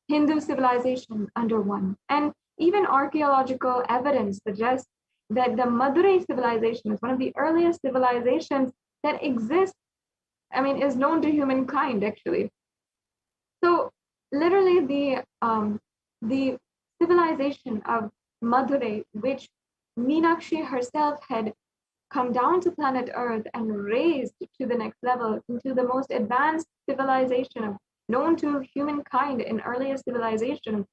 Hindu civilization under one. And even archaeological evidence suggests that the Madurai civilization is one of the earliest civilizations that exists, is known to humankind actually. So literally the civilization of Madurai, which Meenakshi herself had come down to planet Earth and raised to the next level into the most advanced civilization known to humankind in earliest civilization,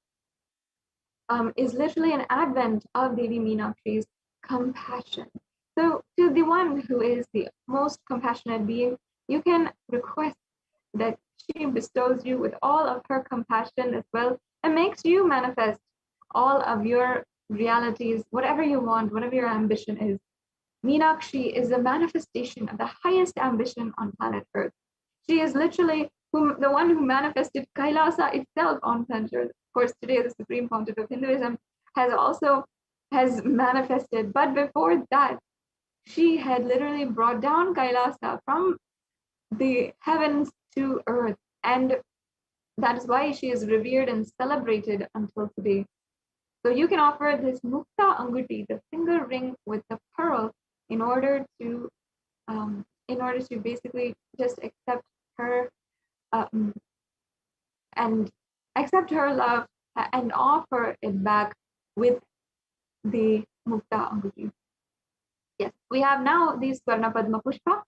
is literally an advent of Devi Meenakshi's compassion. So to the one who is the most compassionate being, you can request that she bestows you with all of her compassion as well and makes you manifest all of your realities, whatever you want, whatever your ambition is. Meenakshi is a manifestation of the highest ambition on planet Earth. She is literally the one who manifested Kailasa itself on planet Earth. Of course, today the Supreme Pontiff of Hinduism has manifested, but before that, she had literally brought down Kailasa from the heavens to earth, and that is why she is revered and celebrated until today. So you can offer this Mukta Anguti, the finger ring with the pearl, in order to basically just accept her and accept her love and offer it back with the Mukta Anguti. Yes, we have now the Swarna Padma Pushpa,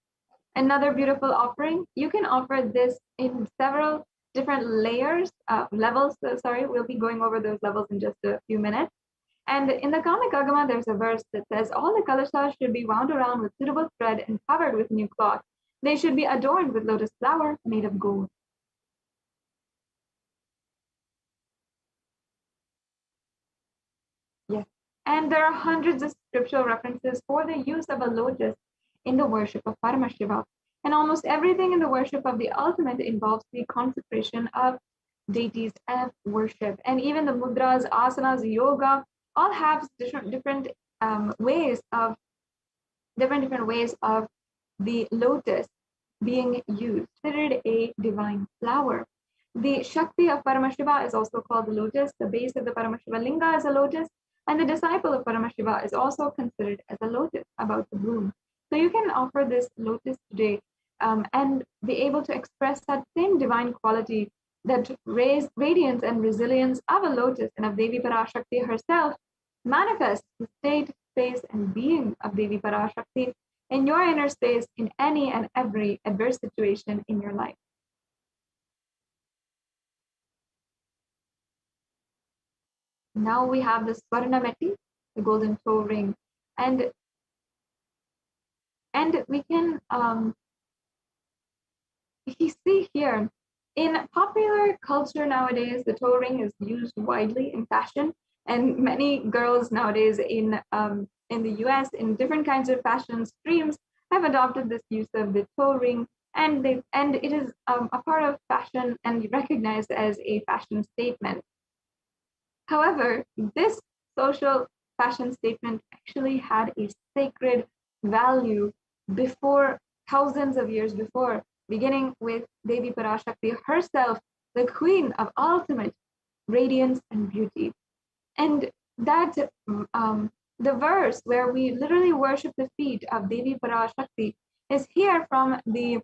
another beautiful offering. You can offer this in several different levels. Sorry, we'll be going over those levels in just a few minutes. And in the Kama Agama, there's a verse that says, all the kalashas should be wound around with suitable thread and covered with new cloth. They should be adorned with lotus flower made of gold. Yes. And there are hundreds of scriptural references for the use of a lotus in the worship of Paramashiva. And almost everything in the worship of the ultimate involves the consecration of deities of worship. And even the mudras, asanas, yoga, all have different ways of the lotus being used, considered a divine flower. The Shakti of Paramashiva is also called the lotus. The base of the Paramashiva linga is a lotus, and the disciple of Paramashiva is also considered as a lotus about to bloom. So you can offer this lotus today and be able to express that same divine quality, that radiance and resilience of a lotus and of Devi Parashakti herself, manifest the state, space, and being of Devi Parashakti in your inner space in any and every adverse situation in your life. Now we have the Swarnameti, the golden toe ring, and we can see here in popular culture nowadays, the toe ring is used widely in fashion, and many girls nowadays in the US in different kinds of fashion streams have adopted this use of the toe ring, and it is a part of fashion and recognized as a fashion statement. However, this social fashion statement actually had a sacred value before, thousands of years before, beginning with Devi Parashakti herself, the queen of ultimate radiance and beauty. And that the verse where we literally worship the feet of Devi Parashakti is here from the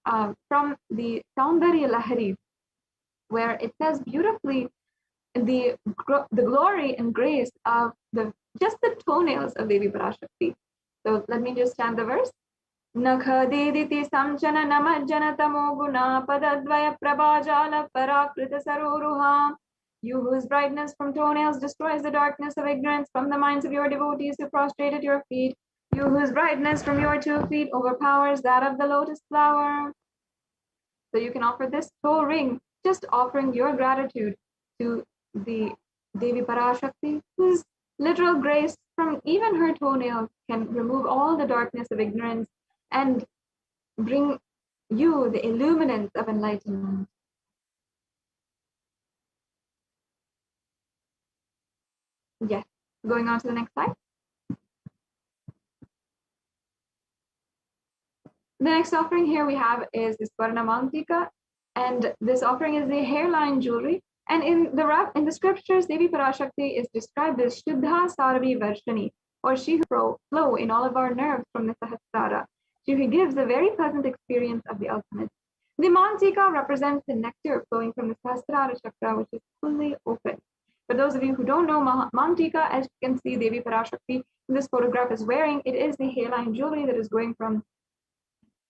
Saundarya Lahari, where it says beautifully the glory and grace of just the toenails of Devi Parashakti. So let me just chant the verse. Nakha dediti samchana namajjana tamo guna padadvaya prabhajala parakrita saroruha. You whose brightness from toenails destroys the darkness of ignorance from the minds of your devotees who prostrate at your feet. You whose brightness from your 2 feet overpowers that of the lotus flower. So you can offer this toe ring, just offering your gratitude to the Devi Parashakti, whose literal grace from even her toenails can remove all the darkness of ignorance and bring you the illuminance of enlightenment. Yes, going on to the next slide. The next offering here we have is the Swarna Mantika, and this offering is the hairline jewelry. And in the scriptures, Devi Parashakti is described as Shuddha Sarvi Varshani, or she who flow in all of our nerves from the Sahasrara. She who gives a very pleasant experience of the ultimate. The Mantika represents the nectar flowing from the Sahasrara chakra, which is fully open. For those of you who don't know Mantika, as you can see, Devi Parashakti in this photograph is wearing, it is the hairline jewelry that is going from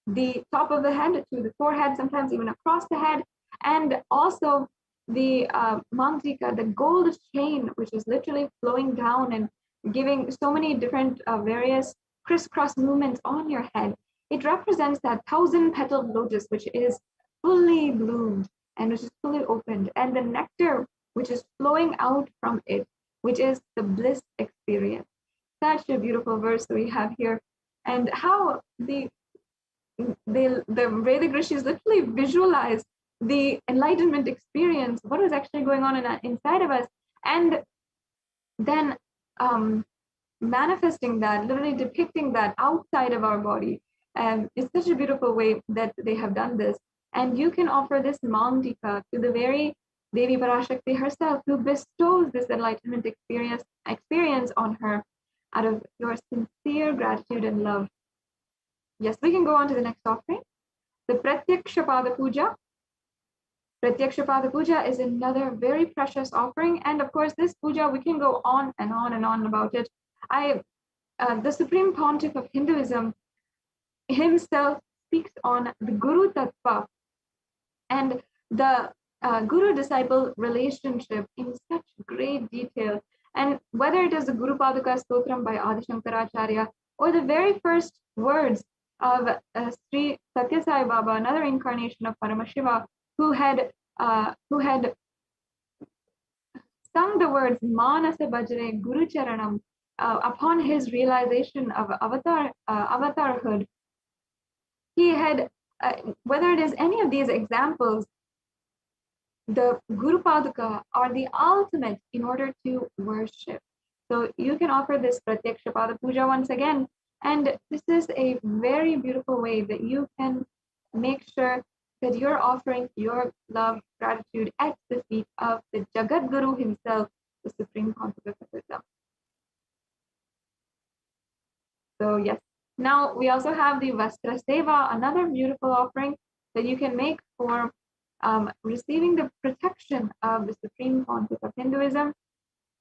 the top of the head to the forehead, sometimes even across the head, and also the Mantika, the gold chain, which is literally flowing down and giving so many different various crisscross movements on your head. It represents that 1,000-petaled lotus, which is fully bloomed and which is fully opened, and the nectar which is flowing out from it, which is the bliss experience. Such a beautiful verse that we have here, and how the Vedic rishis literally visualize the enlightenment experience, what is actually going on inside of us, and then manifesting that, literally depicting that outside of our body. It's such a beautiful way that they have done this. And you can offer this Mantika to the very Devi Parashakti herself, who bestows this enlightenment experience on her out of your sincere gratitude and love. Yes, we can go on to the next offering. The Pratyakshapada Puja. Pratyakshapada Puja is another very precious offering. And of course, this puja, we can go on and on and on about it. The Supreme Pontiff of Hinduism himself speaks on the Guru Tattva and the Guru-disciple relationship in such great detail. And whether it is the Guru Paduka Stotram by Adi Shankaracharya or the very first words of Sri Satya Sai Baba, another incarnation of Paramashiva, who had sung the words Manasa Bajre Guru Charanam upon his realization of avatarhood, he had, whether it is any of these examples, the Guru Paduka are the ultimate in order to worship. So you can offer this Pratyaksha Pada Puja once again. And this is a very beautiful way that you can make sure that you're offering your love, gratitude at the feet of the Jagat Guru himself, the Supreme Pontiff of Islam. So yes, now we also have the Vastra Seva, another beautiful offering that you can make for receiving the protection of the Supreme Pontiff of Hinduism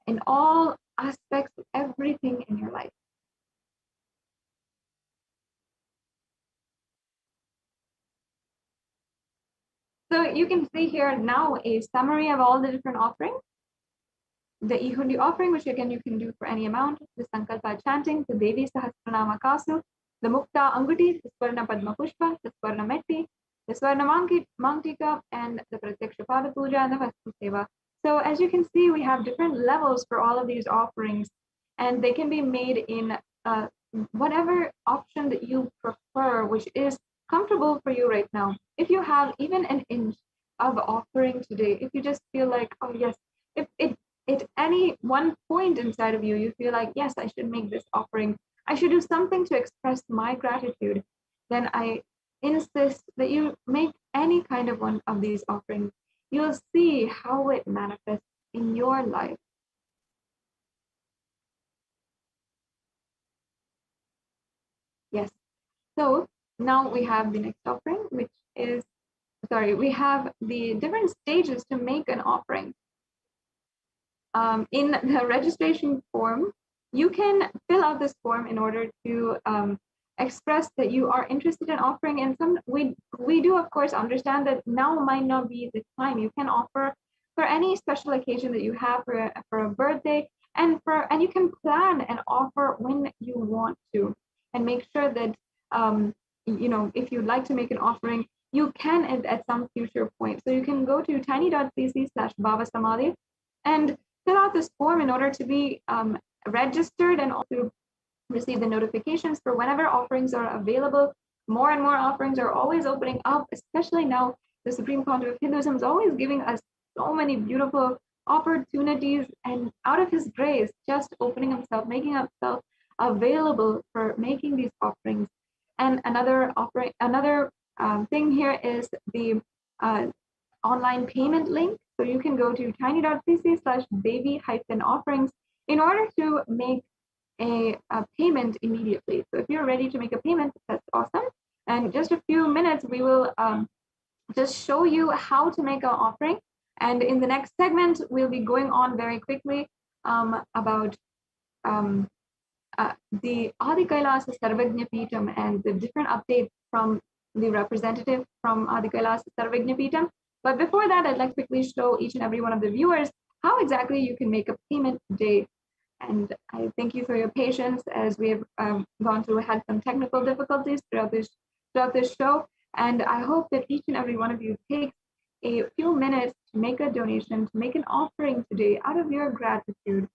in all aspects of everything in your life. So you can see here now a summary of all the different offerings. The Ihundi offering, which again you can do for any amount, the Sankalpa chanting, the Devi Sahasranama Kasu, the Mukta Anguti, the Swarna Padma Pushpa, the Swarna Metti, the Swarna Mantika, and the Pratyaksha Pada Puja and the Vastu Seva. So as you can see, we have different levels for all of these offerings, and they can be made in whatever option that you prefer, which is comfortable for you right now. If you have even an inch of offering today, if you just feel like, oh yes, if at any one point inside of you, you feel like, yes, I should make this offering, I should do something to express my gratitude, then I insist that you make any kind of one of these offerings. You'll see how it manifests in your life. Yes. So now we have the next offering, which is, we have the different stages to make an offering. In the registration form, you can fill out this form in order to express that you are interested in offering. And we do, of course, understand that now might not be the time. You can offer for any special occasion that you have for a birthday, and you can plan and offer when you want to, and make sure that if you'd like to make an offering, you can at some future point. So you can go to tiny.cc/bhavasamadhi and fill out this form in order to be registered and also receive the notifications for whenever offerings are available. More and more offerings are always opening up, especially now the Supreme Pontiff of Hinduism is always giving us so many beautiful opportunities, and out of his grace, just opening himself, making himself available for making these offerings. And another thing here is the online payment link. So you can go to tiny.cc/baby-offerings in order to make a payment immediately. So if you're ready to make a payment, that's awesome. And just a few minutes, we will just show you how to make an offering. And in the next segment, we'll be going on very quickly about the Adi Kailasa Sarvagnya Peetam and the different updates from the representative from Adi Kailasa Sarvagnya Peetam. But before that, I'd like to quickly show each and every one of the viewers how exactly you can make a payment today. And I thank you for your patience as we have had some technical difficulties throughout this show. And I hope that each and every one of you takes a few minutes to make a donation, to make an offering today out of your gratitude.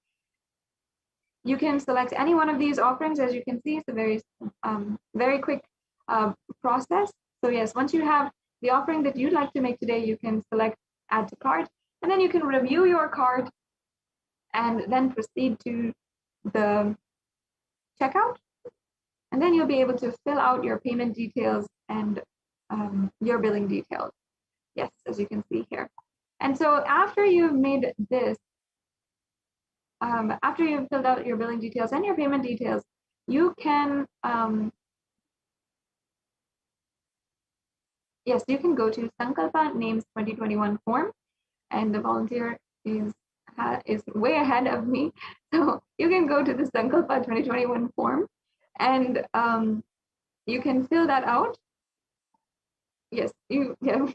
You can select any one of these offerings. As you can see, it's a very quick process. So yes, once you have the offering that you'd like to make today, you can select add to cart, and then you can review your cart and then proceed to the checkout. And then you'll be able to fill out your payment details and your billing details. Yes, as you can see here. And so after you've made this, after you've filled out your billing details and your payment details, you can, you can go to Sankalpa Names 2021 form, and the volunteer is way ahead of me. So you can go to the Sankalpa 2021 form, and you can fill that out. Yes, yeah.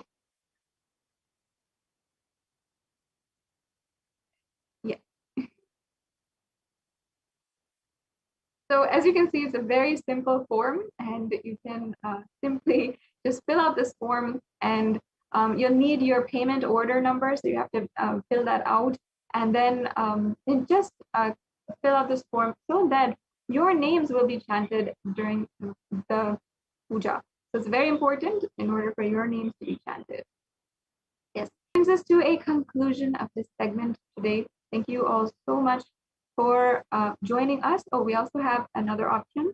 So as you can see, it's a very simple form, and you can simply just fill out this form, and you'll need your payment order number. So you have to fill that out, and then just fill out this form so that your names will be chanted during the puja. So it's very important in order for your names to be chanted. Yes, brings us to a conclusion of this segment today. Thank you all so much for joining us. Oh, we also have another option.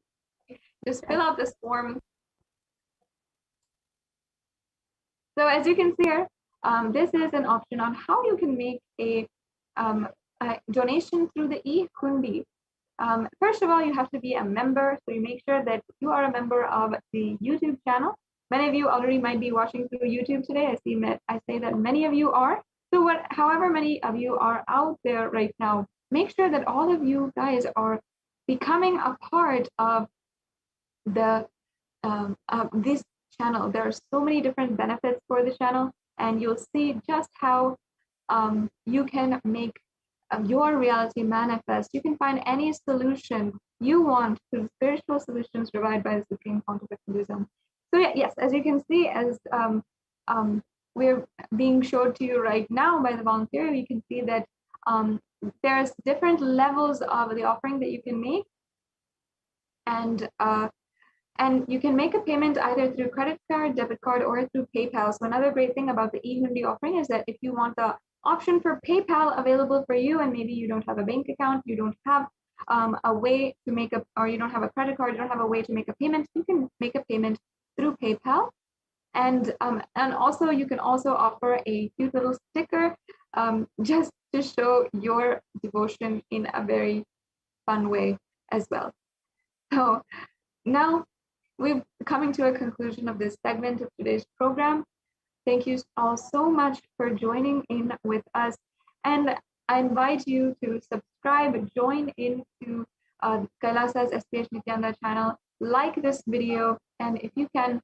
Just fill out this form. So as you can see here, this is an option on how you can make a donation through the e-Hundi. First of all, you have to be a member. So you make sure that you are a member of the YouTube channel. Many of you already might be watching through YouTube today. I say that many of you are. So however many of you are out there right now, make sure that all of you guys are becoming a part of the this channel. There are so many different benefits for the channel, and you'll see just how you can make your reality manifest. You can find any solution you want to spiritual solutions provided by the Supreme Pontificate Hinduism. So yes, as you can see, as we're being showed to you right now by the volunteer, you can see that there's different levels of the offering that you can make, and you can make a payment either through credit card, debit card, or through PayPal. So another great thing about the e-Hundi offering is that if you want the option for PayPal available for you, and maybe you don't have a bank account, you don't have a way to make or you don't have a credit card, you don't have a way to make a payment, you can make a payment through PayPal. And also you can also offer a cute little sticker just to show your devotion in a very fun way as well. So now we're coming to a conclusion of this segment of today's program. Thank you all so much for joining in with us. And I invite you to subscribe, join into Kailasa's HDH Nithyananda channel, like this video, and if you can,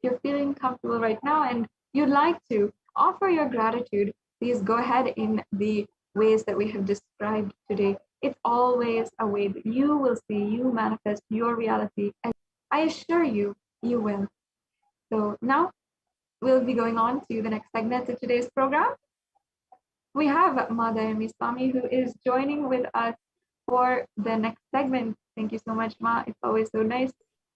you're feeling comfortable right now and you'd like to offer your gratitude, please go ahead in the ways that we have described today. It's always a way that you will see you manifest your reality, and I assure you, you will. So now we'll be going on to the next segment of today's program. We have Mother Swami, who is joining with us for the next segment. Thank you so much, Ma. It's always so nice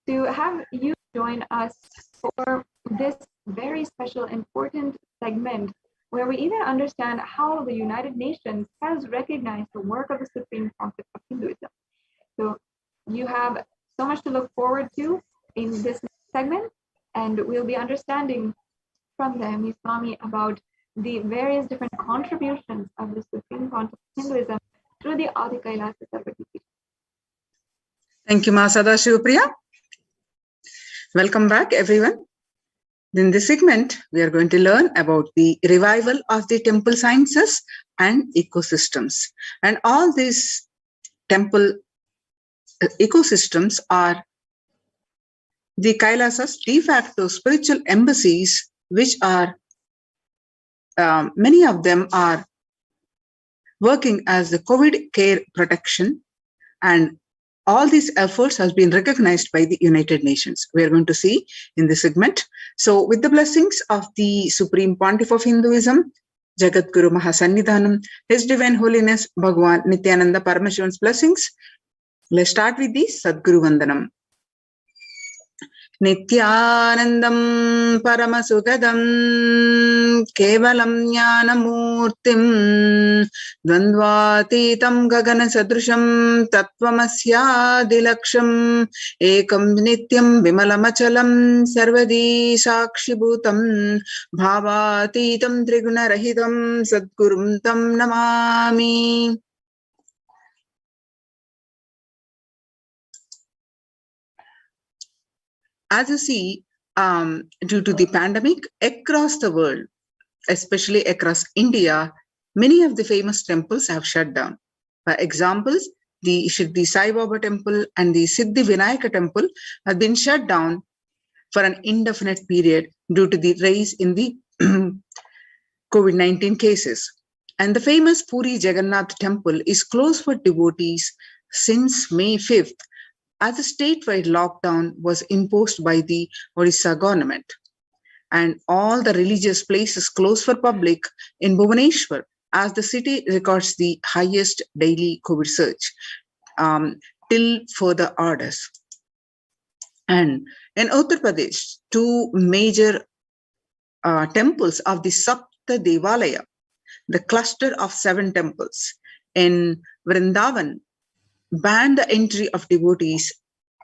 to have you join us for this very special, important segment where we even understand how the United Nations has recognized the work of the Supreme Pontiff of Hinduism. So you have so much to look forward to in this segment, and we'll be understanding from them, Swami, about the various different contributions of the Supreme Pontiff of Hinduism through the Adi Kailasa Sarvati. Thank you, Ma Sadashivapriya. Welcome back, everyone. In this segment, we are going to learn about the revival of the temple sciences and ecosystems. And all these temple ecosystems are the Kailasa's de facto spiritual embassies, which are, many of them are working as the COVID care protection, and all these efforts has been recognized by the United Nations. We are going to see in this segment. So with the blessings of the Supreme Pontiff of Hinduism, Jagat Guru Mahasannidhanam, His Divine Holiness Bhagwan Nithyananda Paramashivan's blessings, let's start with the Sadguru Vandanam. Nithyanandam Paramasugadam Kevalam Jnanamurtim Dvandvatitam Gagana Sadrusham Tattvamasya Ekam Nityam Vimalamachalam Sarvadi Sakshibhutam Bhavatitam Trigunarahitam Sadgurum Tam Namami. As you see, due to the pandemic, across the world, especially across India, many of the famous temples have shut down. For examples, the Shirdi Sai Baba temple and the Siddhi Vinayaka temple have been shut down for an indefinite period due to the rise in the COVID-19 cases. And the famous Puri Jagannath temple is closed for devotees since May 5th, as a statewide lockdown was imposed by the Odisha government. And all the religious places closed for public in Bhubaneswar, as the city records the highest daily COVID surge. till further orders. And in Uttar Pradesh, two major temples of the Sapta Devalaya, the cluster of 7 temples in Vrindavan, banned the entry of devotees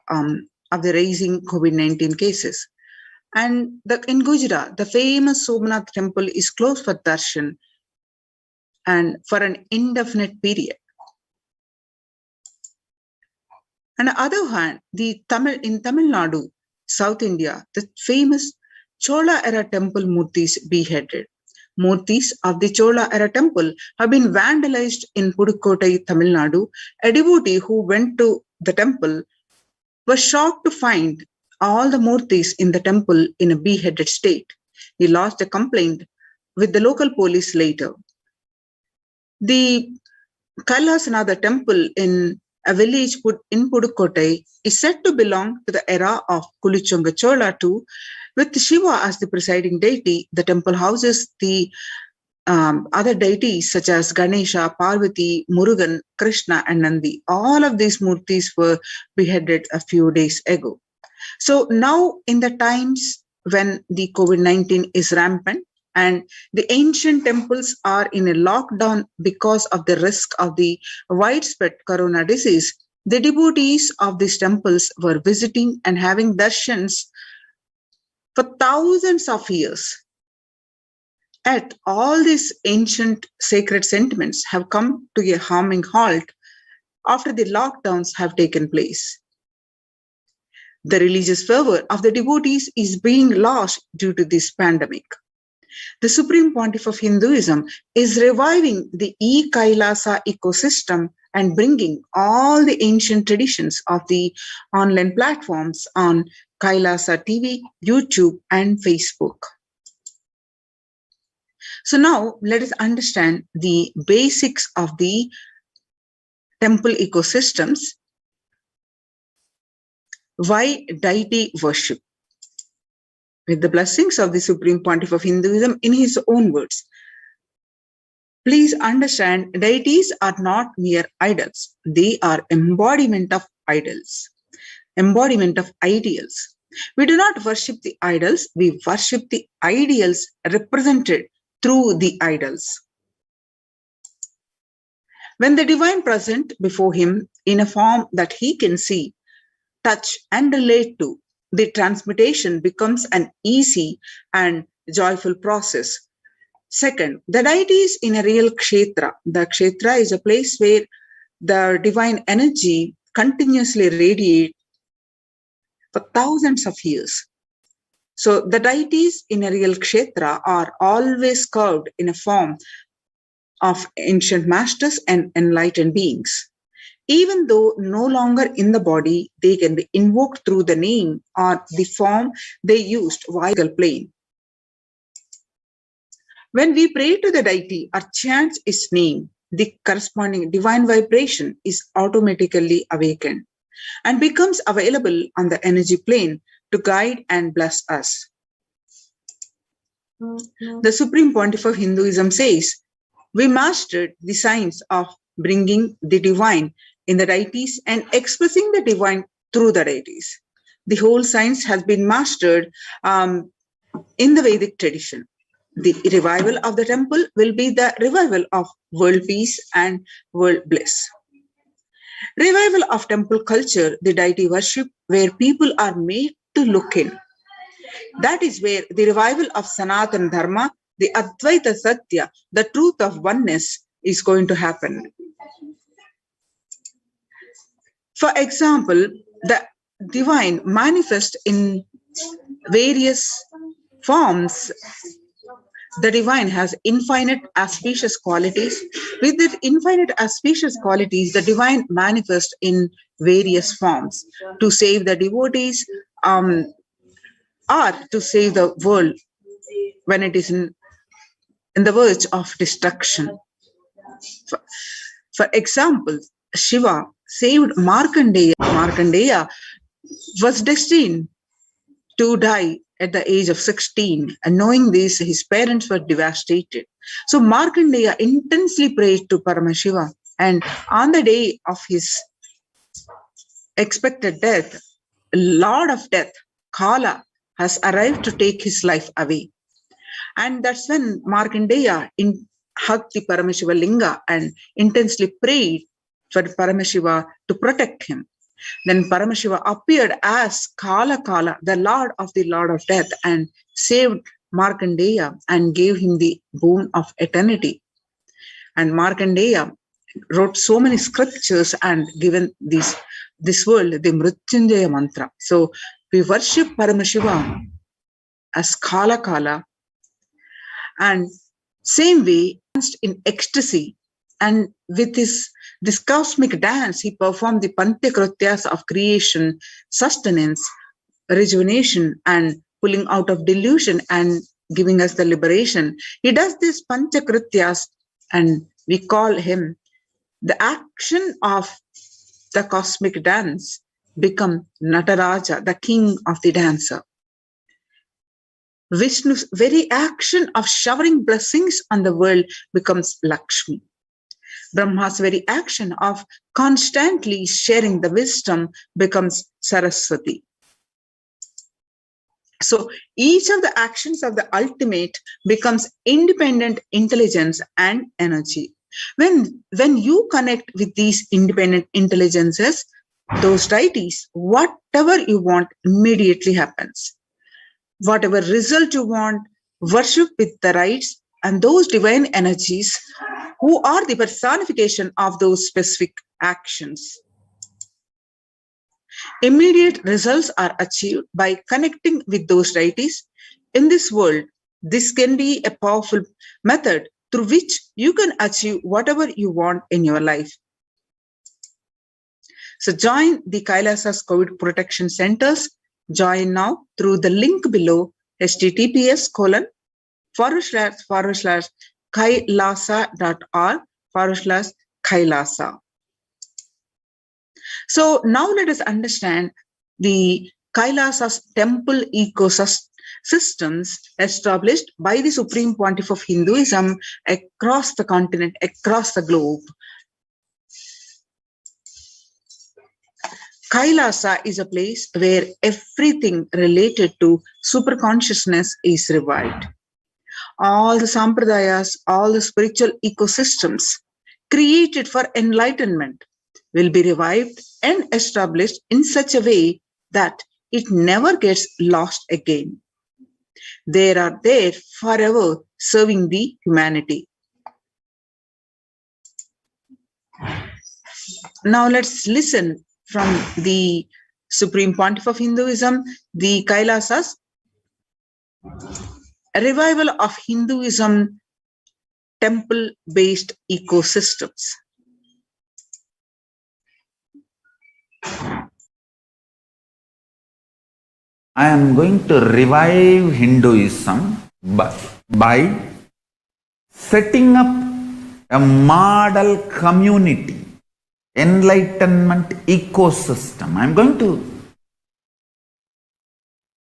of the rising COVID-19 cases. And in Gujarat, the famous Somnath temple is closed for darshan and for an indefinite period. On the other hand, in Tamil Nadu, South India, the famous Chola era temple murtis beheaded. Murtis of the Chola era temple have been vandalized in Pudukkottai, Tamil Nadu. A devotee who went to the temple was shocked to find all the murtis in the temple in a beheaded state. He lodged a complaint with the local police later. The Kailasanatha temple in a village in Pudukkottai is said to belong to the era of Kulichunga Chola too. With Shiva as the presiding deity, the temple houses the other deities such as Ganesha, Parvati, Murugan, Krishna, and Nandi. All of these murtis were beheaded a few days ago. So now in the times when the COVID-19 is rampant and the ancient temples are in a lockdown because of the risk of the widespread corona disease, the devotees of these temples were visiting and having darshans for thousands of years. Yet all these ancient sacred sentiments have come to a harming halt after the lockdowns have taken place. The religious fervor of the devotees is being lost due to this pandemic. The Supreme Pontiff of Hinduism is reviving the e-Kailasa ecosystem and bringing all the ancient traditions of the online platforms on Kailasa TV, YouTube, and Facebook. So now let us understand the basics of the temple ecosystems. Why deity worship? With the blessings of the Supreme Pontiff of Hinduism in his own words. Please understand, deities are not mere idols. They are embodiment of idols, embodiment of ideals. We do not worship the idols, we worship the ideals represented through the idols. When the divine present before him in a form that he can see, touch, and relate to, the transmutation becomes an easy and joyful process. Second, the deity is in a real kshetra. The kshetra is a place where the divine energy continuously radiates for thousands of years. So the deities in a real kshetra are always curved in a form of ancient masters and enlightened beings. Even though no longer in the body, they can be invoked through the name or the form they used while plane. When we pray to the deity or chant its name, the corresponding divine vibration is automatically awakened and becomes available on the energy plane to guide and bless us. The Supreme Pontiff of Hinduism says, we mastered the science of bringing the divine in the deities and expressing the divine through the deities. The whole science has been mastered in the Vedic tradition. The revival of the temple will be the revival of world peace and world bliss. Revival of temple culture, the deity worship, where people are made to look in. That is where the revival of Sanatana Dharma, the Advaita Satya, the truth of oneness is going to happen. For example, the divine manifests in various forms. The divine has infinite auspicious qualities. With the infinite auspicious qualities, the divine manifests in various forms to save the devotees or to save the world when it is in the verge of destruction. For example, Shiva saved Markandeya. Markandeya was destined to die at the age of 16, and knowing this, his parents were devastated. So Markandeya intensely prayed to Paramashiva, and on the day of his expected death, Lord of Death, Kala, has arrived to take his life away. And that's when Markandeya hugged the Paramashiva Linga and intensely prayed for Paramashiva to protect him. Then Paramashiva appeared as Kala, the Lord of Death, and saved Markandeya and gave him the boon of eternity. And Markandeya wrote so many scriptures and given this world the Mrityunjaya mantra. So we worship Paramashiva as Kala, and same way in ecstasy, and with this cosmic dance he performed the Panchakrityas of creation, sustenance, rejuvenation, and pulling out of delusion and giving us the liberation. He does this Panchakrityas, and we call him the action of the cosmic dance become Nataraja, the king of the dancer. Vishnu's very action of showering blessings on the world becomes Lakshmi. Brahma's very action of constantly sharing the wisdom becomes Saraswati. So each of the actions of the ultimate becomes independent intelligence and energy. When you connect with these independent intelligences, those deities, whatever you want immediately happens. Whatever result you want, worship with the rites and those divine energies who are the personification of those specific actions. Immediate results are achieved by connecting with those deities. In this world, this can be a powerful method through which you can achieve whatever you want in your life. So join the Kailasa's COVID protection centers. Join now through the link below, https://kailasa.org/Kailasa. So now let us understand the Kailasa's temple ecosystems established by the Supreme Pontiff of Hinduism across the continent, across the globe. Kailasa is a place where everything related to superconsciousness is revived. All the sampradayas, all the spiritual ecosystems created for enlightenment will be revived and established in such a way that it never gets lost again. They are there forever serving the humanity. Now let's listen from the Supreme Pontiff of Hinduism, the Kailasa's revival of Hinduism temple-based ecosystems. I am going to revive Hinduism by setting up a model community, enlightenment ecosystem. I am going to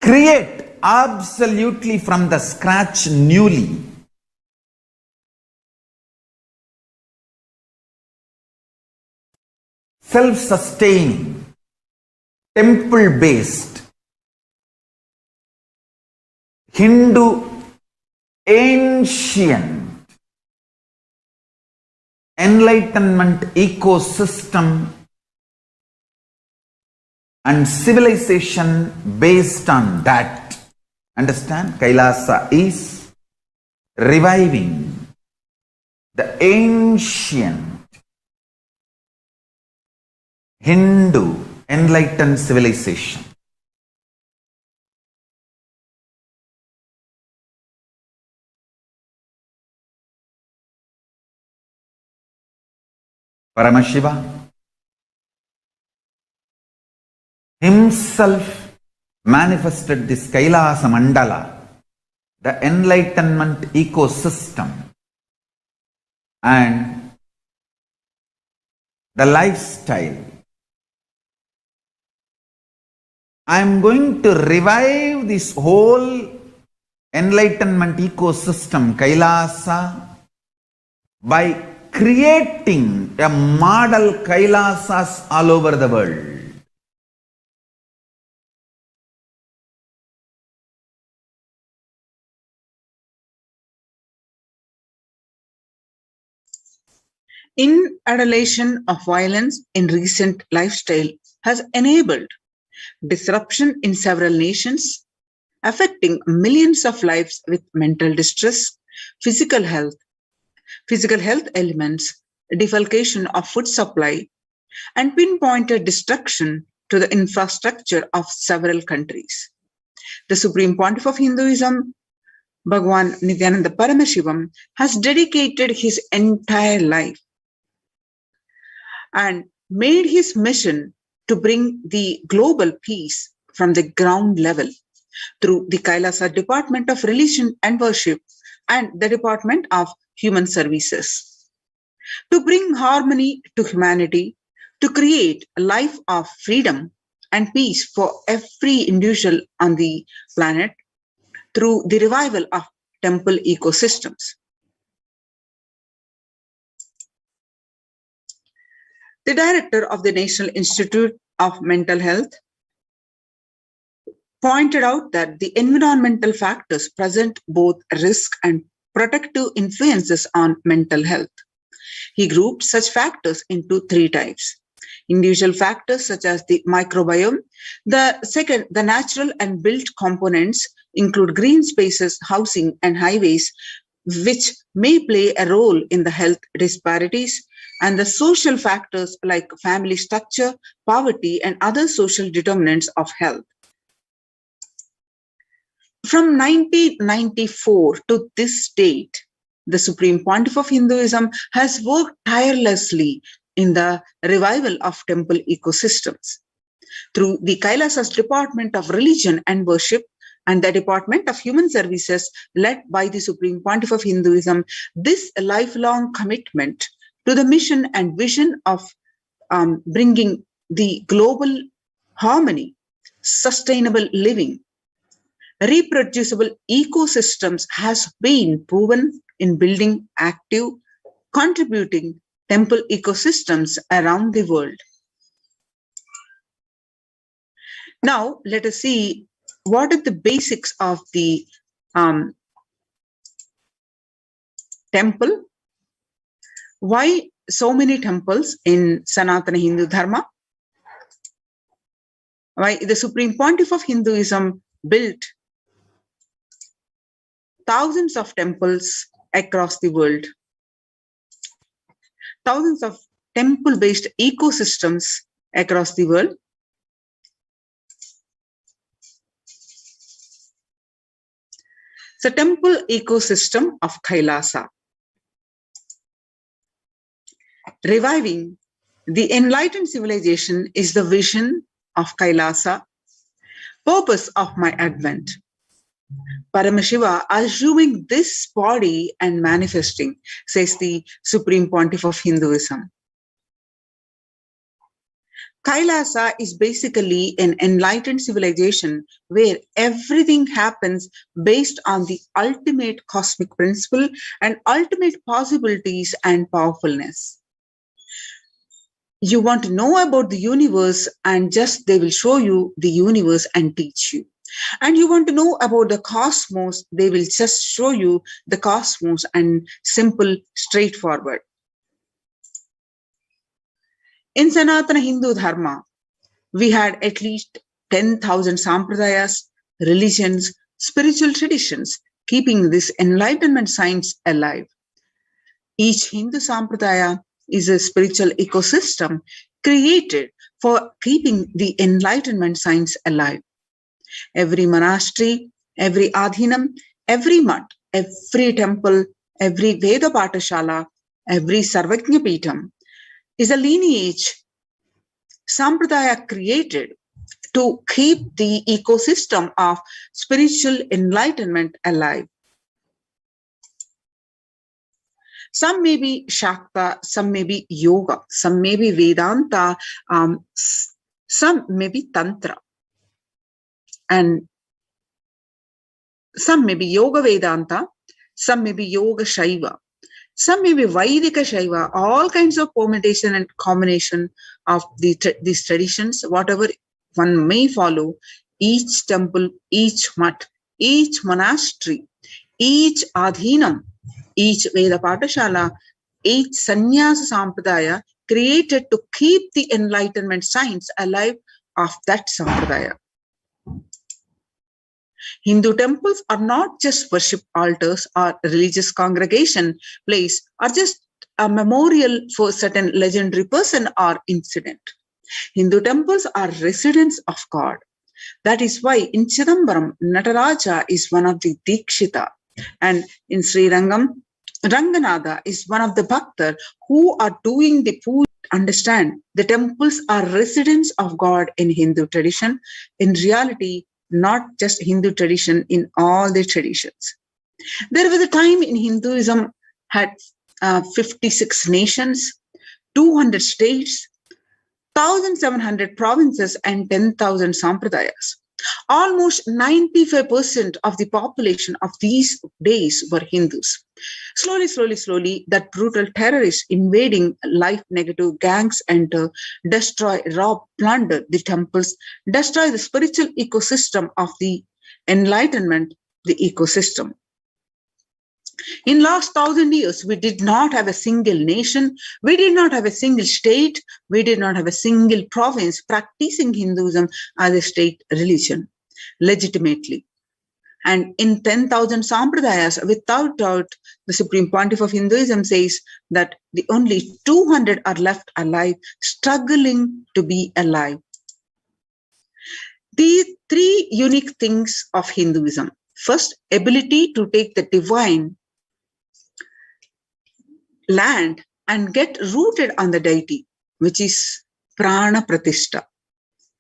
create absolutely from the scratch newly self-sustaining, temple-based Hindu ancient enlightenment ecosystem and civilization based on that. Understand? Kailasa is reviving the ancient Hindu enlightened civilization. Paramashiva himself manifested this Kailasa Mandala, the enlightenment ecosystem, and the lifestyle. I am going to revive this whole enlightenment ecosystem, Kailasa, by creating a model Kailasas all over the world. Inadulation of violence in recent lifestyle has enabled disruption in several nations, affecting millions of lives with mental distress, physical health elements, defalcation of food supply, and pinpointed destruction to the infrastructure of several countries. The Supreme Pontiff of Hinduism, Bhagwan Nithyananda Paramashivam, has dedicated his entire life and made his mission to bring the global peace from the ground level through the Kailasa Department of Religion and Worship and the Department of Human Services. To bring harmony to humanity, to create a life of freedom and peace for every individual on the planet through the revival of temple ecosystems. The director of the National Institute of Mental Health pointed out that the environmental factors present both risk and protective influences on mental health. He grouped such factors into three types. Individual factors such as the microbiome. The natural and built components include green spaces, housing, and highways, which may play a role in the health disparities, and the social factors like family structure, poverty, and other social determinants of health. From 1994 to this date, the Supreme Pontiff of Hinduism has worked tirelessly in the revival of temple ecosystems. Through the Kailasa's Department of Religion and Worship and the Department of Human Services led by the Supreme Pontiff of Hinduism, this lifelong commitment to the mission and vision of bringing the global harmony, sustainable living, reproducible ecosystems has been proven in building active, contributing temple ecosystems around the world. Now, let us see what are the basics of the temple. Why so many temples in Sanatana Hindu Dharma? Why the Supreme Pontiff of Hinduism built thousands of temples across the world, thousands of temple-based ecosystems across the world. The temple ecosystem of Kailasa. Reviving the enlightened civilization is the vision of Kailasa, purpose of my advent. Paramashiva assuming this body and manifesting, says the Supreme Pontiff of Hinduism. Kailasa is basically an enlightened civilization where everything happens based on the ultimate cosmic principle and ultimate possibilities and powerfulness. You want to know about the universe and just they will show you the universe and teach you. And you want to know about the cosmos, they will just show you the cosmos and simple, straightforward. In Sanatana Hindu Dharma, we had at least 10,000 sampradayas, religions, spiritual traditions, keeping this enlightenment science alive. Each Hindu sampradaya is a spiritual ecosystem created for keeping the enlightenment science alive. Every monastery, every adhinam, every mutt, every temple, every Veda Patashala, every Sarvajna Peetham is a lineage sampradaya created to keep the ecosystem of spiritual enlightenment alive. Some may be Shakta, some may be Yoga, some may be Vedanta, some may be Tantra, and some may be Yoga Vedanta, some may be Yoga Shaiva, some may be Vaidika Shaiva, all kinds of permutation and combination of these traditions, whatever one may follow. Each temple, each mutt, each monastery, each adhinam, each Veda Patashala, 8th Sannyasa Sampradaya created to keep the enlightenment signs alive of that Sampradaya. Hindu temples are not just worship altars or religious congregation place or just a memorial for certain legendary person or incident. Hindu temples are residents of God. That is why in Chidambaram, Nataraja is one of the Dikshita, and in Sri Rangam, Ranganatha is one of the Bhaktar who are doing the puja. Understand, the temples are residents of God in Hindu tradition. In reality, not just Hindu tradition, in all the traditions. There was a time in Hinduism had 56 nations, 200 states, 1,700 provinces and 10,000 sampradayas. Almost 95% of the population of these days were Hindus. Slowly, that brutal terrorists invading life-negative gangs enter, destroy, rob, plunder the temples, destroy the spiritual ecosystem of the enlightenment, the ecosystem. In last 1,000 years, we did not have a single nation, we did not have a single state, we did not have a single province practicing Hinduism as a state religion, legitimately. And in 10,000 sampradayas, without doubt, the Supreme Pontiff of Hinduism says that the only 200 are left alive, struggling to be alive. These three unique things of Hinduism. First, ability to take the divine land and get rooted on the deity, which is prana pratishtha.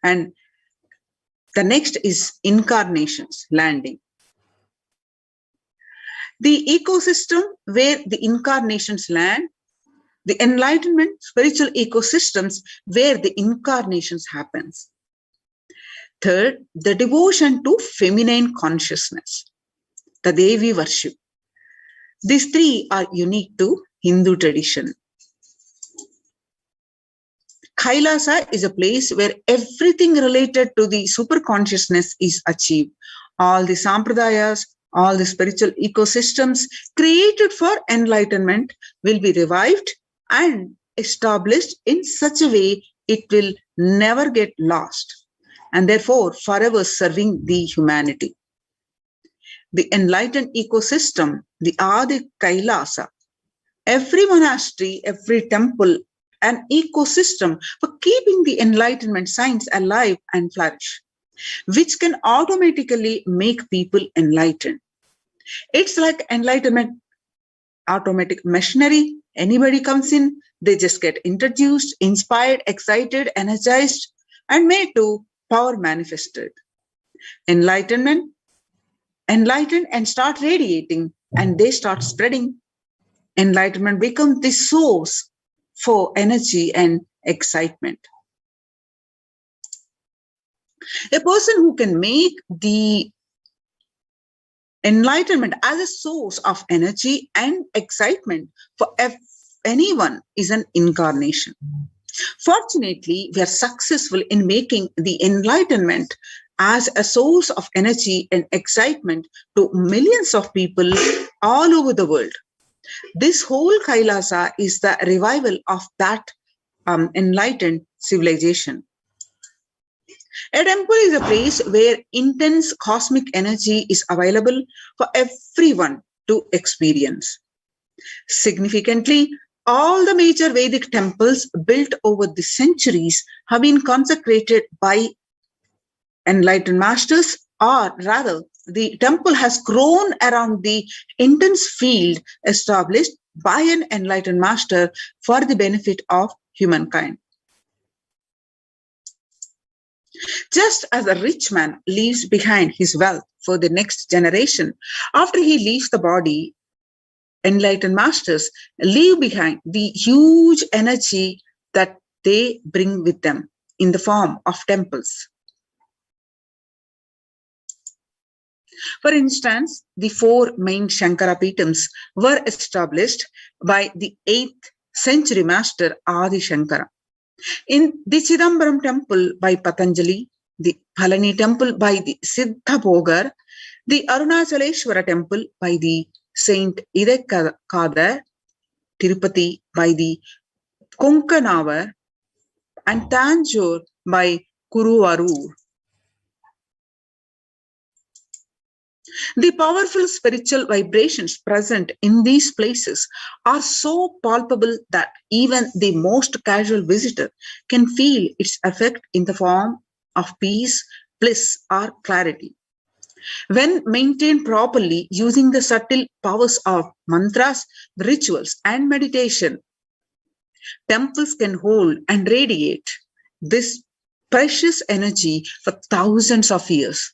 And the next is incarnations, landing. The ecosystem where the incarnations land, the enlightenment, spiritual ecosystems where the incarnations happens. Third, the devotion to feminine consciousness, the Devi worship. These three are unique to Hindu tradition. Kailasa is a place where everything related to the superconsciousness is achieved. All the sampradayas, all the spiritual ecosystems created for enlightenment will be revived and established in such a way it will never get lost, and therefore forever serving the humanity. The enlightened ecosystem, the Adi Kailasa, every monastery, every temple, an ecosystem for keeping the enlightenment signs alive and flourish, which can automatically make people enlightened. It's like enlightenment, automatic machinery. Anybody comes in, they just get introduced, inspired, excited, energized, and made to power manifested. Enlightenment, enlightened and start radiating, and they start spreading. Enlightenment becomes the source for energy and excitement. A person who can make the enlightenment as a source of energy and excitement for anyone is an incarnation. Fortunately, we are successful in making the enlightenment as a source of energy and excitement to millions of people all over the world. This whole Kailasa is the revival of that enlightened civilization. A temple is a place where intense cosmic energy is available for everyone to experience. Significantly, all the major Vedic temples built over the centuries have been consecrated by enlightened masters, or rather, the temple has grown around the intense field established by an enlightened master for the benefit of humankind. Just as a rich man leaves behind his wealth for the next generation, after he leaves the body, enlightened masters leave behind the huge energy that they bring with them in the form of temples. For instance, the four main Shankara Pitams were established by the 8th century master Adi Shankara. In the Chidambaram temple by Patanjali, the Palani temple by the Siddha Bhogar, the Arunachaleshwara temple by the Saint Idekada, Tirupati by the Konkanavar, and Tanjore by Kuruvarur. The powerful spiritual vibrations present in these places are so palpable that even the most casual visitor can feel its effect in the form of peace, bliss, or clarity. When maintained properly using the subtle powers of mantras, rituals, and meditation, temples can hold and radiate this precious energy for thousands of years.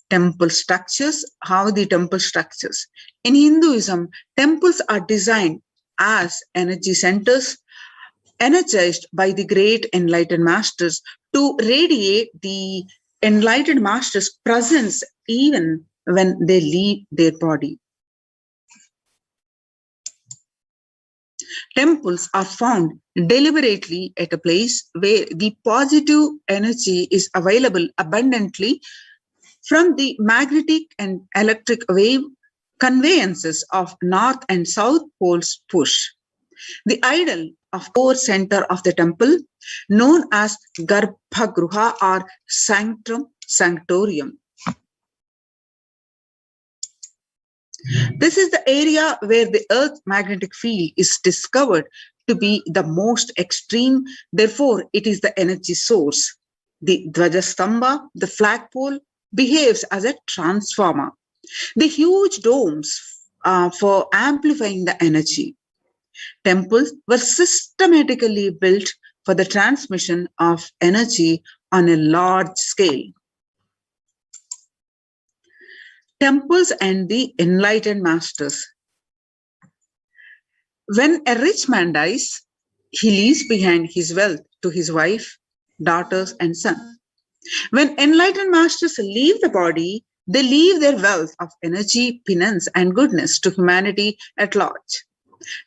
Temple structures. How the temple structures? In Hinduism, temples are designed as energy centers energized by the great enlightened masters to radiate the enlightened masters' presence even when they leave their body. Temples are found deliberately at a place where the positive energy is available abundantly from the magnetic and electric wave conveyances of north and south poles push. The idol of core center of the temple, known as Garbhagruha or Sanctum Sanctorium. This is the area where the Earth's magnetic field is discovered to be the most extreme. Therefore, it is the energy source. The Dvajastamba, the flagpole, behaves as a transformer. The huge domes for amplifying the energy. Temples were systematically built for the transmission of energy on a large scale. Temples and the enlightened masters. When a rich man dies, he leaves behind his wealth to his wife, daughters, and son. When enlightened masters leave the body, they leave their wealth of energy, penance, and goodness to humanity at large.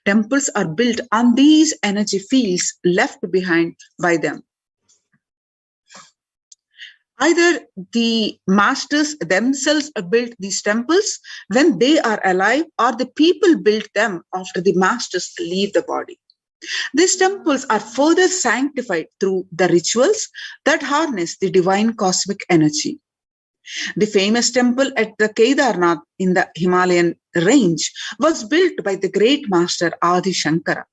Temples are built on these energy fields left behind by them. Either the masters themselves built these temples when they are alive, or the people built them after the masters leave the body. These temples are further sanctified through the rituals that harness the divine cosmic energy. The famous temple at the Kedarnath in the Himalayan range was built by the great master Adi Shankara.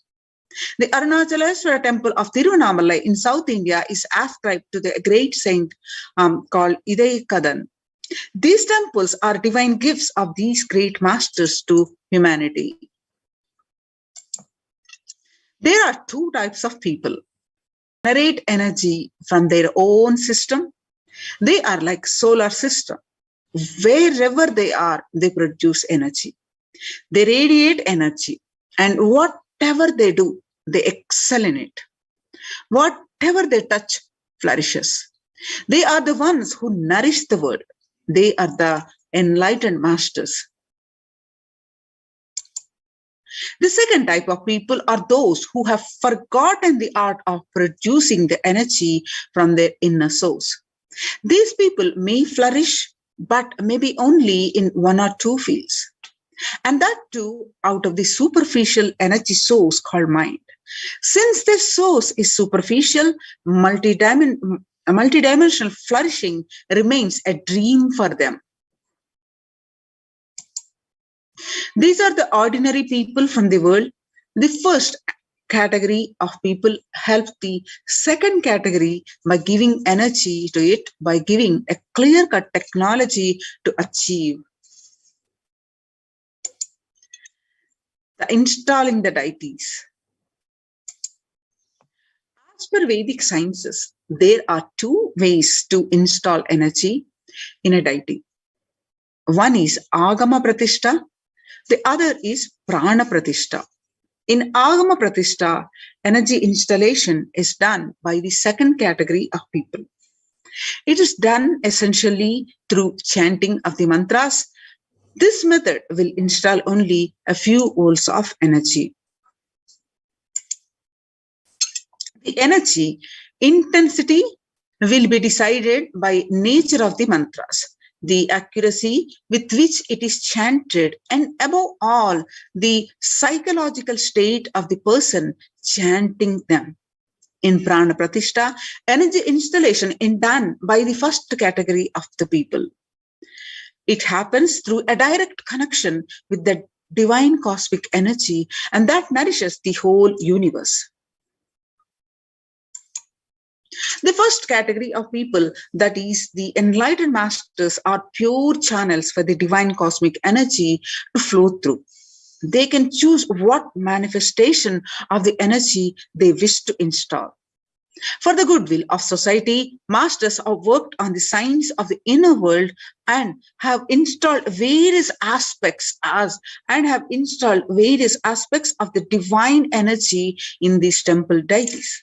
The Arunachaleswara temple of Tiruvannamalai in South India is ascribed to the great saint called Idai Kadan. These temples are divine gifts of these great masters to humanity. There are two types of people. Generate energy from their own system. They are like solar system. Wherever they are, they produce energy. They radiate energy, and whatever they do, they excel in it. Whatever they touch flourishes. They are the ones who nourish the world. They are the enlightened masters. The second type of people are those who have forgotten the art of producing the energy from their inner source. These people may flourish, but maybe only in one or two fields. And that too out of the superficial energy source called mind. Since this source is superficial, multidimensional flourishing remains a dream for them. These are the ordinary people from the world. The first category of people help the second category by giving energy to it, by giving a clear-cut technology to achieve. Installing the deities. As per Vedic sciences, there are two ways to install energy in a deity. One is Agama Pratishta, the other is Prana Pratishta. In Agama Pratishta, energy installation is done by the second category of people. It is done essentially through chanting of the mantras. This method will install only a few volts of energy. The energy intensity will be decided by nature of the mantras. the accuracy with which it is chanted, and above all, the psychological state of the person chanting them. In Prana Pratishtha, energy installation is done by the first category of the people. It happens through a direct connection with the divine cosmic energy, and that nourishes the whole universe. The first category of people, that is the enlightened masters, are pure channels for the divine cosmic energy to flow through. They can choose what manifestation of the energy they wish to install. For the goodwill of society, masters have worked on the science of the inner world and have installed various aspects of the divine energy in these temple deities.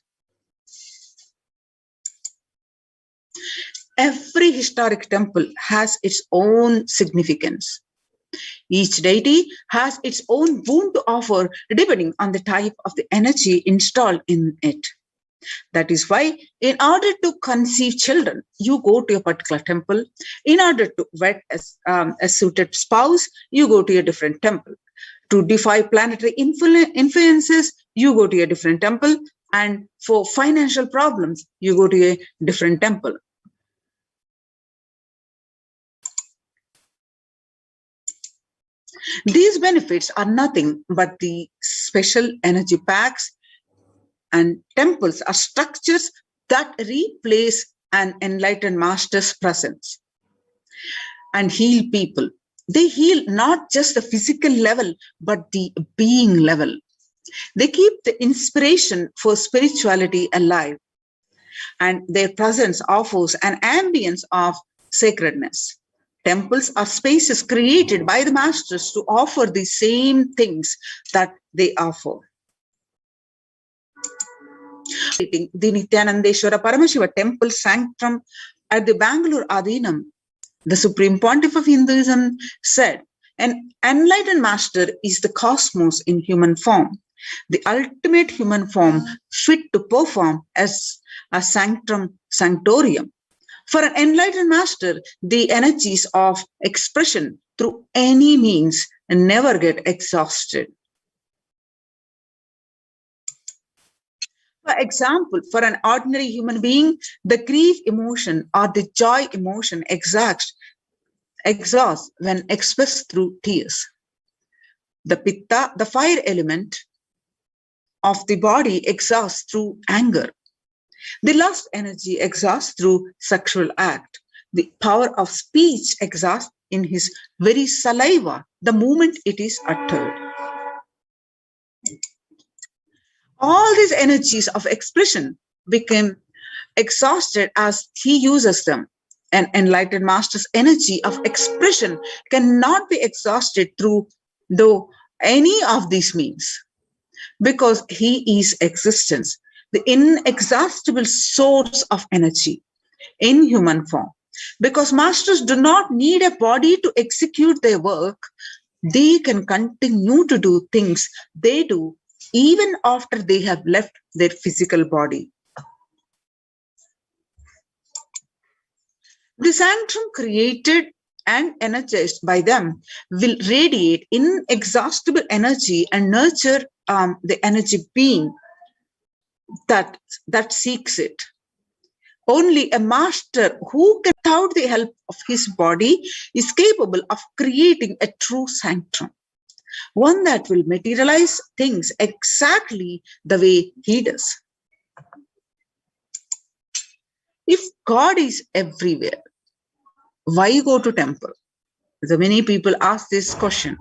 Every historic temple has its own significance. Each deity has its own boon to offer depending on the type of the energy installed in it. That is why, in order to conceive children, you go to a particular temple. In order to wed a suited spouse, you go to a different temple. To defy planetary influences, you go to a different temple. And for financial problems, you go to a different temple. These benefits are nothing but the special energy packs, and temples are structures that replace an enlightened master's presence and heal people. They heal not just the physical level, but the being level. They keep the inspiration for spirituality alive, and their presence offers an ambience of sacredness. Temples are spaces created by the masters to offer the same things that they offer. The Nithyananda Paramashiva temple sanctum at the Bangalore Adhinam, the Supreme Pontiff of Hinduism said, "An enlightened master is the cosmos in human form, the ultimate human form fit to perform as a sanctum sanctorium. For an enlightened master, the energies of expression through any means never get exhausted." For example, for an ordinary human being, the grief emotion or the joy emotion exhausts when expressed through tears. The pitta, the fire element of the body, exhausts through anger. The lust energy exhausts through sexual act. The power of speech exhausts in his very saliva the moment it is uttered. All these energies of expression become exhausted as he uses them. An enlightened master's energy of expression cannot be exhausted through any of these means, because he is existence, the inexhaustible source of energy in human form. Because masters do not need a body to execute their work, they can continue to do things they do even after they have left their physical body. The sanctum created and energized by them will radiate inexhaustible energy and nurture the energy being that seeks it. Only a master who can, without the help of his body, is capable of creating a true sanctum, one that will materialize things exactly the way he does. If God is everywhere, why go to temple? So many people ask this question.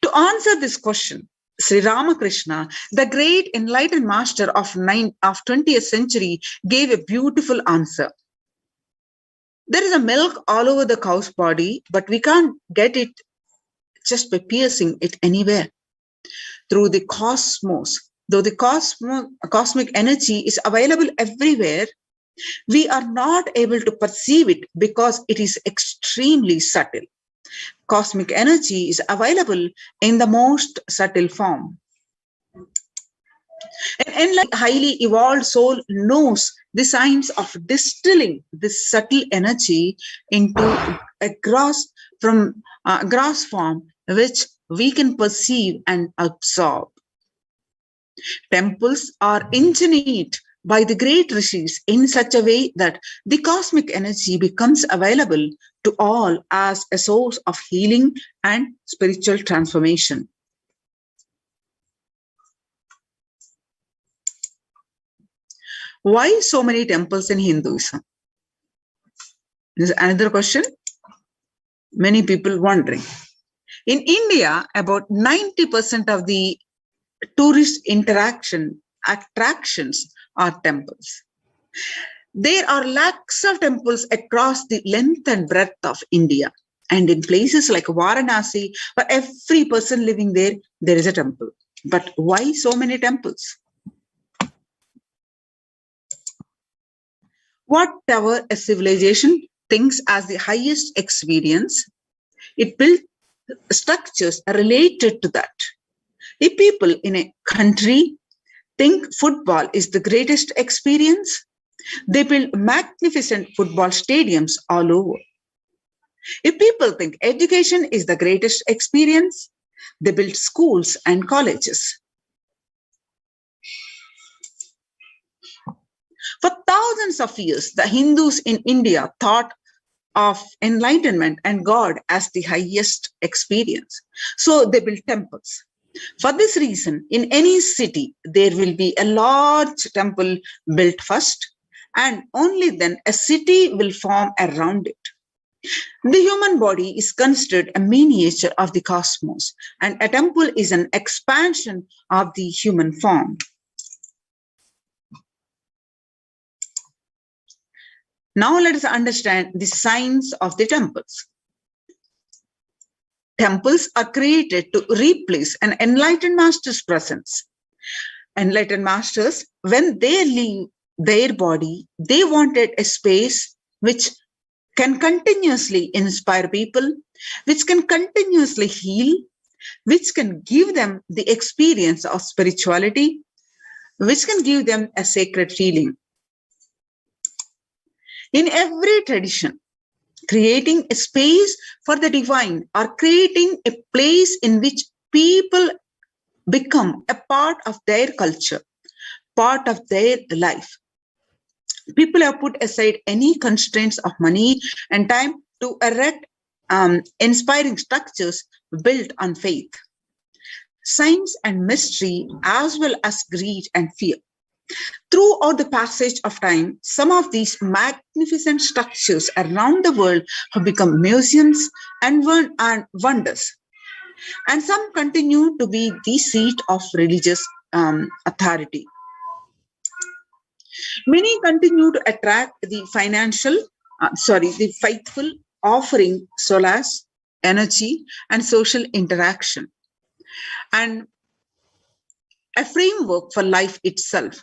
To answer this question, Sri Ramakrishna, the great enlightened master of 20th century, gave a beautiful answer. There is a milk all over the cow's body, but we can't get it just by piercing it anywhere. Through the cosmos, though the cosmic energy is available everywhere, we are not able to perceive it because it is extremely subtle. Cosmic energy is available in the most subtle form. An enlightened, highly evolved soul knows the science of distilling this subtle energy into a gross form which we can perceive and absorb. Temples are engineered by the great rishis in such a way that the cosmic energy becomes available to all as a source of healing and spiritual transformation. Why so many temples in Hinduism? This is another question. Many people wondering. In India, about 90% of the tourist attractions are temples. There are lakhs of temples across the length and breadth of India. And in places like Varanasi, for every person living there, there is a temple. But why so many temples? Whatever a civilization thinks as the highest experience, it built structures related to that. If people in a country think football is the greatest experience, they build magnificent football stadiums all over. If people think education is the greatest experience, they build schools and colleges. For thousands of years, the Hindus in India thought of enlightenment and God as the highest experience. So they built temples. For this reason, in any city, there will be a large temple built first, and only then a city will form around it. The human body is considered a miniature of the cosmos, and a temple is an expansion of the human form. Now let us understand the science of the temples. Temples are created to replace an enlightened master's presence. Enlightened masters, when they leave their body, they wanted a space which can continuously inspire people, which can continuously heal, which can give them the experience of spirituality, which can give them a sacred feeling. In every tradition, creating a space for the divine or creating a place in which people become a part of their culture, part of their life. People have put aside any constraints of money and time to erect inspiring structures built on faith, science and mystery, as well as greed and fear. Throughout the passage of time, some of these magnificent structures around the world have become museums and wonders. And some continue to be the seat of religious authority. Many continue to attract the faithful, offering solace, energy, and social interaction, and a framework for life itself.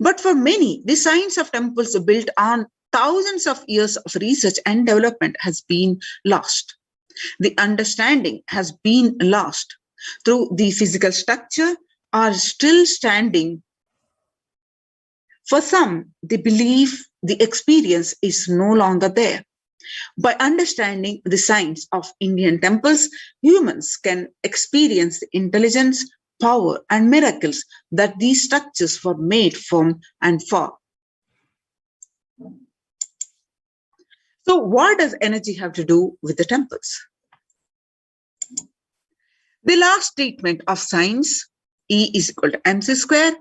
But for many, the science of temples built on thousands of years of research and development has been lost. The understanding has been lost. Through the physical structure are still standing. For some, they believe the experience is no longer there. By understanding the science of Indian temples, humans can experience the intelligence, power, and miracles that these structures were made from and for. So what does energy have to do with the temples? The last statement of science, E is equal to mc square,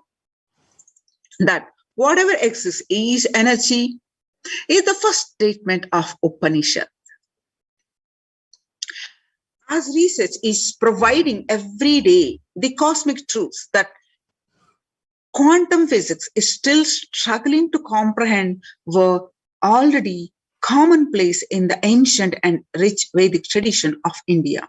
that whatever exists is energy, is the first statement of Upanishad. As research is providing every day the cosmic truths that quantum physics is still struggling to comprehend were already commonplace in the ancient and rich Vedic tradition of India.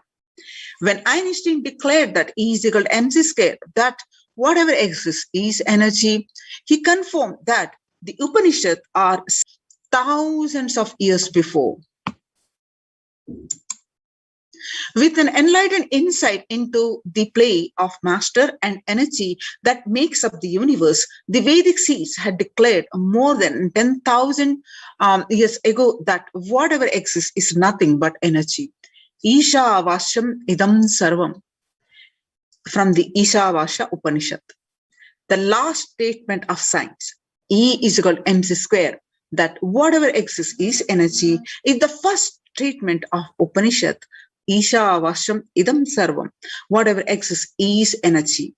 When Einstein declared that E is equal to mc square, that whatever exists is energy, he confirmed that the Upanishads are thousands of years before. With an enlightened insight into the play of matter and energy that makes up the universe, the Vedic seers had declared more than 10,000 years ago that whatever exists is nothing but energy. Isha Vasham Idam Sarvam, from the Ishavasya Upanishad. The last statement of science, E is equal to mc square, that whatever exists is energy, is the first statement of Upanishad. Isha Vasham Idam Sarvam, whatever exists is energy.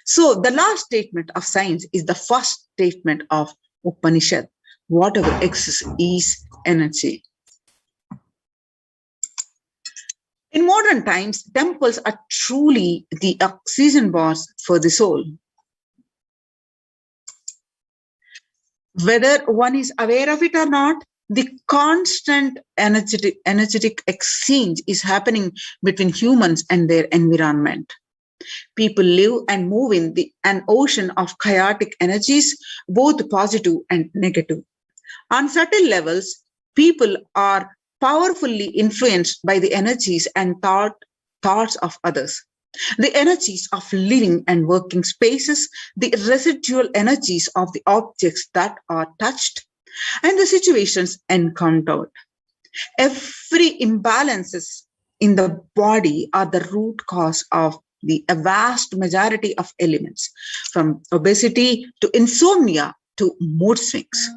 So the last statement of science is the first statement of Upanishad. Whatever exists is energy. In modern times, temples are truly the oxygen bars for the soul. Whether one is aware of it or not, the constant energetic exchange is happening between humans and their environment. People live and move in an ocean of chaotic energies, both positive and negative. On certain levels, people are powerfully influenced by the energies and thoughts of others. The energies of living and working spaces, the residual energies of the objects that are touched, and the situations encountered. Every imbalances in the body are the root cause of the vast majority of elements, from obesity to insomnia to mood swings.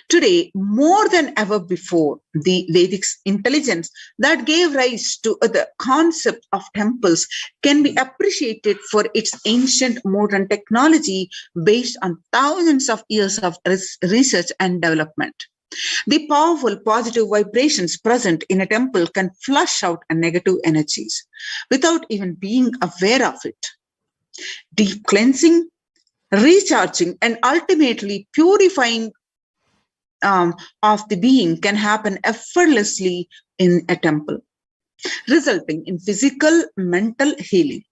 Today, more than ever before, the Vedic intelligence that gave rise to the concept of temples can be appreciated for its ancient modern technology based on thousands of years of research and development. The powerful positive vibrations present in a temple can flush out negative energies without even being aware of it. Deep cleansing, recharging, and ultimately purifying of the being can happen effortlessly in a temple, resulting in physical, mental healing.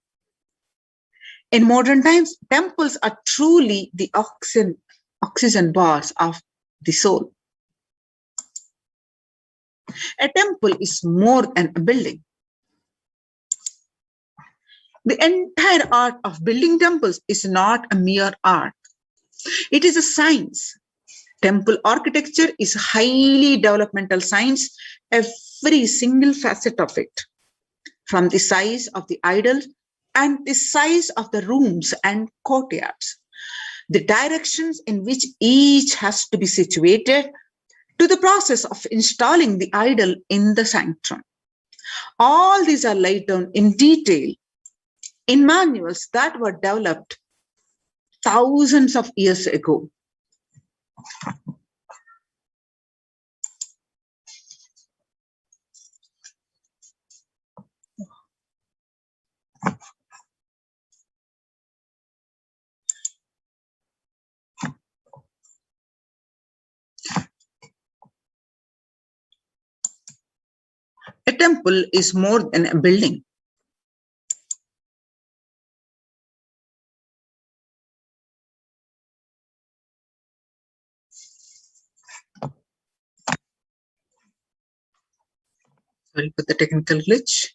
In modern times, temples are truly the oxygen bars of the soul. A temple is more than a building. The entire art of building temples is not a mere art. It is a science. Temple architecture is highly developmental science, every single facet of it, from the size of the idol and the size of the rooms and courtyards, the directions in which each has to be situated, to the process of installing the idol in the sanctum. All these are laid down in detail in manuals that were developed thousands of years ago. A temple is more than a building. Sorry for the technical glitch.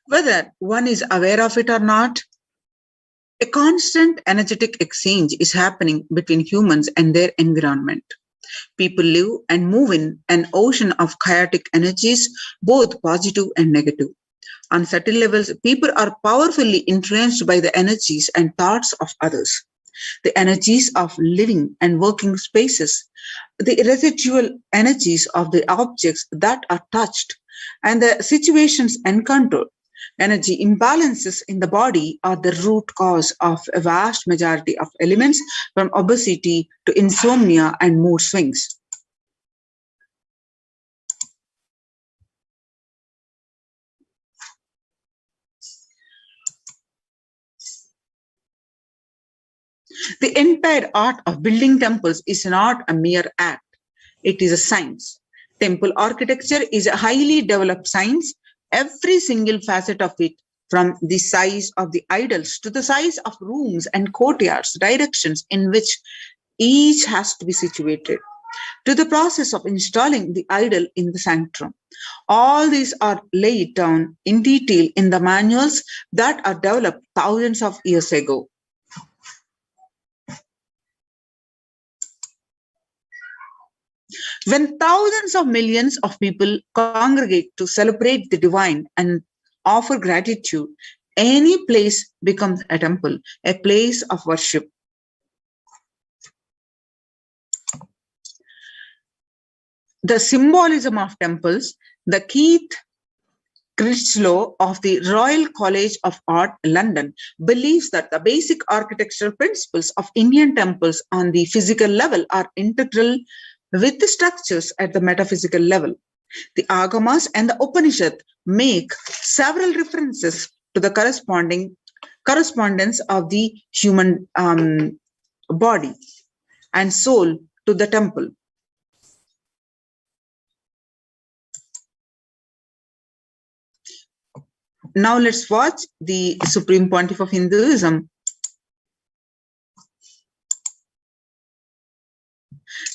Whether one is aware of it or not, a constant energetic exchange is happening between humans and their environment. People live and move in an ocean of chaotic energies, both positive and negative. On certain levels, people are powerfully influenced by the energies and thoughts of others. The energies of living and working spaces, the residual energies of the objects that are touched, and the situations encountered. Energy imbalances in the body are the root cause of a vast majority of elements, from obesity to insomnia and mood swings. The entire art of building temples is not a mere act. It is a science. Temple architecture is a highly developed science. Every single facet of it, from the size of the idols to the size of rooms and courtyards, directions in which each has to be situated, to the process of installing the idol in the sanctum. All these are laid down in detail in the manuals that are developed thousands of years ago. When thousands of millions of people congregate to celebrate the divine and offer gratitude, any place becomes a temple, a place of worship. The symbolism of temples, the Keith Critchlow of the Royal College of Art, London, believes that the basic architectural principles of Indian temples on the physical level are integral with the structures at the metaphysical level. The Agamas and the Upanishad make several references to the correspondence of the human body and soul to the temple. Now let's watch the Supreme Pontiff of Hinduism.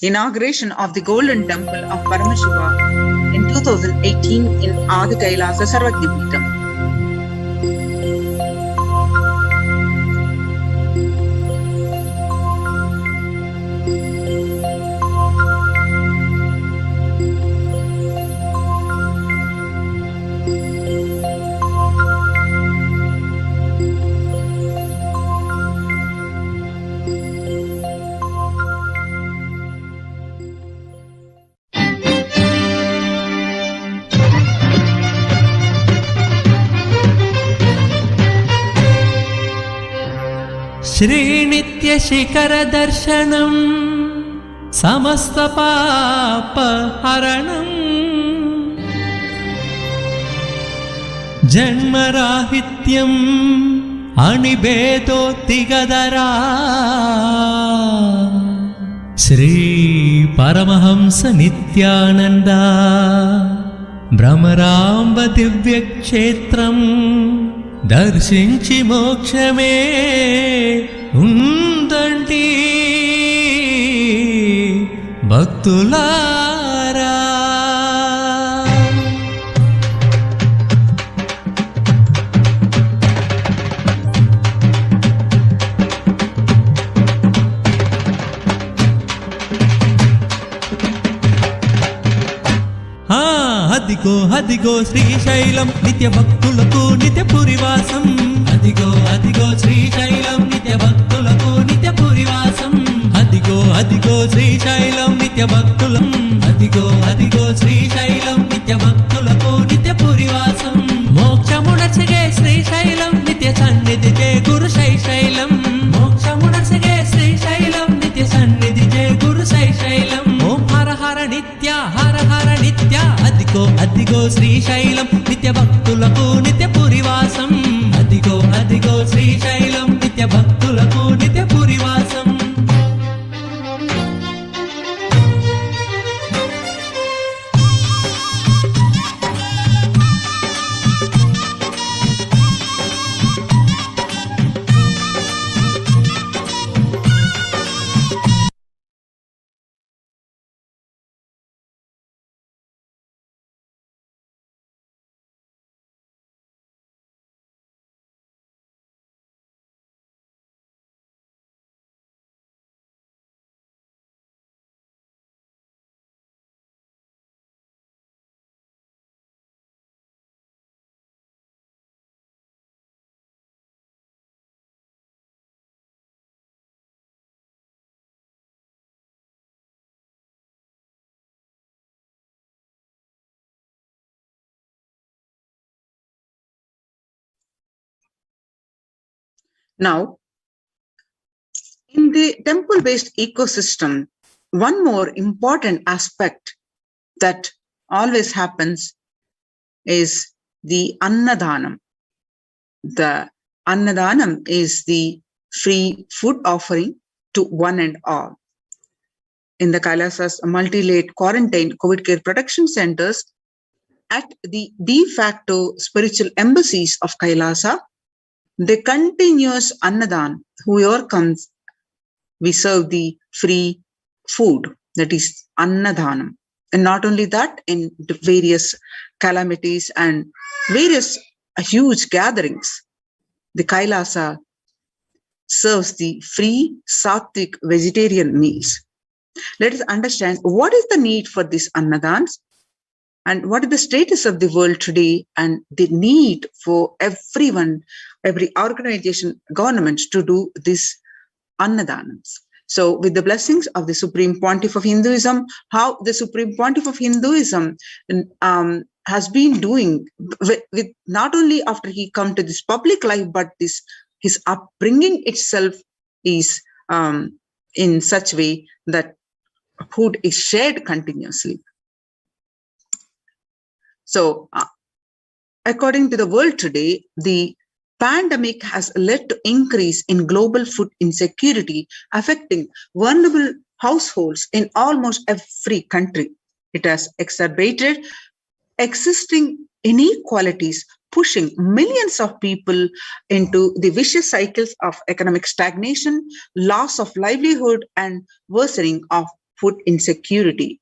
Inauguration of the Golden Temple of Paramashiva in 2018 in Adi Kailasa Sarvagnipeetham. श्रीनित्यशिखरदर्शनं समस्तपापहरणं जन्मराहित्यं अनिभेदोत्तिगदरा Shri Paramhans Nityanand भ्रमरांब दिव्यक्षेत्रं दर्शिंచి మోక్షమే ఉందండి భక్తులారా. అదిగో అదిగో శ్రీశైలం నిత్య భక్తులకు నిత్య పురివాసం. అదిగో అదిగో శ్రీశైలం నిత్య భక్తులకు నిత్య పురివాసం. అదిగో అదిగో శ్రీశైలం నిత్య భక్తులం. అదిగో అదిగో శ్రీశైలం నిత్య భక్తులకు నిత్య పురివాసం. మోక్షమునర్చగే శ్రీశైలం నిత్య సన్నిధి జయ గురు శైశైలం. మోక్షమునర్చగే శ్రీశైలం నిత్య సన్నిధి జయ గురు శైశైలం. ఓం హర హర నిత్య హర హర నిత్య. అదిగో అదిగో శ్రీశైలం నిత్య భక్తులకు నిత్య పురివాసం. అదిగో అదిగో శ్రీశైలం నిత్య భక్తులకు నిత్య పురివాసం. Now, in the temple-based ecosystem, one more important aspect that always happens is the Annadanam. The Annadanam is the free food offering to one and all. In the Kailasa's multi-layered quarantine COVID care protection centers at the de facto spiritual embassies of Kailasa, the continuous Annadan, whoever comes, we serve the free food, that is Annadanam. And not only that, in the various calamities and various huge gatherings, the Kailasa serves the free Sattvic vegetarian meals. Let us understand what is the need for these Annadans and what is the status of the world today and the need for everyone, every organization, government to do this Annadanams. So with the blessings of the Supreme Pontiff of Hinduism, how the Supreme Pontiff of Hinduism has been doing with not only after he come to this public life, but his upbringing itself is in such way that food is shared continuously. So according to the world today, the pandemic has led to increase in global food insecurity, affecting vulnerable households in almost every country. It has exacerbated existing inequalities, pushing millions of people into the vicious cycles of economic stagnation, loss of livelihood, and worsening of food insecurity.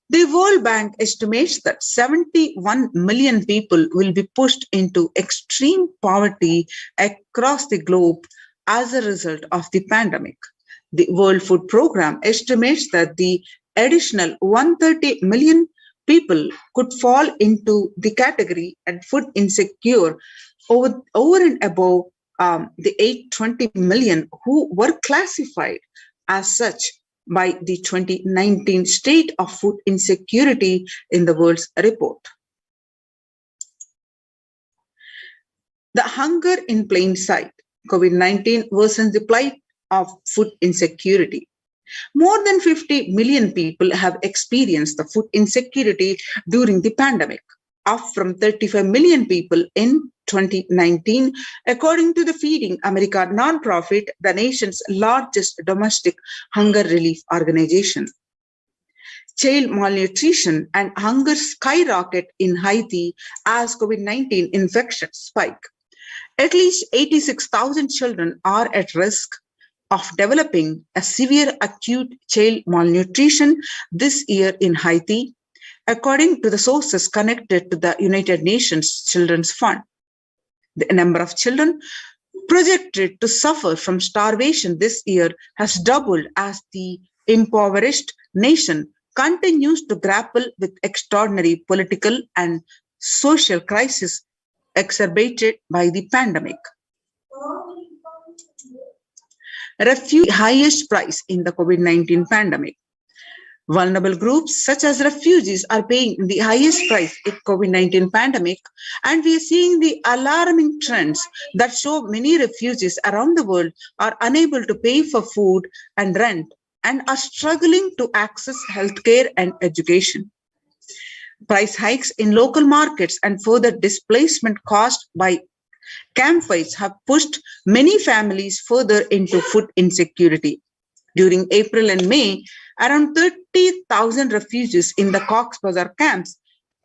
The World Bank estimates that 71 million people will be pushed into extreme poverty across the globe as a result of the pandemic. The World Food Programme estimates that the additional 130 million people could fall into the category and food insecure over and above the 820 million who were classified as such by the 2019 State of Food Insecurity in the World's report. The hunger in plain sight. COVID-19 worsens the plight of food insecurity. More than 50 million people have experienced the food insecurity during the pandemic, up from 35 million people in 2019, according to the Feeding America nonprofit, the nation's largest domestic hunger relief organization. Child malnutrition and hunger skyrocket in Haiti as COVID-19 infections spike. At least 86,000 children are at risk of developing a severe acute child malnutrition this year in Haiti, according to the sources connected to the United Nations Children's Fund. The number of children projected to suffer from starvation this year has doubled as the impoverished nation continues to grapple with extraordinary political and social crisis exacerbated by the pandemic. Refuge highest price in the COVID-19 pandemic. Vulnerable groups such as refugees are paying the highest price in COVID-19 pandemic, and we are seeing the alarming trends that show many refugees around the world are unable to pay for food and rent and are struggling to access healthcare and education. Price hikes in local markets and further displacement caused by campfires have pushed many families further into food insecurity. During April and May, around 30,000 refugees in the Cox's Bazar camps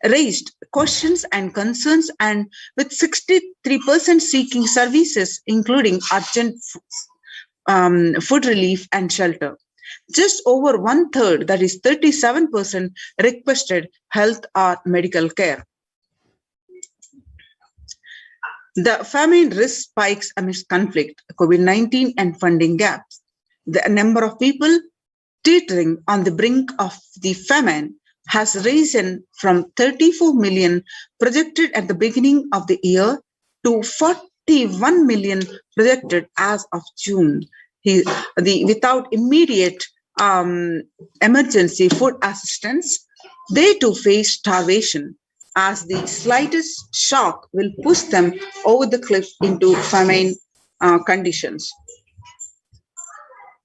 raised questions and concerns, and with 63% seeking services, including urgent food relief and shelter. Just over 1/3, that is 37%, requested health or medical care. The famine risk spikes amidst conflict, COVID-19 and funding gaps. The number of people teetering on the brink of the famine has risen from 34 million projected at the beginning of the year to 41 million projected as of June. Without immediate emergency food assistance, they too face starvation, as the slightest shock will push them over the cliff into famine conditions.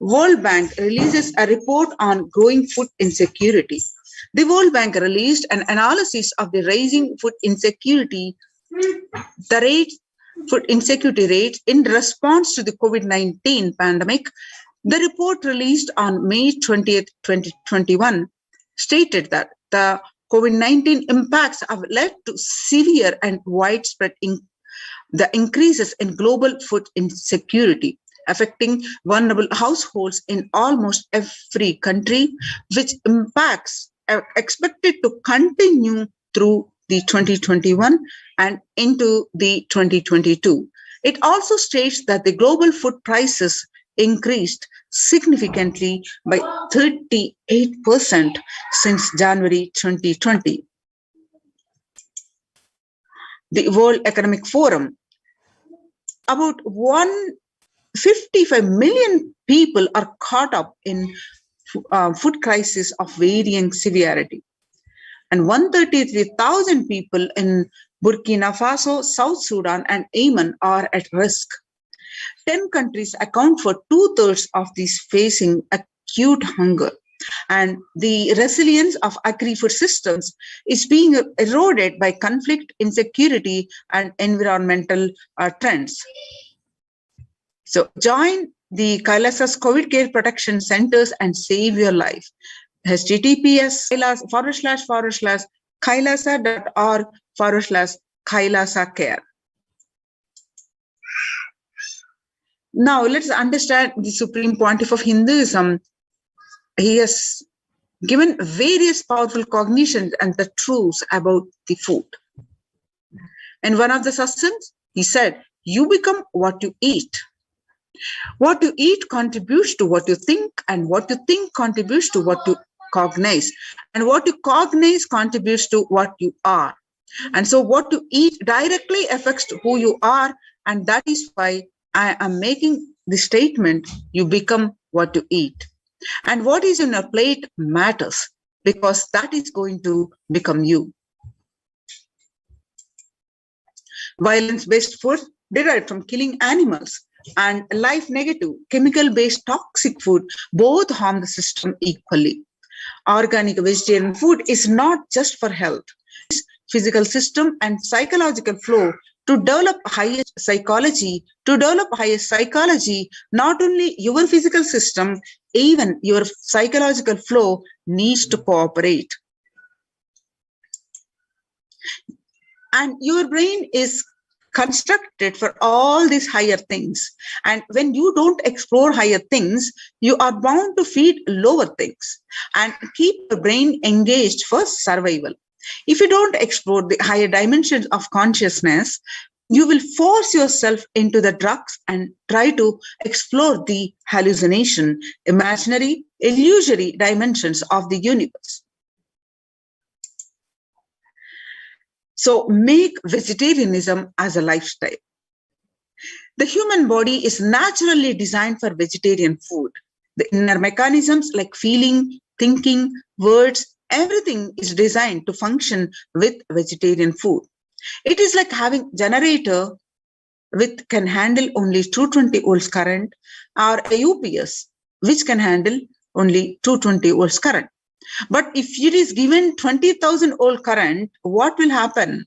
World Bank releases a report on growing food insecurity. The World Bank released an analysis of the rising food insecurity, the rate food insecurity rates in response to the COVID-19 pandemic, the report released on May 20th, 2021 stated that the COVID-19 impacts have led to severe and widespread the increases in global food insecurity, affecting vulnerable households in almost every country, which impacts are expected to continue through the 2021 and into the 2022. It also states that the global food prices increased significantly by 38% since January 2020. The World Economic Forum, about 155 million people are caught up in food crisis of varying severity. And 133,000 people in Burkina Faso, South Sudan, and Yemen are at risk. 10 countries account for 2/3 of these facing acute hunger. And the resilience of agri-food systems is being eroded by conflict, insecurity, and environmental trends. So join the Kailasa's COVID care protection centers and save your life. https://kailasa.org/kailasa care. Now let's understand the Supreme Pontiff of Hinduism. He has given various powerful cognitions and the truths about the food. In one of the satsans, he said, "You become what you eat." What you eat contributes to what you think, and what you think contributes to what you cognize, and what you cognize contributes to what you are. And so what you eat directly affects who you are, and that is why I am making the statement, you become what you eat. And what is in your plate matters, because that is going to become you. Violence-based food derived from killing animals and life-negative, chemical-based toxic food both harm the system equally. Organic vegetarian food is not just for health. It's physical system and psychological flow to develop highest psychology, not only your physical system, even your psychological flow needs to cooperate. And your brain is constructed for all these higher things. And when you don't explore higher things, you are bound to feed lower things and keep your brain engaged for survival. If you don't explore the higher dimensions of consciousness, you will force yourself into the drugs and try to explore the hallucination, imaginary, illusory dimensions of the universe. So make vegetarianism as a lifestyle. The human body is naturally designed for vegetarian food. The inner mechanisms like feeling, thinking, words, everything is designed to function with vegetarian food. It is like having a generator which can handle only 220 volts current, or a UPS which can handle only 220 volts current. But if it is given 20,000 volt current, what will happen?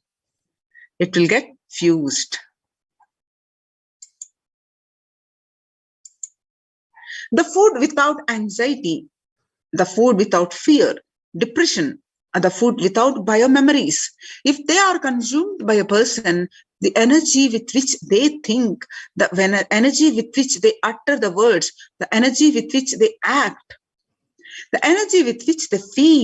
It will get fused. The food without anxiety, the food without fear, depression, or the food without biomemories, if they are consumed by a person, the energy with which they think, the energy with which they utter the words, the energy with which they act, the energy with which they feel,